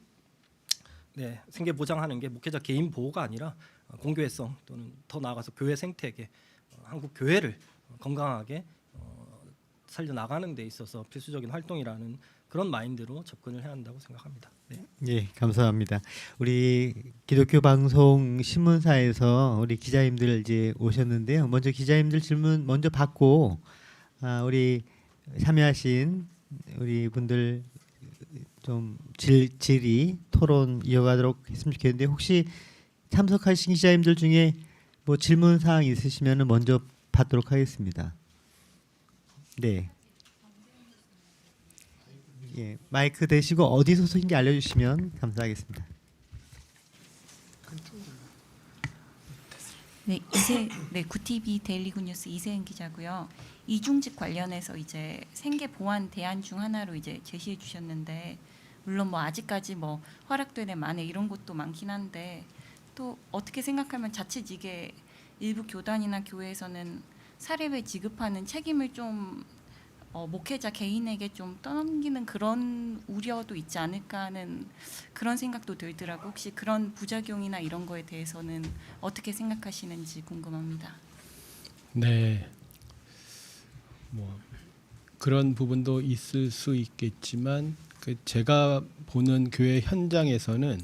생계 보장하는 게 목회자 개인 보호가 아니라 공교회성 또는 더 나아가서 교회 생태계 한국 교회를 건강하게 살려 나가는 데 있어서 필수적인 활동이라는 그런 마인드로 접근을 해야 한다고 생각합니다. 네. 예, 감사합니다. 우리 기독교 방송 신문사에서 우리 기자님들 이제 오셨는데요. 먼저 기자님들 질문 먼저 받고 우리 참여하신 우리 분들 좀 질의 토론 이어가도록 했으면 좋겠는데 혹시 참석하신 기자님들 중에 뭐 질문 사항 있으시면 먼저 받도록 하겠습니다. 네. 예, 마이크 대시고 어디 소속인지 알려주시면 감사하겠습니다. 네, 구티비 데일리굿 뉴스 이세은 기자고요. 이중직 관련해서 이제 생계 보완 대안 중 하나로 이제 제시해 주셨는데 물론 뭐 아직까지 뭐 허락되는 만에 이런 것도 많긴 한데 또 어떻게 생각하면 자칫 이게 일부 교단이나 교회에서는 사례비 지급하는 책임을 좀 목회자 개인에게 좀 떠넘기는 그런 우려도 있지 않을까 하는 그런 생각도 들더라고. 혹시 그런 부작용이나 이런 거에 대해서는 어떻게 생각하시는지 궁금합니다. 네, 뭐 그런 부분도 있을 수 있겠지만 제가 보는 교회 현장에서는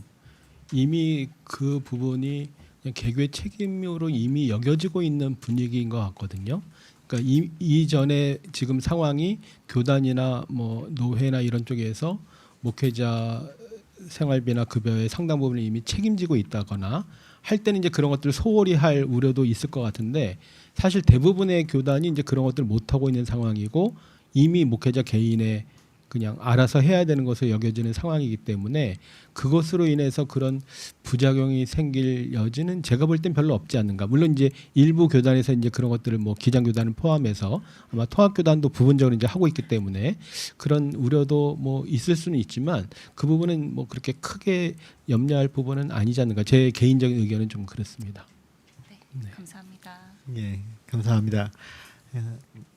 이미 그 부분이 그냥 개교의 책임으로 이미 여겨지고 있는 분위기인 것 같거든요. 그러니까 이전에 지금 상황이 교단이나 뭐 노회나 이런 쪽에서 목회자 생활비나 급여의 상당 부분을 이미 책임지고 있다거나 할 때는 이제 그런 것들을 소홀히 할 우려도 있을 것 같은데 사실 대부분의 교단이 이제 그런 것들을 못 하고 있는 상황이고 이미 목회자 개인의 그냥 알아서 해야 되는 것으로 여겨지는 상황이기 때문에 그것으로 인해서 그런 부작용이 생길 여지는 제가 볼 땐 별로 없지 않는가. 물론 이제 일부 교단에서 이제 그런 것들을 뭐 기장 교단을 포함해서 아마 통합 교단도 부분적으로 이제 하고 있기 때문에 그런 우려도 뭐 있을 수는 있지만 그 부분은 뭐 그렇게 크게 염려할 부분은 아니지 않는가. 제 개인적인 의견은 좀 그렇습니다. 네, 감사합니다. 예, 감사합니다.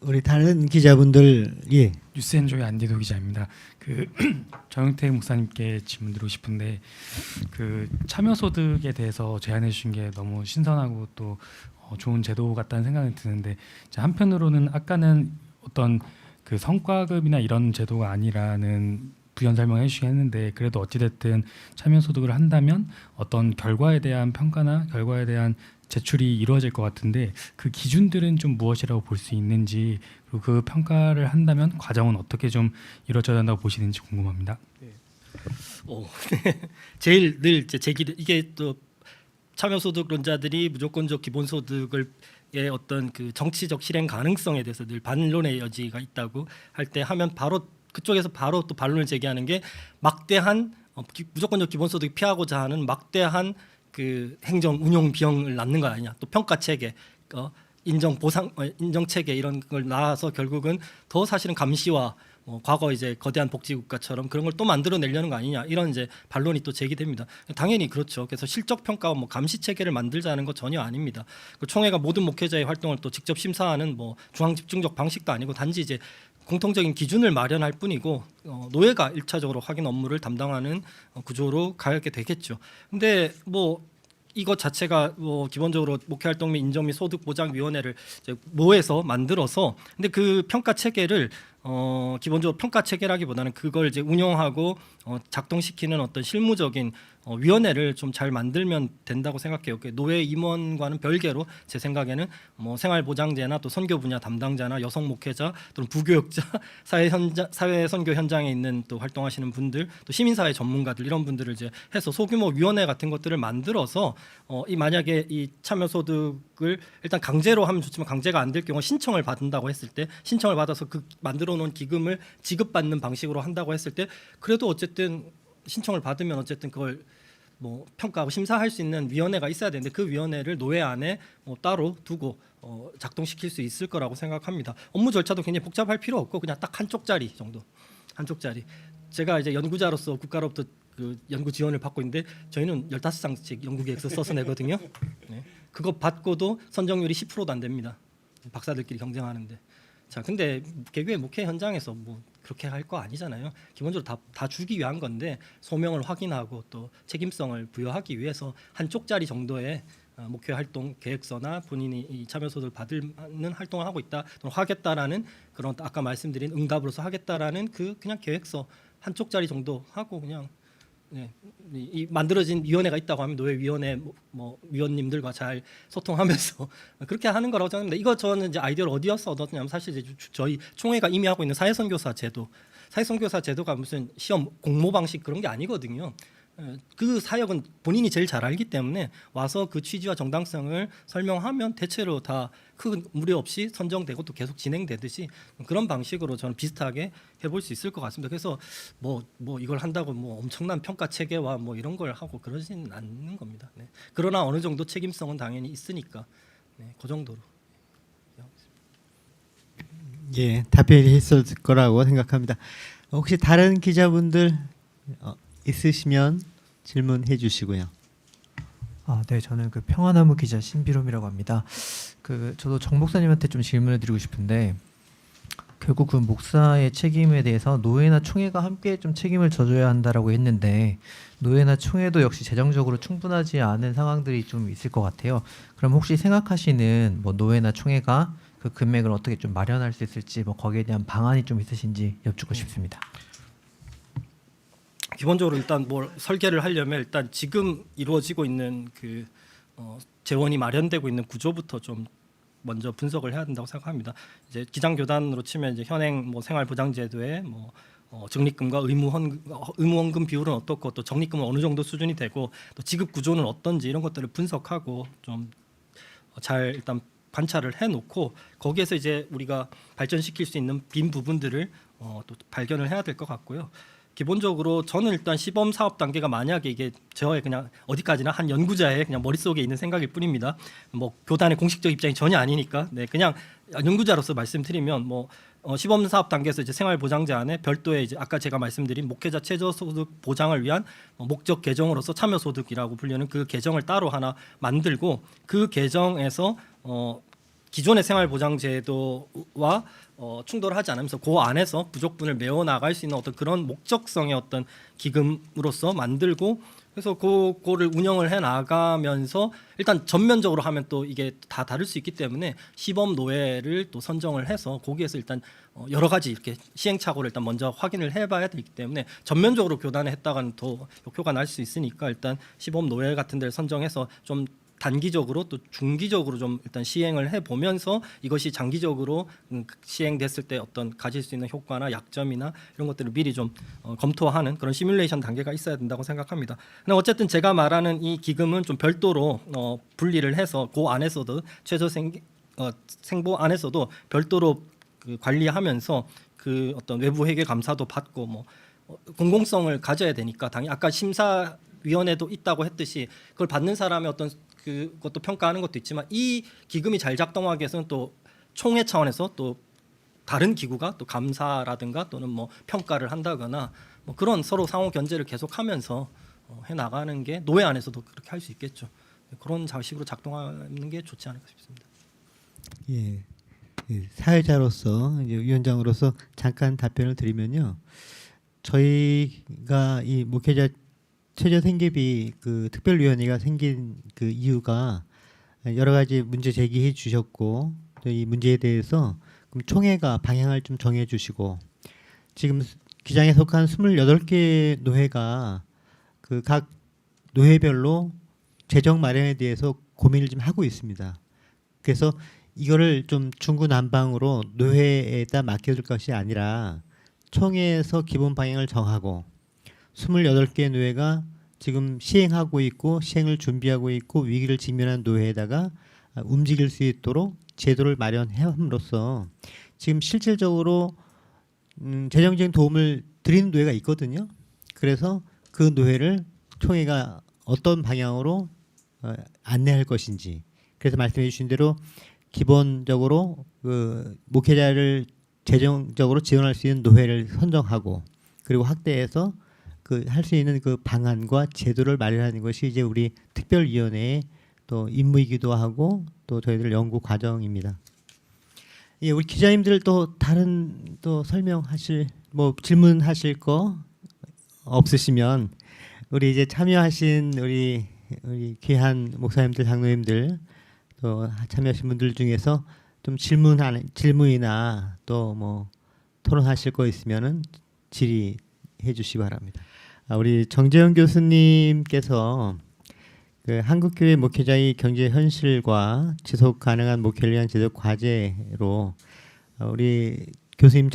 우리 다른 기자분들 예. 뉴스엔조의 안대도 기자입니다. 정영택 목사님께 질문 드리고 싶은데 참여 소득에 대해서 제안해 주신 게 너무 신선하고 또 좋은 제도 같다는 생각이 드는데 한편으로는 아까는 어떤 성과급이나 이런 제도가 아니라는 부연 설명해 주시긴 했는데 그래도 어찌됐든 참여 소득을 한다면 어떤 결과에 대한 평가나 결과에 대한 제출이 이루어질 것 같은데 그 기준들은 좀 무엇이라고 볼 수 있는지 그리고 그 평가를 한다면 과정은 어떻게 좀 이루어져야 한다고 보시는지 궁금합니다. 제일 늘 제기를 이게 또 참여소득론자들이 무조건적 기본소득을 어떤 그 정치적 실행 가능성에 대해서 늘 반론의 여지가 있다고 할 때 하면 바로 그쪽에서 바로 또 반론을 제기하는 게 막대한 무조건적 기본소득 피하고자 하는 막대한 그 행정 운용 비용을 낳는 거 아니냐. 또 평가 체계, 인정 보상 인정 체계 이런 걸 낳아서 결국은 더 사실은 감시와 과거 이제 거대한 복지국가처럼 그런 걸 또 만들어내려는 거 아니냐 이런 이제 반론이 또 제기됩니다. 당연히 그렇죠. 그래서 실적 평가와 뭐 감시 체계를 만들자는 거 전혀 아닙니다. 그 총회가 모든 목회자의 활동을 또 직접 심사하는 뭐 중앙 집중적 방식도 아니고 단지 이제 공통적인 기준을 마련할 뿐이고 노예가 1차적으로 확인 업무를 담당하는 구조로 가게 되겠죠. 근데 뭐 이것 자체가 뭐 기본적으로 목회활동 및 인정 및 소득보장위원회를 이제 모에서 만들어서 근데 그 평가 체계를 기본적으로 평가 체계라기보다는 그걸 이제 운영하고 작동시키는 어떤 실무적인 위원회를 좀 잘 만들면 된다고 생각해요. 그 노예 임원과는 별개로 제 생각에는 뭐 생활보장제나 또 선교 분야 담당자나 여성 목회자 또는 부교육자, 사회 선교 현장에 있는 또 활동하시는 분들, 또 시민사회 전문가들 이런 분들을 이제 해서 소규모 위원회 같은 것들을 만들어서 이 만약에 이 참여소득을 일단 강제로 하면 좋지만 강제가 안 될 경우 신청을 받는다고 했을 때 신청을 받아서 그 만들어 놓은 기금을 지급받는 방식으로 한다고 했을 때 그래도 어쨌든 신청을 받으면 어쨌든 그걸 뭐 평가하고 심사할 수 있는 위원회가 있어야 되는데 그 위원회를 노예 안에 따로 두고 작동시킬 수 있을 거라고 생각합니다. 업무 절차도 굉장히 복잡할 필요 없고 그냥 딱 한 쪽짜리 정도, 한 쪽짜리. 제가 이제 연구자로서 국가로부터 그 연구 지원을 받고 있는데 저희는 15장씩 연구 계획서 써서 내거든요. 네. 그거 받고도 선정률이 10%도 안 됩니다. 박사들끼리 경쟁하는데. 자, 근데 개교회 목회 현장에서 뭐 그렇게 할 거 아니잖아요. 기본적으로 다 주기 위한 건데 소명을 확인하고 또 책임성을 부여하기 위해서 한 쪽짜리 정도의 목회 활동 계획서나 본인이 이 참여소득을 받는 활동을 하고 있다 또는 하겠다라는 그런 아까 말씀드린 응답으로서 하겠다라는 그 그냥 계획서 한 쪽짜리 정도 하고 그냥 네, 이 만들어진 위원회가 있다고 하면 노예위원회 뭐 위원님들과 잘 소통하면서 그렇게 하는 거라고 생각합니다. 이거 저는 이제 아이디어를 어디서 얻었냐면 사실 이제 저희 총회가 이미 하고 있는 사회선교사 제도, 사회선교사 제도가 무슨 시험 공모 방식 그런 게 아니거든요. 그 사역은 본인이 제일 잘 알기 때문에 와서 그 취지와 정당성을 설명하면 대체로 다 큰 무리 없이 선정되고 또 계속 진행되듯이 그런 방식으로 저는 비슷하게 해볼 수 있을 것 같습니다. 그래서 뭐 이걸 한다고 뭐 엄청난 평가 체계와 뭐 이런 걸 하고 그러지는 않는 겁니다. 네. 그러나 어느 정도 책임성은 당연히 있으니까 네, 그 정도로. 예, 답변이 있을 거라고 생각합니다. 혹시 다른 기자분들 있으시면 질문해 주시고요. 네, 저는 그 평화나무 기자 신비롬이라고 합니다. 저도 정 목사님한테 좀 질문을 드리고 싶은데 결국 그 목사의 책임에 대해서 노예나 총회가 함께 좀 책임을 져줘야 한다라고 했는데 노예나 총회도 역시 재정적으로 충분하지 않은 상황들이 좀 있을 것 같아요. 그럼 혹시 생각하시는 뭐 노예나 총회가 그 금액을 어떻게 좀 마련할 수 있을지 뭐 거기에 대한 방안이 좀 있으신지 여쭙고 싶습니다. 기본적으로 일단 뭘 설계를 하려면 일단 지금 이루어지고 있는 그 재원이 마련되고 있는 구조부터 좀 먼저 분석을 해야 된다고 생각합니다. 이제 기장교단으로 치면 이제 현행 뭐 생활보장제도에 뭐 적립금과 의무원금 비율은 어떻고 또 적립금은 어느 정도 수준이 되고 또 지급 구조는 어떤지 이런 것들을 분석하고 좀 잘 일단 관찰을 해놓고 거기에서 이제 우리가 발전시킬 수 있는 빈 부분들을 또 발견을 해야 될 것 같고요. 기본적으로 저는 일단 시범 사업 단계가 만약에 이게 저의 그냥 어디까지나 한 연구자의 그냥 머릿속에 있는 생각일 뿐입니다. 뭐 교단의 공식적 입장이 전혀 아니니까 네, 그냥 연구자로서 말씀드리면 뭐 시범 사업 단계에서 이제 생활보장제 안에 별도의 이제 아까 제가 말씀드린 목회자 최저소득 보장을 위한 목적 계정으로서 참여소득이라고 불리는 그 계정을 따로 하나 만들고 그 계정에서 기존의 생활보장제도와 충돌하지 않으면서 그 안에서 부족분을 메워 나갈 수 있는 어떤 그런 목적성의 어떤 기금으로서 만들고 그래서 그거를 운영을 해 나가면서 일단 전면적으로 하면 또 이게 다 다를 수 있기 때문에 시범 노예를 또 선정을 해서 거기에서 일단 여러 가지 이렇게 시행착오를 일단 먼저 확인을 해봐야 되기 때문에 전면적으로 교단에 했다가는 더 역효가 날 수 있으니까 일단 시범 노예 같은 데를 선정해서 좀 단기적으로 또 중기적으로 좀 일단 시행을 해보면서 이것이 장기적으로 시행됐을 때 어떤 가질 수 있는 효과나 약점이나 이런 것들을 미리 좀 검토하는 그런 시뮬레이션 단계가 있어야 된다고 생각합니다. 근데 어쨌든 제가 말하는 이 기금은 좀 별도로 분리를 해서 그 안에서도 최저 생보 안에서도 별도로 그 관리하면서 그 어떤 외부 회계 감사도 받고 뭐 공공성을 가져야 되니까 당연히 아까 심사위원회도 있다고 했듯이 그걸 받는 사람의 어떤 그것도 평가하는 것도 있지만 이 기금이 잘 작동하기 위해서는 또 총회 차원에서 또 다른 기구가 또 감사라든가 또는 뭐 평가를 한다거나 뭐 그런 서로 상호 견제를 계속하면서 해 나가는 게 노회 안에서도 그렇게 할 수 있겠죠. 그런 식으로 작동하는 게 좋지 않을까 싶습니다. 예, 사회자로서 이제 위원장으로서 잠깐 답변을 드리면요. 저희가 이 목회자 최저 생계비 그 특별위원회가 생긴 그 이유가 여러 가지 문제 제기해 주셨고 또 이 문제에 대해서 그럼 총회가 방향을 좀 정해 주시고 지금 기장에 속한 28개 노회가 그 각 노회별로 재정 마련에 대해서 고민을 좀 하고 있습니다. 그래서 이거를 좀 중구난방으로 노회에다 맡겨둘 것이 아니라 총회에서 기본 방향을 정하고 28개 노회가 지금 시행하고 있고 시행을 준비하고 있고 위기를 직면한 노회에다가 움직일 수 있도록 제도를 마련함으로써 지금 실질적으로 재정적인 도움을 드리는 노회가 있거든요. 그래서 그 노회를 총회가 어떤 방향으로 안내할 것인지 그래서 말씀해 주신 대로 기본적으로 그 목회자를 재정적으로 지원할 수 있는 노회를 선정하고 그리고 확대해서 그 할 수 있는 그 방안과 제도를 마련하는 것이 이제 우리 특별위원회의 또 임무이기도 하고 또 저희들 연구 과정입니다. 예, 우리 기자님들 또 다른 또 설명하실 뭐 질문하실 거 없으시면 우리 이제 참여하신 우리 귀한 목사님들 장로님들 또 참여하신 분들 중에서 좀 질문이나 또 뭐 토론하실 거 있으면은 질의해 주시기 바랍니다. 우리 정재영 교수님께서 그 한국교회 목회자의 경제 현실과 지속 가능한 목회를 위한 제도 과제로 우리 교수님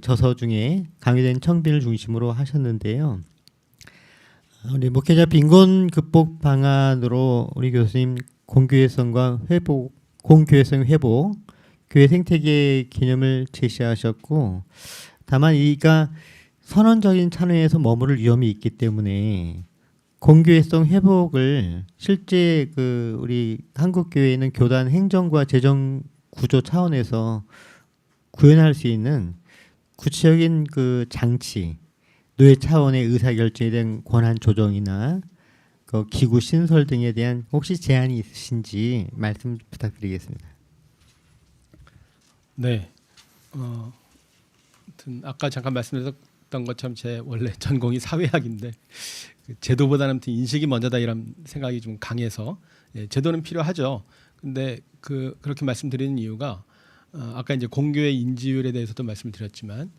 저서 중에 강의된 청빈을 중심으로 하셨는데요. 우리 목회자 빈곤 극복 방안으로 우리 교수님 공교회성과 공교회성 회복, 교회 생태계 개념을 제시하셨고, 다만 이가 선언적인 찬회에서 머무를 위험이 있기 때문에 공교회성 회복을 실제 그 우리 한국 교회에는 교단 행정과 재정 구조 차원에서 구현할 수 있는 구체적인 그 장치, 노예 차원의 의사 결정에 대한 권한 조정이나 그 기구 신설 등에 대한 혹시 제안이 있으신지 말씀 부탁드리겠습니다. 네. 아무튼 아까 잠깐 말씀드렸던 것처럼 제 원래 전공이 사회학인데 제도보다는 아무튼 인식이 먼저다 이런 생각이 좀 강해서 제도는 필요하죠. 근데 그렇게 말씀드리는 이유가 아까 이제 공교의 인지율에 대해서도 말씀을 드렸지만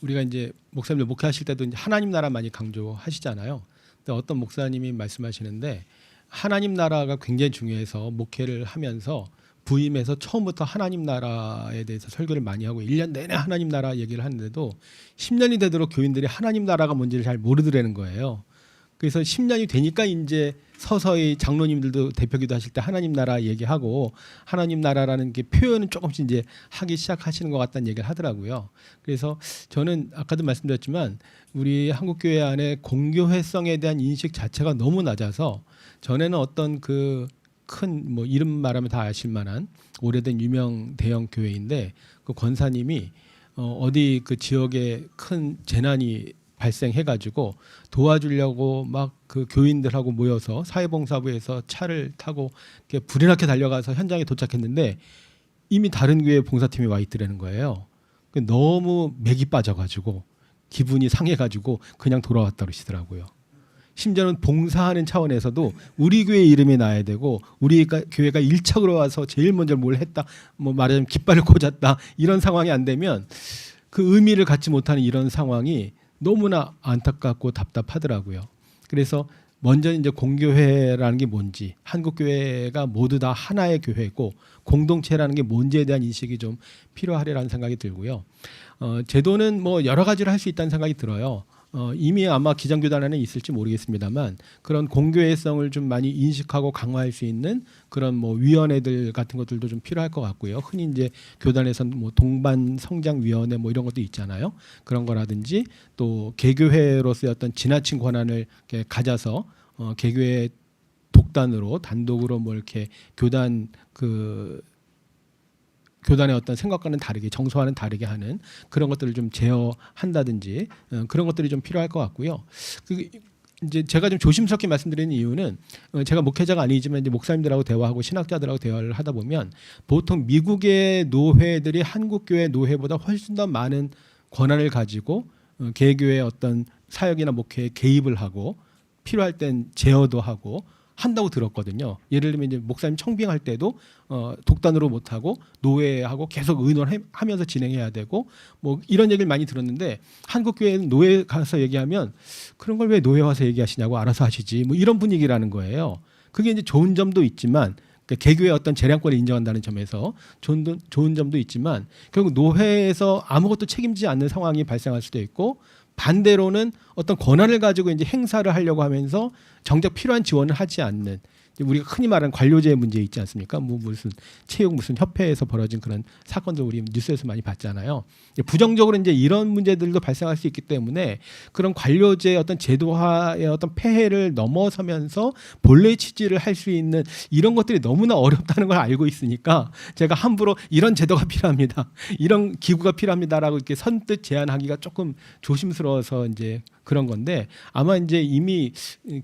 우리가 이제 목사님들 목회하실 때도 이제 하나님 나라 많이 강조하시잖아요. 근데 어떤 목사님이 말씀하시는데 하나님 나라가 굉장히 중요해서 목회를 하면서 부임해서 처음부터 하나님 나라에 대해서 설교를 많이 하고 1년 내내 하나님 나라 얘기를 하는데도 10년이 되도록 교인들이 하나님 나라가 뭔지를 잘 모르더라는 거예요. 그래서 10년이 되니까 이제 서서히 장로님들도 대표기도 하실 때 하나님 나라 얘기하고 하나님 나라라는 게 표현은 조금씩 이제 하기 시작하시는 것 같다는 얘기를 하더라고요. 그래서 저는 아까도 말씀드렸지만 우리 한국교회 안에 공교회성에 대한 인식 자체가 너무 낮아서 전에는 어떤 큰 뭐 이름 말하면 다 아실 만한 오래된 유명 대형 교회인데 그 권사님이 어디 그 지역에 큰 재난이 발생해가지고 도와주려고 막 그 교인들하고 모여서 사회봉사부에서 차를 타고 이렇게 불이 나게 달려가서 현장에 도착했는데 이미 다른 교회 봉사팀이 와 있더라는 거예요. 너무 맥이 빠져가지고 기분이 상해가지고 그냥 돌아왔다 그러시더라고요. 심지어는 봉사하는 차원에서도 우리 교회 이름이 나야 되고 우리 교회가 일척으로 와서 제일 먼저 뭘 했다, 뭐 말하자면 깃발을 꽂았다 이런 상황이 안 되면 그 의미를 갖지 못하는 이런 상황이 너무나 안타깝고 답답하더라고요. 그래서 먼저 이제 공교회라는 게 뭔지, 한국 교회가 모두 다 하나의 교회고 공동체라는 게 뭔지에 대한 인식이 좀 필요하리라는 생각이 들고요. 제도는 뭐 여러 가지를 할 수 있다는 생각이 들어요. 이미 아마 기장교단 안에 있을지 모르겠습니다만 그런 공교회성을 좀 많이 인식하고 강화할 수 있는 그런 뭐 위원회들 같은 것들도 좀 필요할 것 같고요. 흔히 이제 교단에서는 뭐 동반 성장 위원회 뭐 이런 것도 있잖아요. 그런 거라든지 또 개교회로서의 어떤 지나친 권한을 이렇게 가져서 개교회 독단으로 단독으로 뭐 이렇게 교단 교단의 어떤 생각과는 다르게 정서와는 다르게 하는 그런 것들을 좀 제어한다든지 그런 것들이 좀 필요할 것 같고요. 이제 제가 좀 조심스럽게 말씀드리는 이유는 제가 목회자가 아니지만 이제 목사님들하고 대화하고 신학자들하고 대화를 하다 보면 보통 미국의 노회들이 한국 교회 노회보다 훨씬 더 많은 권한을 가지고 개교의 어떤 사역이나 목회에 개입을 하고 필요할 땐 제어도 하고 한다고 들었거든요. 예를 들면 이제 목사님 청빙할 때도 독단으로 못 하고 노회하고 계속 의논하면서 진행해야 되고 뭐 이런 얘기를 많이 들었는데 한국 교회는 노회 가서 얘기하면 그런 걸 왜 노회 와서 얘기하시냐고 알아서 하시지 뭐 이런 분위기라는 거예요. 그게 이제 좋은 점도 있지만 그러니까 개교의 어떤 재량권을 인정한다는 점에서 좋은 점도 있지만 결국 노회에서 아무것도 책임지지 않는 상황이 발생할 수도 있고 반대로는 어떤 권한을 가지고 이제 행사를 하려고 하면서 정작 필요한 지원을 하지 않는 우리가 흔히 말하는 관료제의 문제 있지 않습니까? 뭐 무슨 체육 무슨 협회에서 벌어진 그런 사건들 우리 뉴스에서 많이 봤잖아요. 부정적으로 이제 이런 문제들도 발생할 수 있기 때문에 그런 관료제의 어떤 제도화의 어떤 폐해를 넘어서면서 본래의 취지를 할 수 있는 이런 것들이 너무나 어렵다는 걸 알고 있으니까 제가 함부로 이런 제도가 필요합니다. 이런 기구가 필요합니다라고 이렇게 선뜻 제안하기가 조금 조심스러워서 이제 그런 건데 아마 이제 이미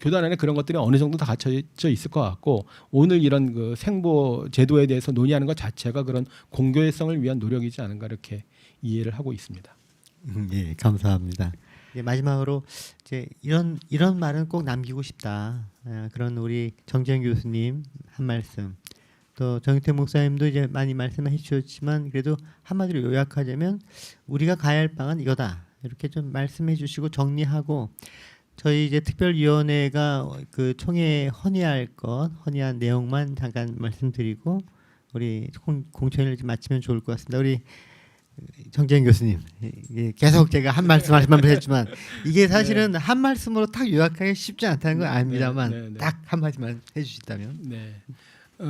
교단 안에 그런 것들이 어느 정도 다 갖춰져 있을 것 같고 오늘 이런 그 생보 제도에 대해서 논의하는 것 자체가 그런 공교회성을 위한 노력이지 않은가 이렇게 이해를 하고 있습니다. 예, 감사합니다. 예, 마지막으로 이제 이런 말은 꼭 남기고 싶다. 그런 우리 정재현 교수님 한 말씀. 또 정유태 목사님도 이제 많이 말씀해 주셨지만 그래도 한마디로 요약하자면 우리가 가야 할 방은 이거다. 이렇게 좀 말씀해 주시고 정리하고 저희 이제 특별위원회가 그 총회 헌의한 내용만 잠깐 말씀드리고 우리 공청회를 좀 마치면 좋을 것 같습니다. 우리 정재현 교수님 계속 제가 한 말씀만 했지만 이게 사실은 한 말씀으로 딱 요약하기 쉽지 않다는 건 압니다만 딱 한 마디만 해주신다면. 네.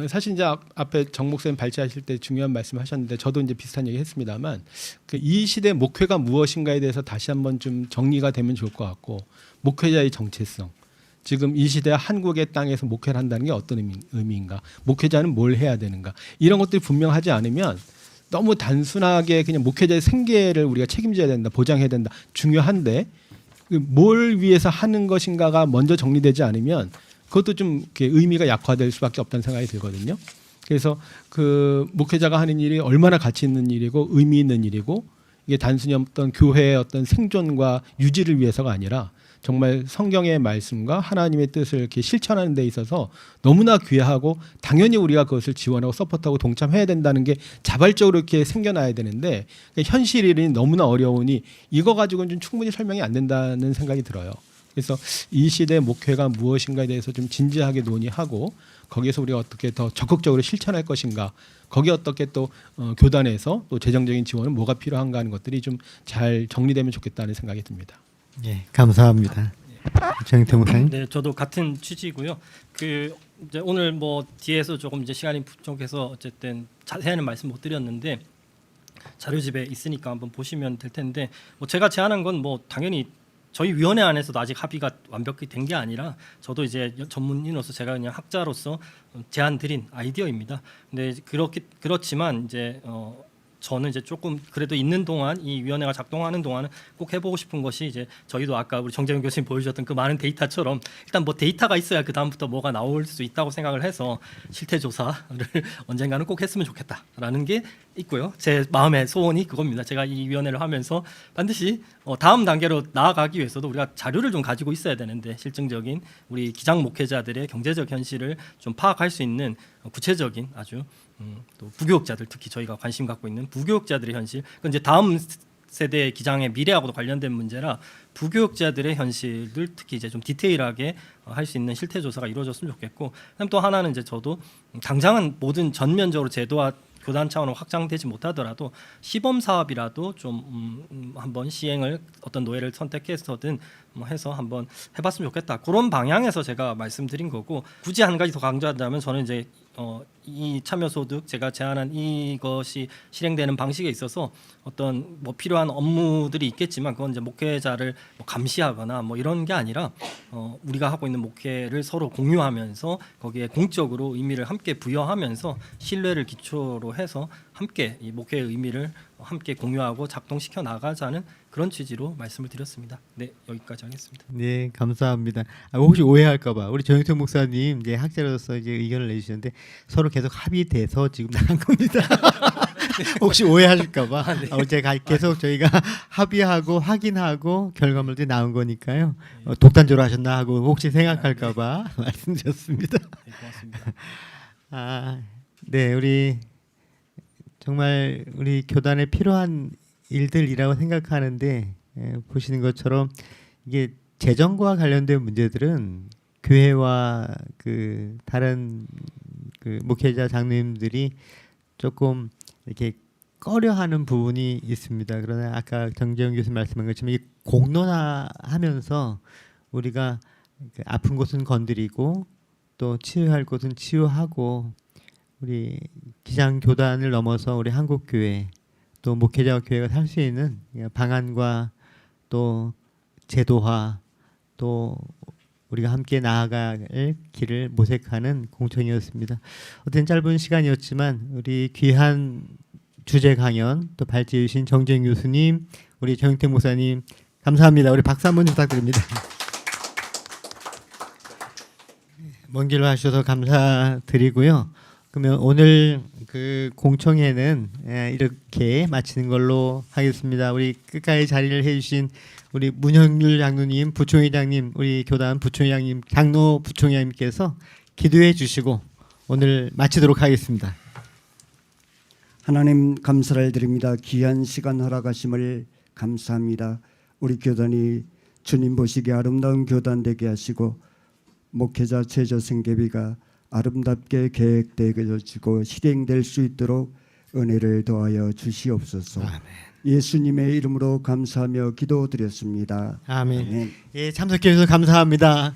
사실 이제 앞에 정 목사님 발제하실 때 중요한 말씀하셨는데 저도 이제 비슷한 얘기 했습니다만 이 시대 목회가 무엇인가에 대해서 다시 한번 좀 정리가 되면 좋을 것 같고 목회자의 정체성 지금 이 시대 한국의 땅에서 목회를 한다는 게 어떤 의미인가 목회자는 뭘 해야 되는가 이런 것들이 분명하지 않으면 너무 단순하게 그냥 목회자의 생계를 우리가 책임져야 된다 보장해야 된다 중요한데 뭘 위해서 하는 것인가가 먼저 정리되지 않으면 그것도 좀 이렇게 의미가 약화될 수밖에 없다는 생각이 들거든요. 그래서 그 목회자가 하는 일이 얼마나 가치 있는 일이고 의미 있는 일이고 이게 단순히 어떤 교회의 어떤 생존과 유지를 위해서가 아니라 정말 성경의 말씀과 하나님의 뜻을 이렇게 실천하는 데 있어서 너무나 귀하고 당연히 우리가 그것을 지원하고 서포트하고 동참해야 된다는 게 자발적으로 이렇게 생겨나야 되는데 현실이 너무나 어려우니 이거 가지고는 좀 충분히 설명이 안 된다는 생각이 들어요. 그래서 이 시대 목회가 무엇인가에 대해서 좀 진지하게 논의하고 거기에서 우리가 어떻게 더 적극적으로 실천할 것인가 거기에 어떻게 또 교단에서 또 재정적인 지원은 뭐가 필요한가 하는 것들이 좀 잘 정리되면 좋겠다는 생각이 듭니다. 예, 감사합니다. 정유태 목사님. 네, 저도 같은 취지고요. 그 이제 오늘 뭐 뒤에서 조금 이제 시간이 부족해서 어쨌든 자세한 말씀 못 드렸는데 자료집에 있으니까 한번 보시면 될 텐데 뭐 제가 제안한 건 뭐 당연히 저희 위원회 안에서도 아직 합의가 완벽히 된 게 아니라 저도 이제 전문인으로서 제가 그냥 학자로서 제안 드린 아이디어입니다. 근데 그렇지만 이제 저는 이제 조금 그래도 있는 동안 이 위원회가 작동하는 동안은 꼭 해보고 싶은 것이 이제 저희도 아까 우리 정재현 교수님 보여주셨던 그 많은 데이터처럼 일단 뭐 데이터가 있어야 그 다음부터 뭐가 나올 수 있다고 생각을 해서 실태 조사를 언젠가는 꼭 했으면 좋겠다라는 게 있고요. 제 마음의 소원이 그겁니다. 제가 이 위원회를 하면서 반드시 다음 단계로 나아가기 위해서도 우리가 자료를 좀 가지고 있어야 되는데 실증적인 우리 기장 목회자들의 경제적 현실을 좀 파악할 수 있는 구체적인 아주 또 부교육자들 특히 저희가 관심 갖고 있는 부교육자들의 현실 그건 이제 다음 세대 기장의 미래하고도 관련된 문제라 부교육자들의 현실들 특히 이제 좀 디테일하게 할 수 있는 실태 조사가 이루어졌으면 좋겠고 그다음 또 하나는 이제 저도 당장은 모든 전면적으로 제도와 교단 차원으로 확장되지 못하더라도 시범 사업이라도 좀 한번 시행을 어떤 노예를 선택해서든 뭐 해서 한번 해봤으면 좋겠다. 그런 방향에서 제가 말씀드린 거고 굳이 한 가지 더 강조한다면 저는 이제 이 참여소득 제가 제안한 이것이 실행되는 방식에 있어서 어떤 뭐 필요한 업무들이 있겠지만 그건 이제 목회자를 뭐 감시하거나 뭐 이런 게 아니라 우리가 하고 있는 목회를 서로 공유하면서 거기에 공적으로 의미를 함께 부여하면서 신뢰를 기초로 해서 함께 이 목회의 의미를 함께 공유하고 작동시켜 나가자는 그런 취지로 말씀을 드렸습니다. 네, 여기까지 하겠습니다. 네, 감사합니다. 혹시 오해할까봐 우리 정영태 목사님 이제 학자로서 이제 의견을 내주시는데 서로 계속 합의돼서 지금 나간 겁니다. 혹시 오해하실까봐 제가 계속 저희가 합의하고 확인하고 결과물들이 나온 거니까요. 독단적으로 하셨나 하고 혹시 생각할까봐 말씀드렸습니다. 네, 고맙습니다. 네, 우리 정말 우리 교단에 필요한 일들이라고 생각하는데 보시는 것처럼 이게 재정과 관련된 문제들은 교회와 그 다른 그 목회자 장로님들이 조금 이렇게 꺼려하는 부분이 있습니다. 그러나 아까 정재훈 교수님 말씀한 것처럼 이 공론화하면서 우리가 그 아픈 곳은 건드리고 또 치유할 곳은 치유하고 우리 기장 교단을 넘어서 우리 한국 교회 또 목회자 교회가 살 수 있는 방안과 또 제도화 또 우리가 함께 나아갈 길을 모색하는 공청이었습니다. 어떤 짧은 시간이었지만 우리 귀한 주제 강연 또 발제해 주신 정재훈 교수님, 우리 정영태 목사님 감사합니다. 우리 박수 한번 부탁드립니다. 먼 길로 하셔서 감사드리고요. 그러면 오늘 그 공청회는 이렇게 마치는 걸로 하겠습니다. 우리 끝까지 자리를 해주신 우리 문형률 장로님, 부총회장님, 우리 교단 부총회장님, 장로 부총회장님께서 기도해 주시고 오늘 마치도록 하겠습니다. 하나님 감사를 드립니다. 귀한 시간 허락하심을 감사합니다. 우리 교단이 주님 보시기에 아름다운 교단 되게 하시고 목회자 최저 생계비가 아름답게 계획되어지고 실행될 수 있도록 은혜를 더하여 주시옵소서. 아멘. 예수님의 이름으로 감사하며 기도드렸습니다. 아멘. 아멘. 예, 참석해 주셔서 감사합니다.